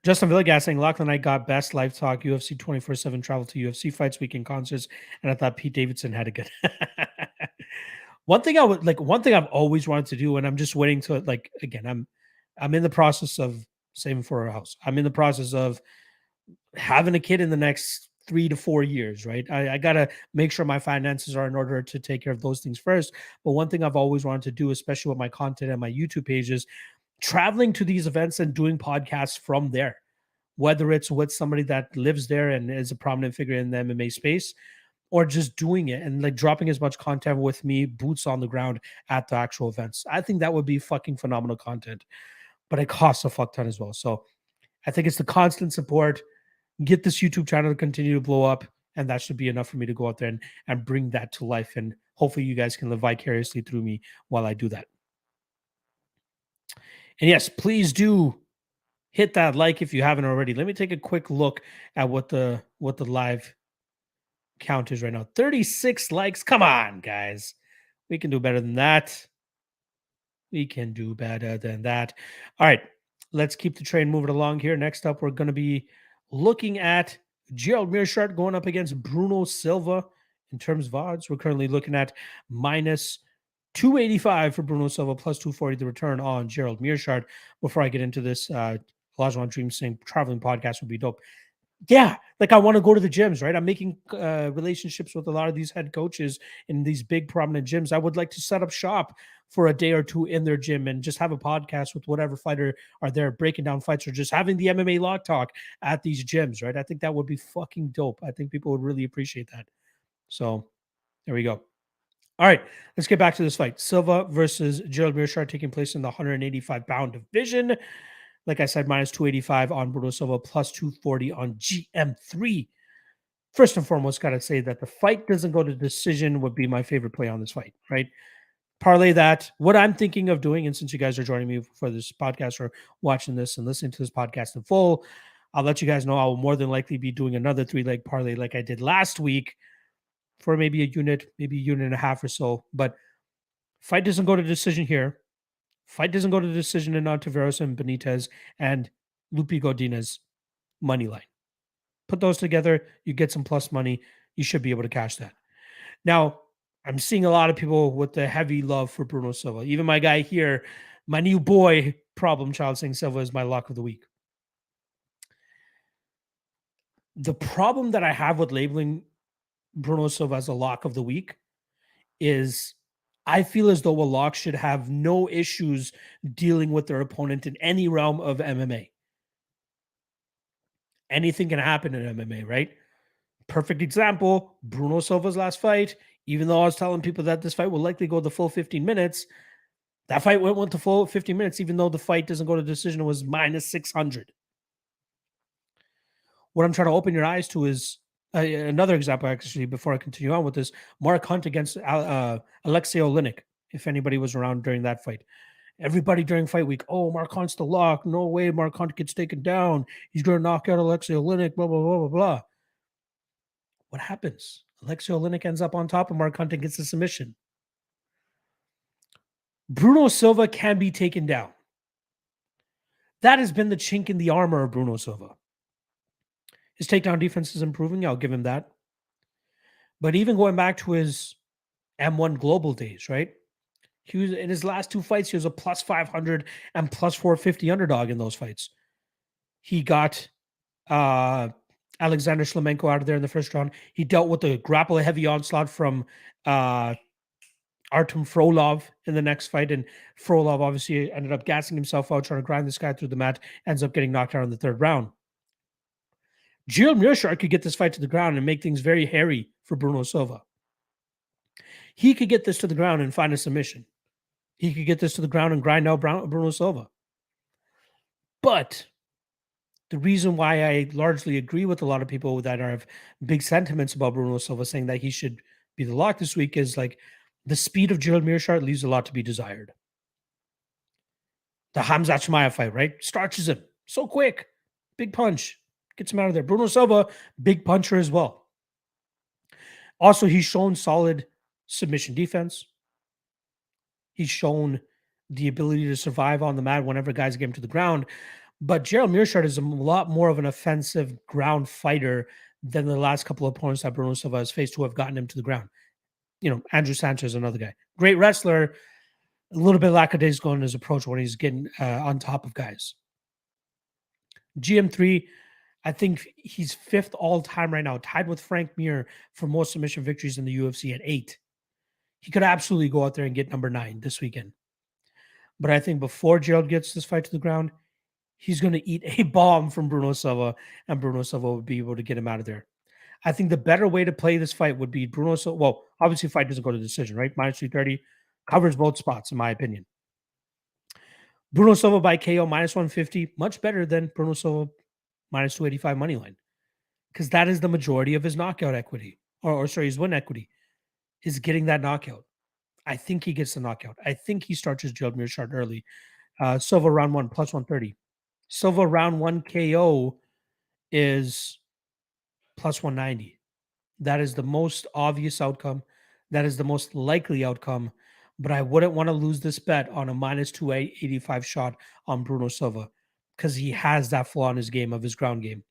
Justin Villegas saying Lachlan, I got best live talk, UFC 24/7 travel to UFC fights, weekend concerts, and I thought Pete Davidson had a good. One thing I've always wanted to do, and I'm just waiting to again, I'm in the process of saving for a house. I'm in the process of having a kid in the next 3 to 4 years, right? I gotta make sure my finances are in order to take care of those things first. But one thing I've always wanted to do, especially with my content and my YouTube pages, traveling to these events and doing podcasts from there, whether it's with somebody that lives there and is a prominent figure in the MMA space, or just doing it and dropping as much content with me, boots on the ground at the actual events. I think that would be fucking phenomenal content, but it costs a fuck ton as well. So I think it's the constant support, get this YouTube channel to continue to blow up, and that should be enough for me to go out there and bring that to life. And hopefully you guys can live vicariously through me while I do that. And yes, please do hit that like if you haven't already. Let me take a quick look at what the live count is right now. 36 likes. Come on, guys. We can do better than that. We can do better than that. All right. Let's keep the train moving along here. Next up, we're going to be looking at Gerald Meerschaert going up against Bruno Silva. In terms of odds, we're currently looking at minus 285 for Bruno Silva, plus 240 the return on Gerald Meerschaert. Before I get into this, Olajuwon Dream saying traveling podcast would be dope. Yeah, like I want to go to the gyms, right? I'm making relationships with a lot of these head coaches in these big prominent gyms. I would like to set up shop for a day or two in their gym and just have a podcast with whatever fighter are there breaking down fights, or just having the MMA Lock Talk at these gyms, right? I think that would be fucking dope. I think people would really appreciate that. So there we go. All right, let's get back to this fight. Silva versus Gerald Meerschaert taking place in the 185-pound division. Like I said, minus 285 on Bruno Silva, plus 240 on GM3. First and foremost, got to say that the fight doesn't go to decision would be my favorite play on this fight, right? Parlay that. What I'm thinking of doing, and since you guys are joining me for this podcast or watching this and listening to this podcast in full, I'll let you guys know I will more than likely be doing another 3-leg parlay like I did last week for maybe a unit and a half or so. But fight doesn't go to decision here. Fight doesn't go to decision in Ontiveros and Benitez and Lupi Godinez money line. Put those together, you get some plus money. You should be able to cash that. Now, I'm seeing a lot of people with the heavy love for Bruno Silva. Even my guy here, my new boy, Problem Child, saying Silva is my lock of the week. The problem that I have with labeling Bruno Silva as a lock of the week is I feel as though a lock should have no issues dealing with their opponent in any realm of MMA. Anything can happen in MMA, right? Perfect example, Bruno Silva's last fight. Even though I was telling people that this fight will likely go the full 15 minutes, that fight went the full 15 minutes, even though the fight doesn't go to decision. It was minus 600. What I'm trying to open your eyes to is another example, actually, before I continue on with this. Mark Hunt against Alexei Oleinik, if anybody was around during that fight. Everybody during fight week, oh, Mark Hunt's the lock. No way Mark Hunt gets taken down. He's going to knock out Alexei Oleinik, blah, blah, blah, blah, blah. What happens? Alexei Oleinik ends up on top, and Mark Hunt gets a submission. Bruno Silva can be taken down. That has been the chink in the armor of Bruno Silva. His takedown defense is improving. I'll give him that. But even going back to his M1 global days, right? He was in his last two fights, he was a plus 500 and plus 450 underdog in those fights. He got Alexander Shlemenko out of there in the first round. He dealt with the grapple heavy onslaught from Artem Frolov in the next fight. And Frolov obviously ended up gassing himself out, trying to grind this guy through the mat, ends up getting knocked out in the third round. Gerald Meerschaert could get this fight to the ground and make things very hairy for Bruno Silva. He could get this to the ground and find a submission. He could get this to the ground and grind out Bruno Silva. But the reason why I largely agree with a lot of people that have big sentiments about Bruno Silva saying that he should be the lock this week is like the speed of Gerald Meerschaert leaves a lot to be desired. The Hamza Chimaev fight, right? Starches him so quick. Big punch. Gets him out of there. Bruno Silva, big puncher as well. Also, he's shown solid submission defense. He's shown the ability to survive on the mat whenever guys get him to the ground. But Gerald Meerschaert is a lot more of an offensive ground fighter than the last couple of opponents that Bruno Silva has faced who have gotten him to the ground. You know, Andrew Sanchez, another guy. Great wrestler, a little bit lackadaisical in his approach when he's getting on top of guys. GM3, I think he's fifth all-time right now, tied with Frank Mir for most submission victories in the UFC at 8. He could absolutely go out there and get number 9 this weekend. But I think before Gerald gets this fight to the ground, he's going to eat a bomb from Bruno Silva, and Bruno Silva would be able to get him out of there. I think the better way to play this fight would be Bruno Silva. Well, obviously, fight doesn't go to decision, right? Minus 330 covers both spots, in my opinion. Bruno Silva by KO minus 150, much better than Bruno Silva minus 285 money line, because that is the majority of his knockout equity, or his win equity, is getting that knockout. I think he gets the knockout. I think he starts his Gerald Meerschaert early. Silva round 1 plus 130. Silva round 1 KO is plus 190. That is the most obvious outcome. That is the most likely outcome. But I wouldn't want to lose this bet on a minus 285 shot on Bruno Silva because he has that flaw in his game of his ground game.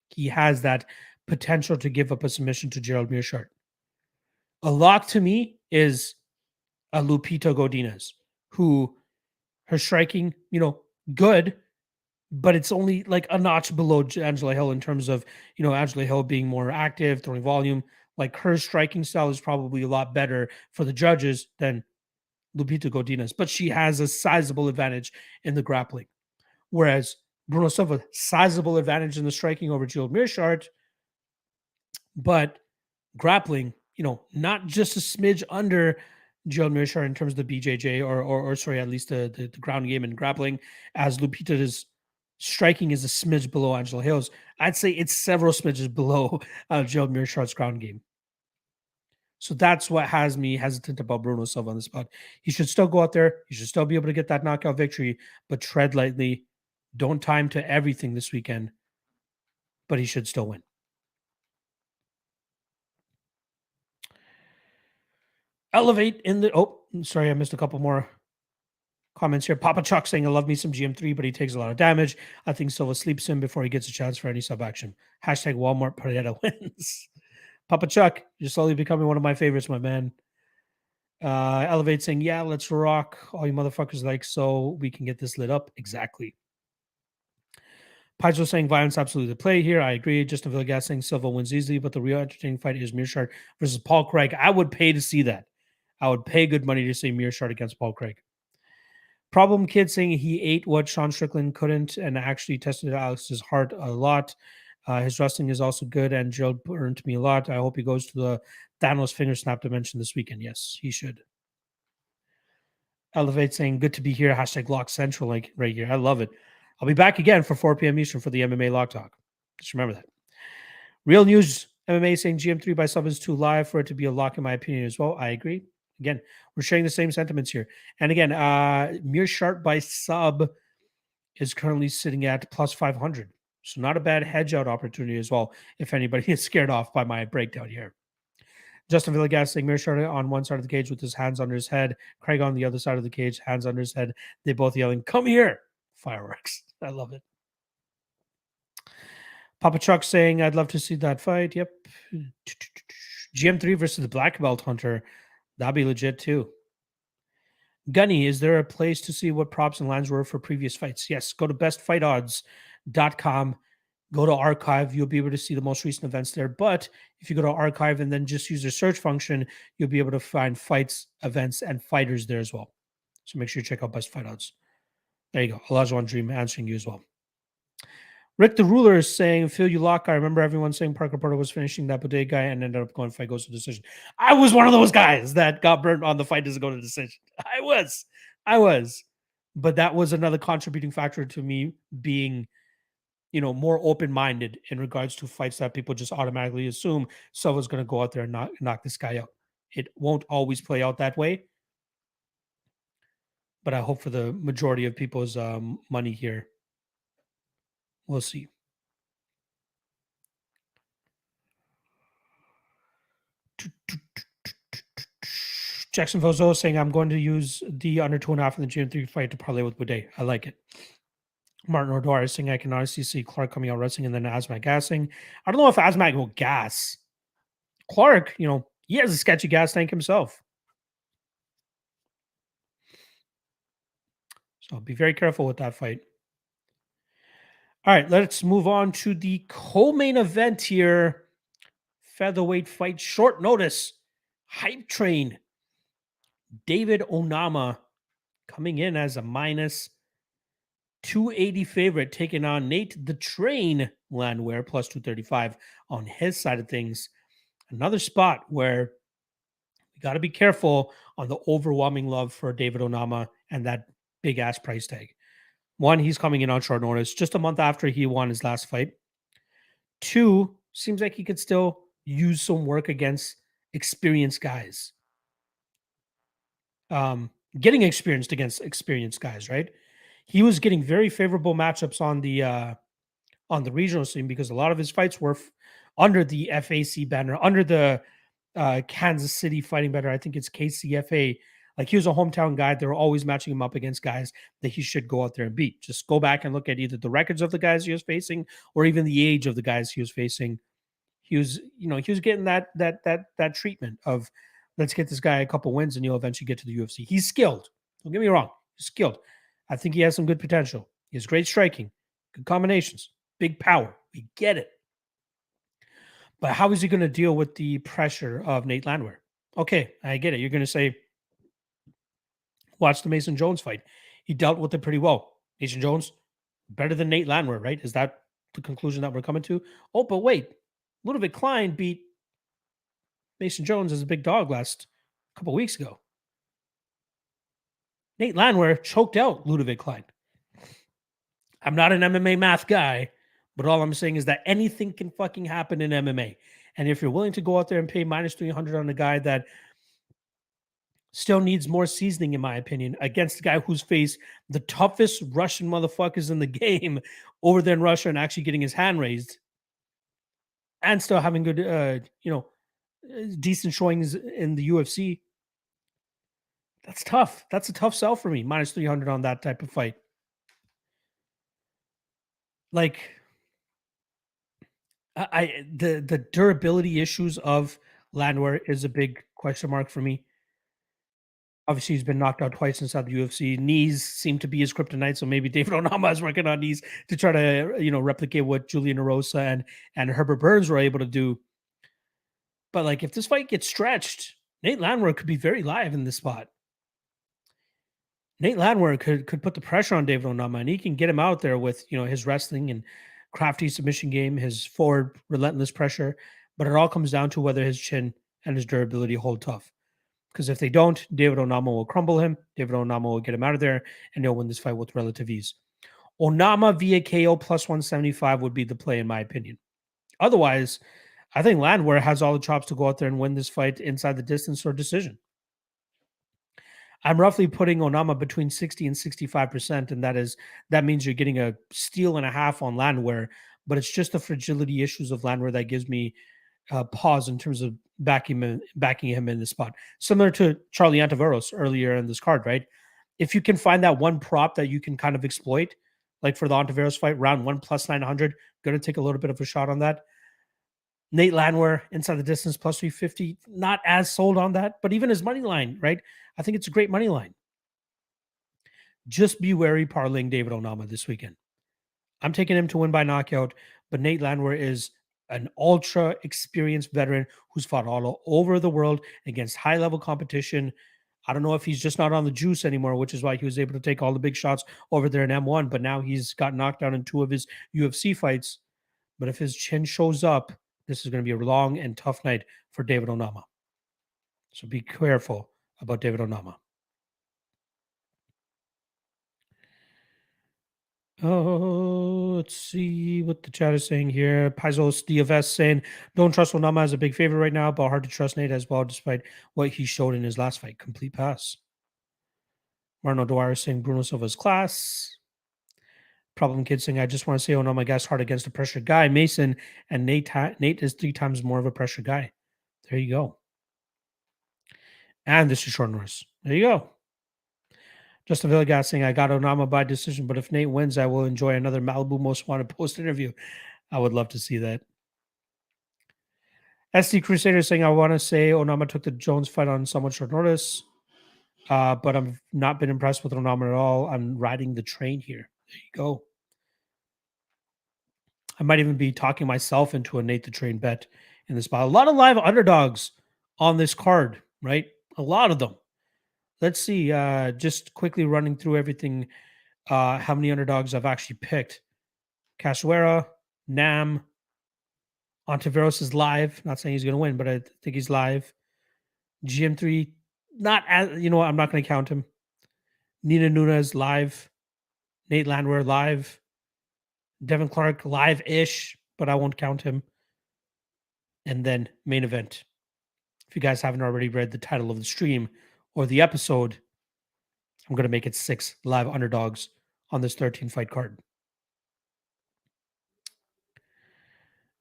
He has that potential to give up a submission to Gerald Meerschaert. A lock to me is a Lupita Godinez, who her striking, good, but it's only like a notch below Angela Hill in terms of, Angela Hill being more active, throwing volume. Like her striking style is probably a lot better for the judges than Lupita Godinez, but she has a sizable advantage in the grappling. Whereas Bruno Silva, sizable advantage in the striking over Gerald Meerschaert, but grappling, not just a smidge under Gerald Meerschaert in terms of the BJJ or sorry, at least the ground game and grappling, as Lupita's striking is a smidge below Angela Hill's. I'd say it's several smidges below Gerald Meerschaert's ground game. So that's what has me hesitant about Bruno Silva on the spot. He should still go out there. He should still be able to get that knockout victory, but tread lightly. Don't time to everything this weekend, but he should still win. Elevate in the... Oh, sorry, I missed a couple more comments here. Papa Chuck saying, I love me some GM3, but he takes a lot of damage. I think Silva sleeps him before he gets a chance for any sub-action. Hashtag Walmart Pereira wins. Papa Chuck, you're slowly becoming one of my favorites, my man. Elevate saying, yeah, let's rock. All you motherfuckers like, so we can get this lit up. Exactly. Pedro saying, violence absolutely the play here. I agree. Justin Villegas saying Silva wins easily, but the real entertaining fight is Meerschaert versus Paul Craig. I would pay to see that. I would pay good money to see Meerschaert against Paul Craig. Problem Kid saying he ate what Sean Strickland couldn't and actually tested Alex's heart a lot. His wrestling is also good, and Gerald burned me a lot. I hope he goes to the Thanos finger snap dimension this weekend. Yes, he should. Elevate saying, good to be here. Hashtag Lock Central, like right here. I love it. I'll be back again for 4 p.m. Eastern for the MMA Lock Talk. Just remember that. Real News MMA saying GM3 by sub is too live for it to be a lock, in my opinion, as well. I agree. Again, we're sharing the same sentiments here. And again, Meerschaert by sub is currently sitting at plus 500. So not a bad hedge out opportunity as well, if anybody is scared off by my breakdown here. Justin Villegas saying Meerschaert on one side of the cage with his hands under his head, Craig on the other side of the cage, hands under his head. They both yelling, come here. Fireworks. I love it. Papa Chuck saying, I'd love to see that fight. Yep. GM3 versus the Black Belt Hunter. That'd be legit too. Gunny, is there a place to see what props and lines were for previous fights? Yes. Go to bestfightodds.com. Go to archive. You'll be able to see the most recent events there. But if you go to archive and then just use the search function, you'll be able to find fights, events, and fighters there as well. So make sure you check out Best Fight Odds. There you go. Elijah Dream answering you as well. Rick the Ruler is saying, Phil, you lock. I remember everyone saying Parker Porter was finishing that Buday guy and ended up going fight goes to decision. I was one of those guys that got burnt on the fight doesn't go to decision. I was. But that was another contributing factor to me being, more open-minded in regards to fights that people just automatically assume Silva's going to go out there and knock this guy out. It won't always play out that way. But I hope for the majority of people's money here. We'll see. Jackson Vozo saying, I'm going to use the under 2.5 in the GM3 fight to parlay with Buday. I like it. Martin O'Dwyer saying, I can honestly see Clark coming out wrestling and then Asmat gassing. I don't know if Asmat will gas. Clark, he has a sketchy gas tank himself. So be very careful with that fight. All right, let's move on to the co-main event here. Featherweight fight, short notice. Hype train. David Onama coming in as a minus 280 favorite, taking on Nate the Train Landwehr, plus 235 on his side of things. Another spot where we got to be careful on the overwhelming love for David Onama and that big ass price tag. One, he's coming in on short notice just a month after he won his last fight. Two, seems like he could still use some work against experienced guys. getting experienced against experienced guys, right? He was getting very favorable matchups on the regional scene because a lot of his fights were under the FAC banner, under the Kansas City fighting banner. I think it's KCFA. Like he was a hometown guy. They were always matching him up against guys that he should go out there and beat. Just go back and look at either the records of the guys he was facing or even the age of the guys he was facing. He was, he was getting that treatment of let's get this guy a couple wins and he'll eventually get to the UFC. He's skilled. Don't get me wrong. He's skilled. I think he has some good potential. He has great striking, good combinations, big power. We get it. But how is he going to deal with the pressure of Nate Landwehr? Okay, I get it. You're going to say, watch the Mason Jones fight. He dealt with it pretty well. Mason Jones, better than Nate Landwehr, right? Is that the conclusion that we're coming to? Oh, but wait. Ludovic Klein beat Mason Jones as a big dog last couple weeks ago. Nate Landwehr choked out Ludovic Klein. I'm not an MMA math guy, but all I'm saying is that anything can fucking happen in MMA. And if you're willing to go out there and pay minus 300 on a guy that still needs more seasoning, in my opinion, against a guy who's faced the toughest Russian motherfuckers in the game over there in Russia and actually getting his hand raised and still having good, decent showings in the UFC, that's tough. That's a tough sell for me. Minus 300 on that type of fight. Like, the durability issues of Landwehr is a big question mark for me. Obviously, he's been knocked out twice inside the UFC. Knees seem to be his kryptonite, so maybe David Onama is working on knees to try to, replicate what Julian Erosa and Herbert Burns were able to do. But like, if this fight gets stretched, Nate Landwehr could be very live in this spot. Nate Landwehr could put the pressure on David Onama, and he can get him out there with his wrestling and crafty submission game, his forward relentless pressure. But it all comes down to whether his chin and his durability hold tough. Because if they don't, David Onama will crumble him. David Onama will get him out of there, and he'll win this fight with relative ease. Onama via KO plus 175 would be the play, in my opinion. Otherwise, I think Landwehr has all the chops to go out there and win this fight inside the distance or decision. I'm roughly putting Onama between 60 and 65%, and that means you're getting a steal and a half on Landwehr, but it's just the fragility issues of Landwehr that gives me pause in terms of backing him in the spot. Similar to Charlie Ontiveros earlier in this card, right? If you can find that one prop that you can kind of exploit, like for the Ontiveros fight, round 1 plus 900, going to take a little bit of a shot on that. Nate Landwehr inside the distance plus 350, not as sold on that, but even his money line, right? I think it's a great money line. Just be wary parlaying David Onama this weekend. I'm taking him to win by knockout, but Nate Landwehr is an ultra experienced veteran who's fought all over the world against high level competition. I don't know if he's just not on the juice anymore, which is why he was able to take all the big shots over there in M1, but now he's got knocked out in 2 of his UFC fights. But if his chin shows up, this is going to be a long and tough night for David Onama. So be careful about David Onama. Oh, let's see what the chat is saying here. Paisos DFS saying, don't trust Onama as a big favorite right now, but hard to trust Nate as well, despite what he showed in his last fight. Complete pass. Marno Dwyer saying Bruno Silva's class. Problem Kid saying, I just want to say Onama gas hard against a pressure guy. Mason and Nate is 3 times more of a pressure guy. There you go. And this is short Norris. There you go. Justin Villegas saying, I got Onama by decision, but if Nate wins, I will enjoy another Malibu Most Wanted post interview. I would love to see that. SD Crusader saying, I want to say Onama took the Jones fight on somewhat short notice, but I've not been impressed with Onama at all. I'm riding the train here. There you go. I might even be talking myself into a Nate the Train bet in this spot. A lot of live underdogs on this card, right? A lot of them. Let's see, just quickly running through everything, how many underdogs I've actually picked. Cachoeira, Nam, Ontiveros is live. Not saying he's going to win, but I think he's live. GM3, not as, I'm not going to count him. Nina Nunes live. Nate Landwehr live. Devin Clark live-ish, but I won't count him. And then main event. If you guys haven't already read the title of the stream or the episode, I'm going to make it 6 live underdogs on this 13-fight card.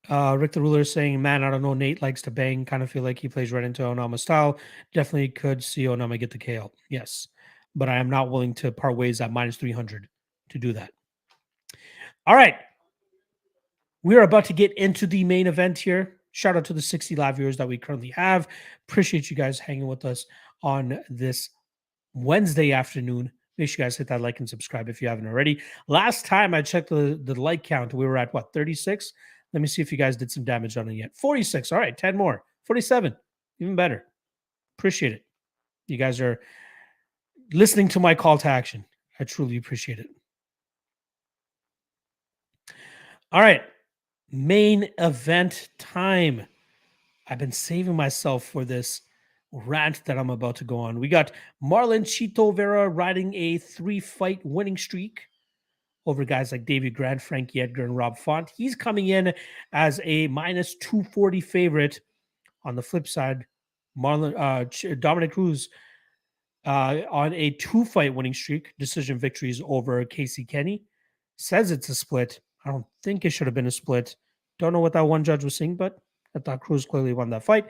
Rick the Ruler is saying, man, I don't know. Nate likes to bang. Kind of feel like he plays right into Onama style. Definitely could see Onama get the KO. Yes. But I am not willing to part ways at minus 300 to do that. All right. We are about to get into the main event here. Shout out to the 60 live viewers that we currently have. Appreciate you guys hanging with us on this Wednesday afternoon. Make sure you guys hit that like and subscribe if you haven't already. Last time I checked the like count, we were at what, 36? Let me see if you guys did some damage on it yet. 46. All right, 10 more. 47. Even better. Appreciate it. You guys are listening to my call to action. I truly appreciate it. All right. Main event time. I've been saving myself for this rant that I'm about to go on. We got Marlon Chito Vera riding a 3-fight winning streak over guys like David Grant, Frankie Edgar, and Rob Font. He's coming in as a minus 240 favorite. On the flip side, Dominic Cruz on a 2-fight winning streak, decision victories over Casey Kenny. Says it's a split. I don't think it should have been a split. Don't know what that one judge was saying, but I thought Cruz clearly won that fight.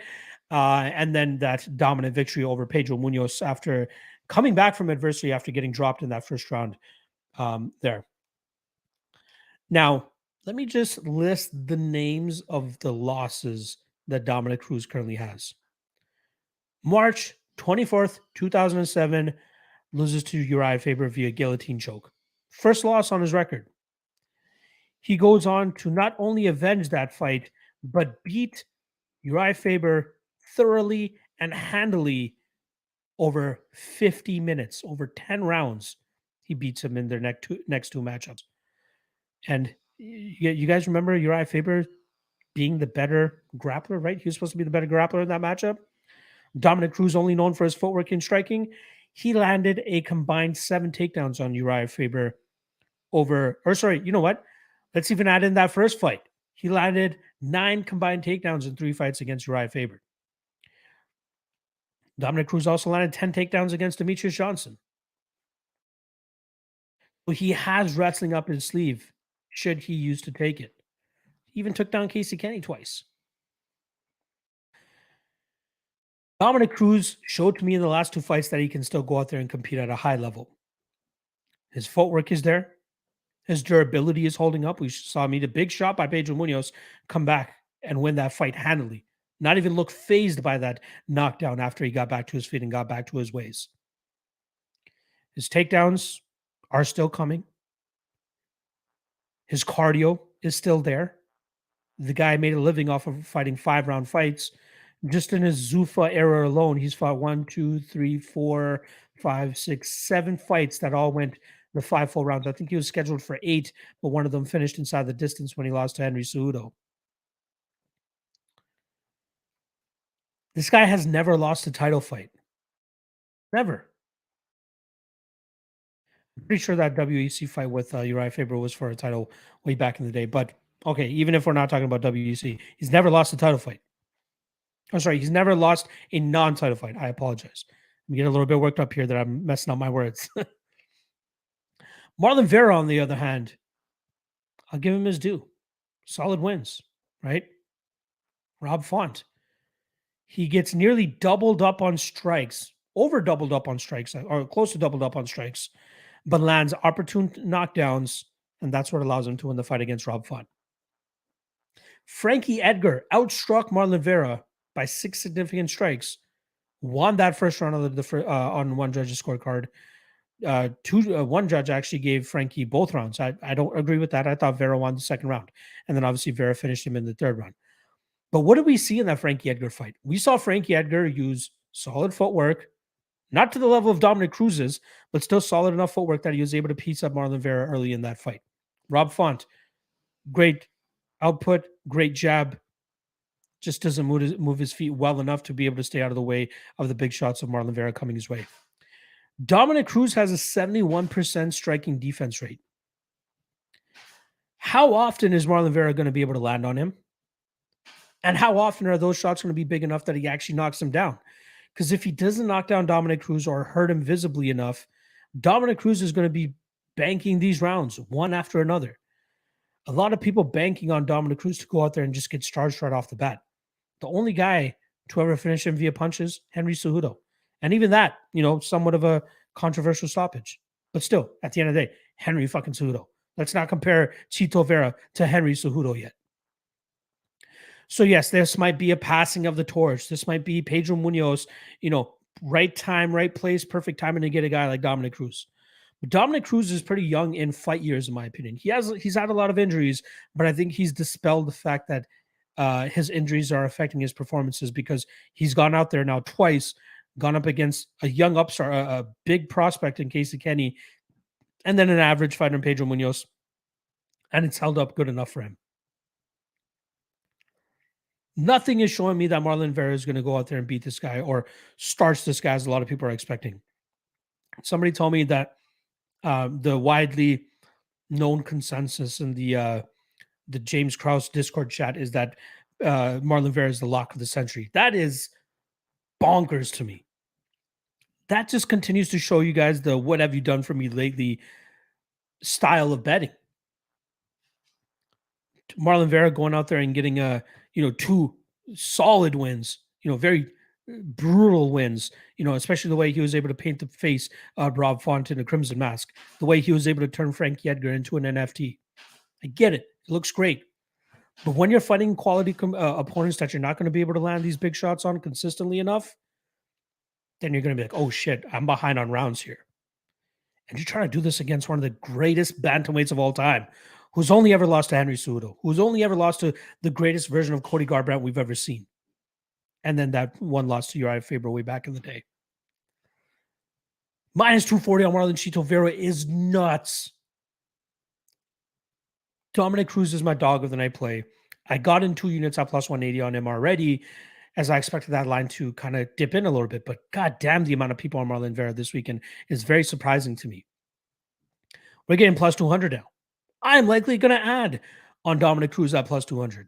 And then that dominant victory over Pedro Munoz after coming back from adversity after getting dropped in that first round there. Now, let me just list the names of the losses that Dominic Cruz currently has. March 24th, 2007, loses to Uriah Faber via guillotine choke. First loss on his record. He goes on to not only avenge that fight, but beat Uriah Faber thoroughly and handily over 50 minutes, over 10 rounds. He beats him in their next two matchups. And you guys remember Uriah Faber being the better grappler, right? He was supposed to be the better grappler in that matchup. Dominic Cruz, only known for his footwork and striking, he landed a combined 7 takedowns on Uriah Faber you know what? Let's even add in that first fight. He landed 9 combined takedowns in 3 fights against Uriah Faber. Dominic Cruz also landed 10 takedowns against Demetrius Johnson. So he has wrestling up his sleeve should he use to take it. He even took down Casey Kenny twice. Dominic Cruz showed to me in the last 2 fights that he can still go out there and compete at a high level. His footwork is there. His durability is holding up. We saw him eat a big shot by Pedro Munoz, come back and win that fight handily. Not even look fazed by that knockdown after he got back to his feet and got back to his ways. His takedowns are still coming. His cardio is still there. The guy made a living off of fighting 5-round fights. Just in his Zuffa era alone, he's fought 1, 2, 3, 4, 5, 6, 7 fights that all went the 5 full rounds. I think he was scheduled for 8, but one of them finished inside the distance when he lost to Henry Cejudo. This guy has never lost a title fight. Never. I'm pretty sure that WEC fight with Uriah Faber was for a title way back in the day. But okay, even if we're not talking about WEC, he's never lost a title fight. Oh, sorry, he's never lost a non-title fight. I apologize. I'm getting a little bit worked up here that I'm messing up my words. Marlon Vera, on the other hand, I'll give him his due. Solid wins, right? Rob Font. He gets nearly doubled up on strikes, over doubled up on strikes, or close to doubled up on strikes, but lands opportune knockdowns, and that's what allows him to win the fight against Rob Font. Frankie Edgar outstruck Marlon Vera by 6 significant strikes, won that first round on one judge's scorecard. One judge actually gave Frankie both rounds. I don't agree with that. I thought Vera won the second round, and then obviously Vera finished him in the third round. But what did we see in that Frankie Edgar fight? We saw Frankie Edgar use solid footwork, not to the level of Dominic Cruz's, but still solid enough footwork that he was able to piece up Marlon Vera early in that fight. Rob Font, great output, great jab, just doesn't move his feet well enough to be able to stay out of the way of the big shots of Marlon Vera coming his way. Dominic Cruz has a 71% striking defense rate. How often is Marlon Vera going to be able to land on him? And how often are those shots going to be big enough that he actually knocks him down? Because if he doesn't knock down Dominic Cruz or hurt him visibly enough, Dominic Cruz is going to be banking these rounds one after another. A lot of people banking on Dominic Cruz to go out there and just get charged right off the bat. The only guy to ever finish him via punches, Henry Cejudo. And even that, somewhat of a controversial stoppage. But still, at the end of the day, Henry fucking Cejudo. Let's not compare Chito Vera to Henry Cejudo yet. So yes, this might be a passing of the torch. This might be Pedro Munoz, right time, right place, perfect timing to get a guy like Dominic Cruz. But Dominic Cruz is pretty young in fight years, in my opinion. He's had a lot of injuries, but I think he's dispelled the fact that his injuries are affecting his performances because he's gone out there now twice, gone up against a young upstart, a big prospect in Casey Kenny, and then an average fighter in Pedro Munoz, and it's held up good enough for him. Nothing is showing me that Marlon Vera is going to go out there and beat this guy or starch this guy, as a lot of people are expecting. Somebody told me that the widely known consensus in the James Krause Discord chat is that Marlon Vera is the lock of the century. That is bonkers to me. That just continues to show you guys the "what have you done for me lately" style of betting. Marlon Vera going out there and getting two solid wins, very brutal wins, especially the way he was able to paint the face of Rob Font in a crimson mask, the way he was able to turn Frankie Edgar into an NFT. I get it. It looks great. But when you're fighting quality opponents that you're not going to be able to land these big shots on consistently enough, then you're going to be like, oh shit, I'm behind on rounds here. And you're trying to do this against one of the greatest bantamweights of all time, who's only ever lost to Henry Cejudo, who's only ever lost to the greatest version of Cody Garbrandt we've ever seen. And then that one loss to Uriah Faber way back in the day. Minus 240 on Marlon Chito Vera is nuts. Dominic Cruz is my dog of the night play. I got in 2 units at plus 180 on him already, as I expected that line to kind of dip in a little bit. But goddamn, the amount of people on Marlon Vera this weekend is very surprising to me. We're getting plus 200 now. I'm likely going to add on Dominic Cruz at plus 200.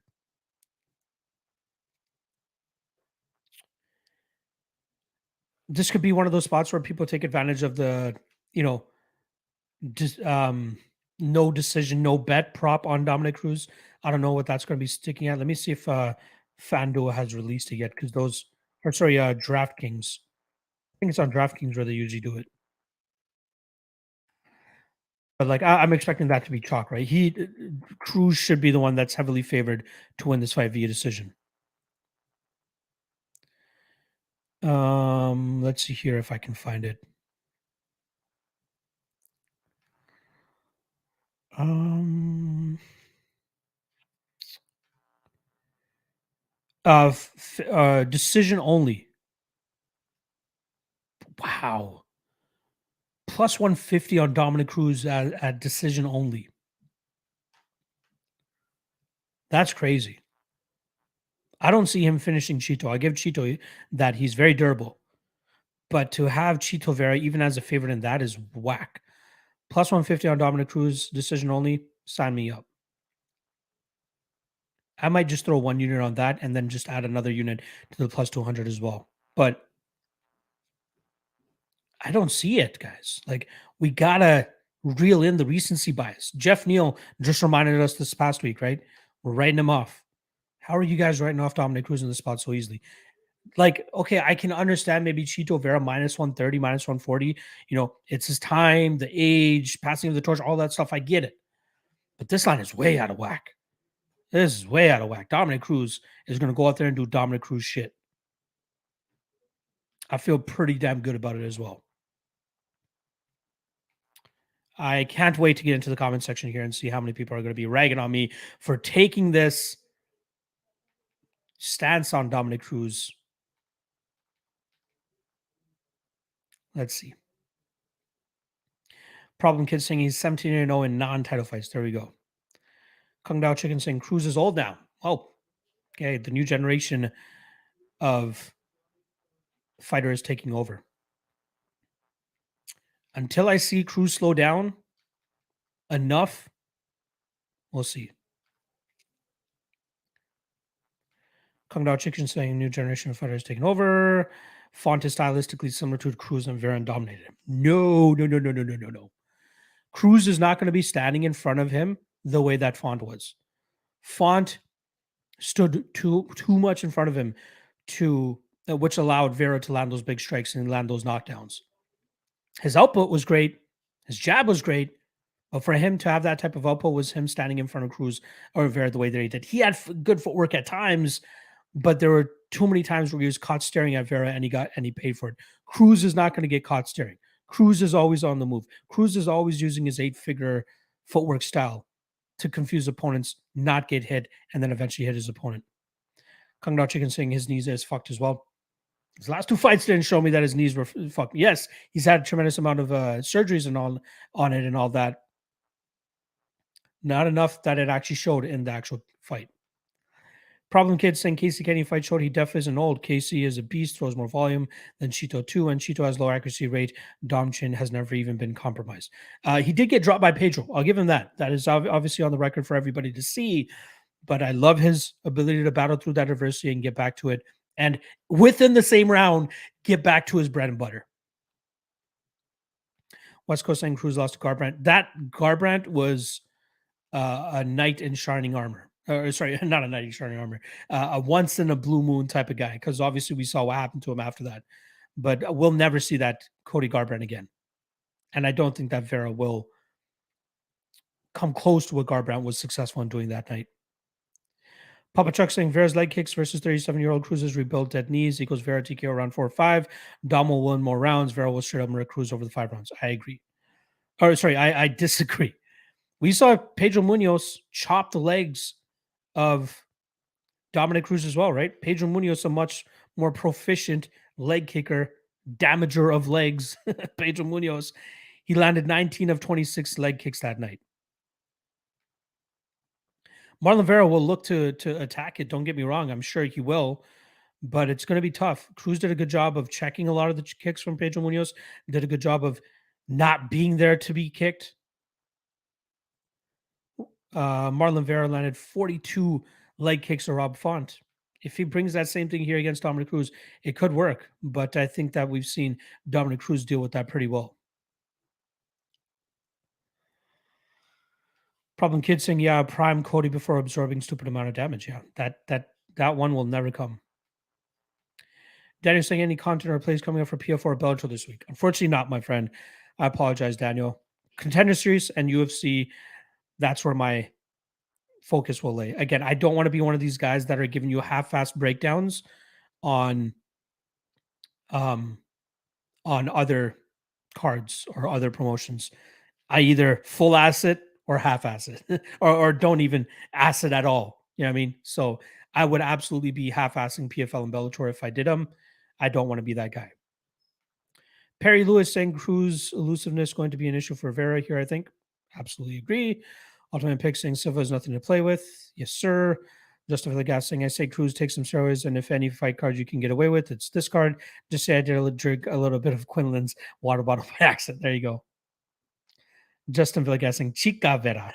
This could be one of those spots where people take advantage of the, no decision, no bet prop on Dominic Cruz. I don't know what that's going to be sticking at. Let me see if FanDuel has released it yet, because DraftKings. I think it's on DraftKings where they usually do it. But I'm expecting that to be chalk, right? Cruz should be the one that's heavily favored to win this fight via decision. Let's see here if I can find it. Decision only. Wow. Plus 150 on Dominic Cruz at decision only. That's crazy. I don't see him finishing Chito. I give Chito that he's very durable. But to have Chito Vera even as a favorite in that is whack. Plus 150 on Dominic Cruz, decision only, sign me up. I might just throw 1 unit on that and then just add another unit to the plus 200 as well. But I don't see it, guys. We got to reel in the recency bias. Jeff Neal just reminded us this past week, right? We're writing him off. How are you guys writing off Dominic Cruz in the spot so easily? Okay, I can understand maybe Chito Vera minus 130, minus 140. It's his time, the age, passing of the torch, all that stuff. I get it. But this line is way out of whack. This is way out of whack. Dominic Cruz is going to go out there and do Dominic Cruz shit. I feel pretty damn good about it as well. I can't wait to get into the comment section here and see how many people are going to be ragging on me for taking this stance on Dominic Cruz. Let's see. Problem Kid saying he's 17-0 in non-title fights. There we go. Kung Dao Chicken saying Cruz is old now. Oh, okay. The new generation of fighter is taking over. Until I see Cruz slow down enough, we'll see. Kung Dao Chicken saying new generation of fighters taking over. Font is stylistically similar to Cruz and Vera and dominated him. No. Cruz is not going to be standing in front of him the way that Font was. Font stood too much in front of him, which allowed Vera to land those big strikes and land those knockdowns. His output was great. His jab was great. But for him to have that type of output was him standing in front of Cruz or Vera the way that he did. He had good footwork at times, but there were too many times where he was caught staring at Vera and he paid for it. Cruz is not going to get caught staring. Cruz is always on the move. Cruz is always using his 8-figure footwork style to confuse opponents, not get hit, and then eventually hit his opponent. Kung Dao Chicken saying his knees is fucked as well. His last 2 fights didn't show me that his knees were fucked. Yes, he's had a tremendous amount of surgeries and all on it and all that. Not enough that it actually showed in the actual fight. Problem Kid saying Casey Kenny fight showed he definitely isn't old. Casey is a beast, throws more volume than Chito too, and Chito has low accuracy rate. Dom Chin has never even been compromised. He did get dropped by Pedro. I'll give him that. That is obviously on the record for everybody to see, but I love his ability to battle through that adversity and get back to it. And within the same round, get back to his bread and butter. West Coast saying Cruz lost to Garbrandt. That Garbrandt was a knight in shining armor. Sorry, not a knight in shining armor. A once in a blue moon type of guy, because obviously we saw what happened to him after that. But we'll never see that Cody Garbrandt again. And I don't think that Vera will come close to what Garbrandt was successful in doing that night. Papa Chuck saying Vera's leg kicks versus 37-year-old Cruz's rebuilt dead knees equals Vera TKO around 4 or 5. Dom will win more rounds. Vera will straight up murder Cruz over the 5 rounds. I agree. I disagree. We saw Pedro Munoz chop the legs of Dominic Cruz as well, right? Pedro Munoz, a much more proficient leg kicker, damager of legs. Pedro Munoz, he landed 19 of 26 leg kicks that night. Marlon Vera will look to attack it. Don't get me wrong. I'm sure he will, but it's going to be tough. Cruz did a good job of checking a lot of the kicks from Pedro Munoz, did a good job of not being there to be kicked. Marlon Vera landed 42 leg kicks to Rob Font. If he brings that same thing here against Dominic Cruz, it could work. But I think that we've seen Dominic Cruz deal with that pretty well. Problem Kid saying, yeah, prime Cody before absorbing stupid amount of damage. Yeah, that one will never come. Daniel saying any content or plays coming up for PF4 or Bellator this week? Unfortunately not, my friend. I apologize, Daniel. Contender Series and UFC, that's where my focus will lay. Again, I don't want to be one of these guys that are giving you half-assed breakdowns on other cards or other promotions. I either full ass it or half ass it or don't even ass it at all. You know what I mean? So I would absolutely be half-assing PFL and Bellator if I did them. I don't want to be that guy. Perry Lewis saying Cruz elusiveness going to be an issue for Vera here, I think. Absolutely agree. Ultimate Pick saying Silva has nothing to play with. Yes, sir. Just for the gas saying, I say Cruz take some steroids, and if any fight card you can get away with, it's this card. Just say I did drink a little bit of Quinlan's water bottle by accident. There you go. Justin Villegas saying Chica Vera.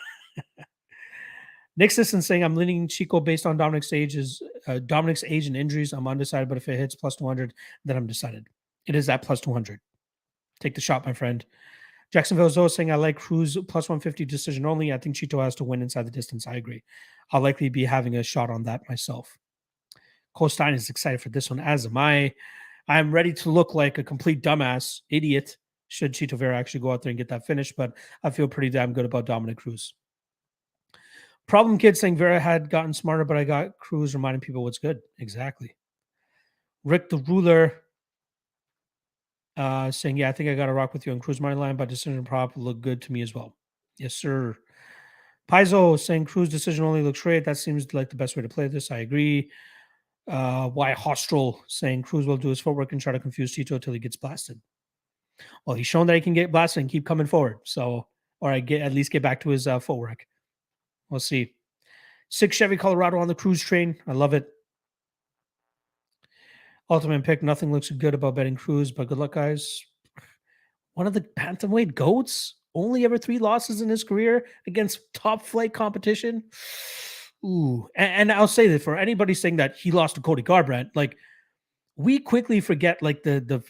Nick Sisson saying I'm leaning Chico based on Dominic's age and injuries. I'm undecided, but if it hits plus 200, then I'm decided. It is at plus 200. Take the shot, my friend. Jacksonville Zoe saying I like Cruz plus 150 decision only. I think Chito has to win inside the distance. I agree. I'll likely be having a shot on that myself. Cole Stein is excited for this one, as am I. I'm ready to look like a complete dumbass idiot should Chito Vera actually go out there and get that finish, but I feel pretty damn good about Dominic Cruz. Problem Kid saying Vera had gotten smarter, but I got Cruz reminding people what's good. Exactly. Rick the Ruler saying, yeah, I think I got to rock with you on Cruz money line, but decision prop look good to me as well. Yes, sir. Paizo saying Cruz decision only looks great. That seems like the best way to play this. I agree. Why Hostral saying Cruz will do his footwork and try to confuse Chito until he gets blasted. Well, he's shown that he can get blasted and keep coming forward. So, or at least get back to his footwork. We'll see. 6 Chevy Colorado on the Cruz train. I love it. Ultimate Pick. Nothing looks good about betting Cruz, but good luck, guys. One of the Bantamweight GOATs. Only ever 3 losses in his career against top flight competition. Ooh. And I'll say that for anybody saying that he lost to Cody Garbrandt, like, we quickly forget like the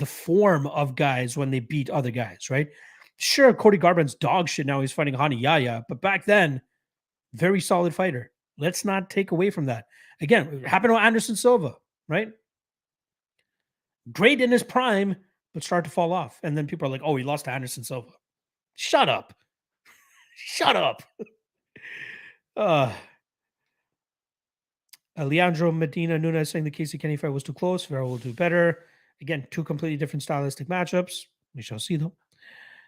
form of guys when they beat other guys, right? Sure, Cody Garbrandt's dog shit now. He's fighting Hani Yaya, but back then, very solid fighter. Let's not take away from that. Again, it happened to Anderson Silva, right? Great in his prime, but start to fall off. And then people are like, oh, he lost to Anderson Silva. Shut up. Shut up. Leandro Medina Nunes saying the Casey Kenny fight was too close. Vera will do better. Again, two completely different stylistic matchups. We shall see, though.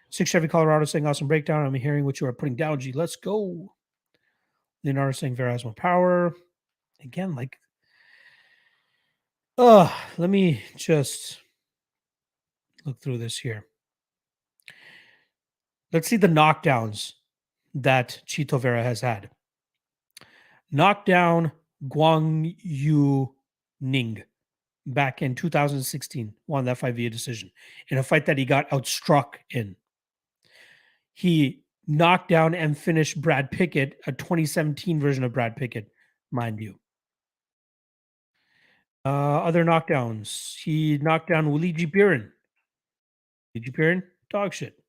Six Chevy Colorado saying awesome breakdown. I'm hearing what you are putting down, G. Let's go. Leonardo saying Vera has more power. Again, like, let me just look through this here. Let's see the knockdowns that Chito Vera has had. Knockdown Guang Yu Ning back in 2016, won that fight via decision in a fight that he got outstruck in. He knocked down and finished Brad Pickett, a 2017 version of Brad Pickett, mind you. Other knockdowns. He knocked down Luigi Pirin. Luigi Pirin, dog shit.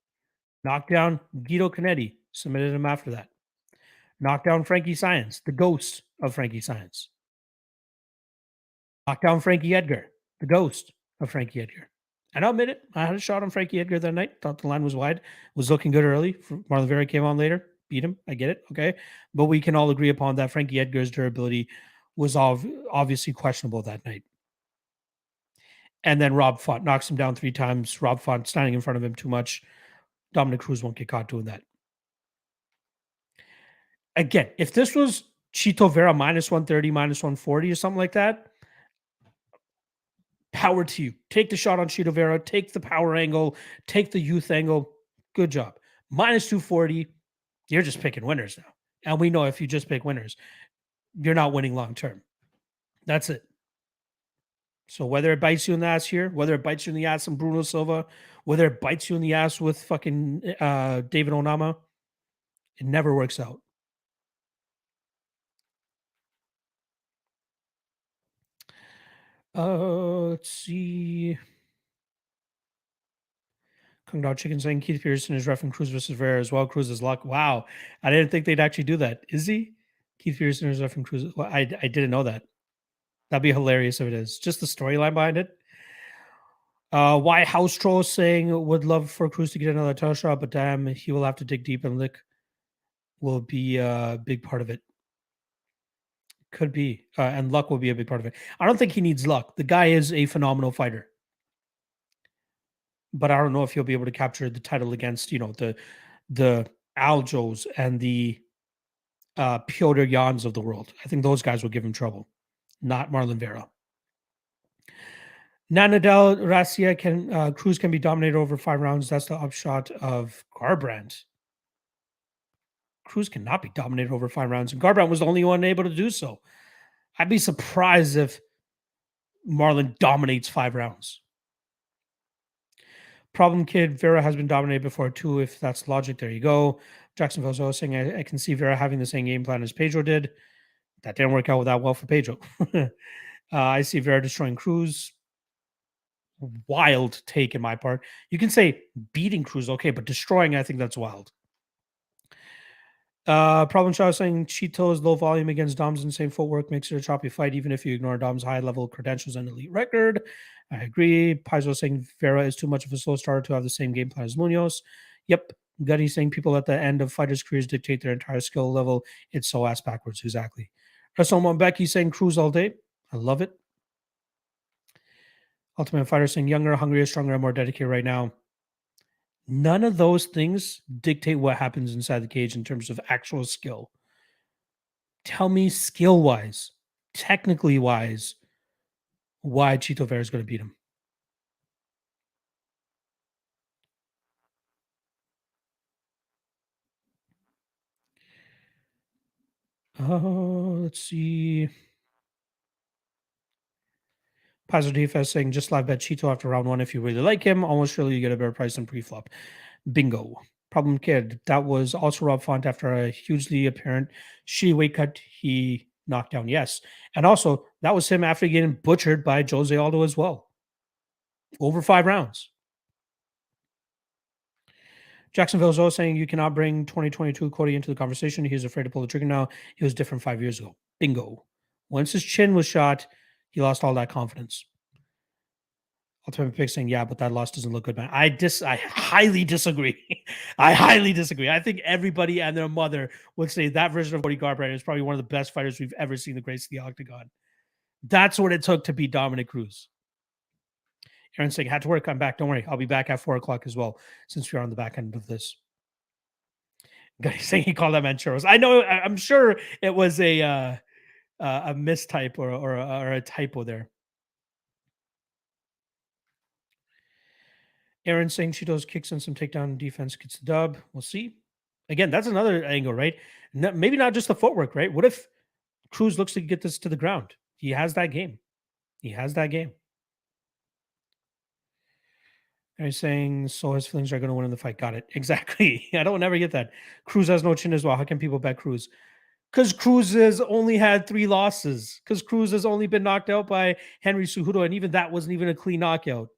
Knocked down Guido Canetti. Submitted him after that. Knocked down Frankie Science, the ghost of Frankie Science. Knocked down Frankie Edgar, the ghost of Frankie Edgar. And I'll admit it, I had a shot on Frankie Edgar that night. Thought the line was wide. Was looking good early. Marlon Vera came on later. Beat him. I get it. Okay. But we can all agree upon that Frankie Edgar's durability was obviously questionable that night. And then Rob Font knocks him down 3 times. Rob Font standing in front of him too much. Dominic Cruz won't get caught doing that. Again, if this was Chito Vera minus 130, minus 140 or something like that, power to you. Take the shot on Chito Vera. Take the power angle. Take the youth angle. Good job. Minus 240, you're just picking winners now. And we know if you just pick winners, you're not winning long term. That's it. So whether it bites you in the ass here, whether it bites you in the ass in Bruno Silva, whether it bites you in the ass with fucking David Onama, it never works out. Let's see. Kung Dao Chicken saying Keith Pearson is reffing Cruz versus Vera as well. Cruz is luck. Wow. I didn't think they'd actually do that. Is he? Keith Pearson is reffing Cruz. Well, I didn't know that. That'd be hilarious if it is. Just the storyline behind it. Why House Troll saying would love for Cruz to get another title shot, but damn, he will have to dig deep and lick will be a big part of it. Could be. And luck will be a big part of it. I don't think he needs luck. The guy is a phenomenal fighter. But I don't know if he'll be able to capture the title against, the Aljos and the Piotr Jans of the world. I think those guys will give him trouble, not Marlon Vera. Nanadel Racia Cruz can be dominated over 5 rounds. That's the upshot of Garbrandt. Cruz cannot be dominated over 5 rounds, and Garbrandt was the only one able to do so. I'd be surprised if Marlon dominates 5 rounds. Problem Kid, Vera has been dominated before too. If that's logic, there you go. Jackson Velzo saying, I can see Vera having the same game plan as Pedro did. That didn't work out that well for Pedro. I see Vera destroying Cruz. Wild take in my part. You can say beating Cruz, okay, but destroying, I think that's wild. Problem Child saying Chito's low volume against Dom's insane footwork makes it a choppy fight, even if you ignore Dom's high level credentials and elite record. I agree. Paizo saying Vera is too much of a slow starter to have the same game plan as Munoz. Yep. Gutty saying people at the end of fighters' careers dictate their entire skill level. It's so ass backwards. Exactly. Russell Becky saying Cruz all day. I love it. Ultimate Fighter saying younger, hungrier, stronger, and more dedicated right now. None of those things dictate what happens inside the cage in terms of actual skill. Tell me skill-wise, technically-wise, why Chito Vera is going to beat him. Let's see. Positive Defense saying just live bet Chito after round 1 if you really like him. Almost surely you get a better price than pre-flop. Bingo. Problem Kid. That was also Rob Font after a hugely apparent shitty weight cut. He knockdown, yes. And also, that was him after getting butchered by Jose Aldo as well. Over 5 rounds. Jacksonville is also saying you cannot bring 2022 Cody into the conversation. He's afraid to pull the trigger now. He was different 5 years ago. Bingo. Once his chin was shot, he lost all that confidence. Ultimate Pick saying, yeah, but that loss doesn't look good, man. I highly disagree. I highly disagree. I think everybody and their mother would say that version of Cody Garbrandt is probably one of the best fighters we've ever seen the grace of the octagon. That's what it took to beat Dominic Cruz. Aaron's saying, had to work. I'm back. Don't worry. I'll be back at 4 o'clock as well, since we are on the back end of this. Guy saying he called that man churros. I know. I'm sure it was a mistype or a typo there. Aaron saying she does kicks and some takedown defense, gets the dub. We'll see. Again, that's another angle, right? Maybe not just the footwork, right? What if Cruz looks to get this to the ground? He has that game. He has that game. Aaron's saying, so his feelings are going to win in the fight. Got it. Exactly. I don't ever get that. Cruz has no chin as well. How can people bet Cruz? Because Cruz has only had 3 losses. Because Cruz has only been knocked out by Henry Cejudo, and even that wasn't even a clean knockout.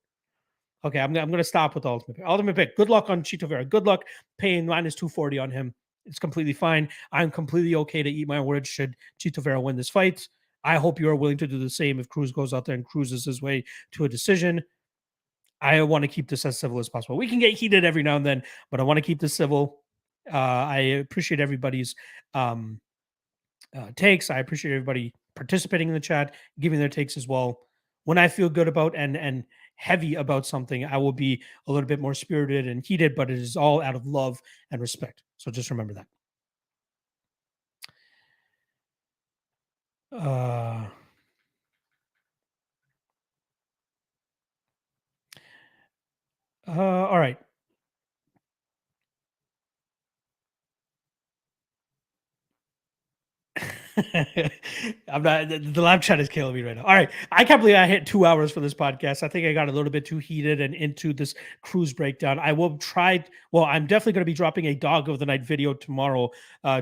Okay, I'm going to stop with the ultimate pick. Ultimate pick. Good luck on Chito Vera. Good luck paying minus 240 on him. It's completely fine. I'm completely okay to eat my words should Chito Vera win this fight. I hope you are willing to do the same if Cruz goes out there and cruises his way to a decision. I want to keep this as civil as possible. We can get heated every now and then, but I want to keep this civil. I appreciate everybody's takes. I appreciate everybody participating in the chat, giving their takes as well. When I feel good about and heavy about something, I will be a little bit more spirited and heated, but it is all out of love and respect. So just remember that. All right. I'm not, the live chat is killing me right now. All right. I can't believe I hit 2 hours for this podcast. I think I got a little bit too heated and into this Cruz breakdown. I will try. Well, I'm definitely going to be dropping a dog of the night video tomorrow,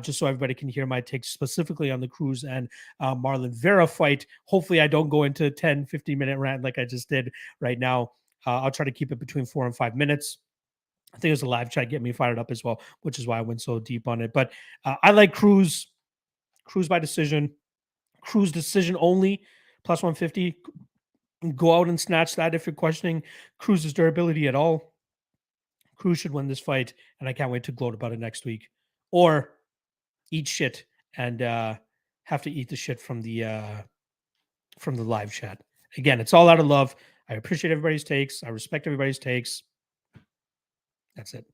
just so everybody can hear my takes specifically on the Cruz and Marlon Vera fight. Hopefully I don't go into 10, 15-minute rant like I just did right now. I'll try to keep it between 4 and 5 minutes. I think it was a live chat getting me fired up as well, which is why I went so deep on it. But I like Cruz by decision. Cruz decision only, plus 150. Go out and snatch that if you're questioning Cruz's durability at all. Cruz should win this fight, and I can't wait to gloat about it next week. Or eat shit and have to eat the shit from the live chat. Again, it's all out of love. I appreciate everybody's takes. I respect everybody's takes. That's it.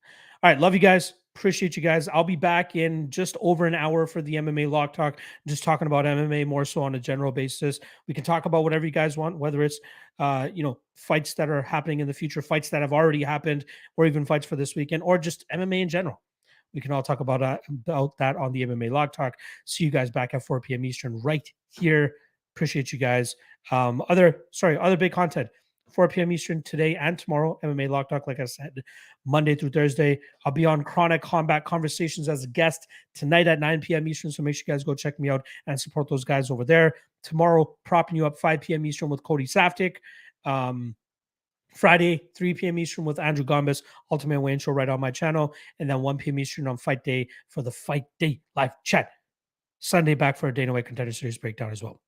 All right. Love you guys. Appreciate you guys. I'll be back in just over an hour for the MMA Lock Talk, just talking about MMA more so on a general basis. We can talk about whatever you guys want, whether it's, fights that are happening in the future, fights that have already happened, or even fights for this weekend, or just MMA in general. We can all talk about that on the MMA Lock Talk. See you guys back at 4 p.m. Eastern right here. Appreciate you guys. Other big content. 4 p.m. Eastern today and tomorrow. MMA Lock Talk, like I said, Monday through Thursday. I'll be on Chronic Combat Conversations as a guest tonight at 9 p.m. Eastern. So make sure you guys go check me out and support those guys over there. Tomorrow, propping you up 5 p.m. Eastern with Cody Saftik. Friday, 3 p.m. Eastern with Andrew Gombis, Ultimate Wayne Show right on my channel. And then 1 p.m. Eastern on Fight Day for the Fight Day live chat. Sunday back for a Dana White Contender Series breakdown as well.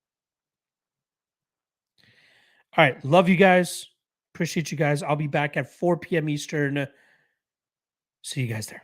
All right. Love you guys. Appreciate you guys. I'll be back at 4 p.m. Eastern. See you guys there.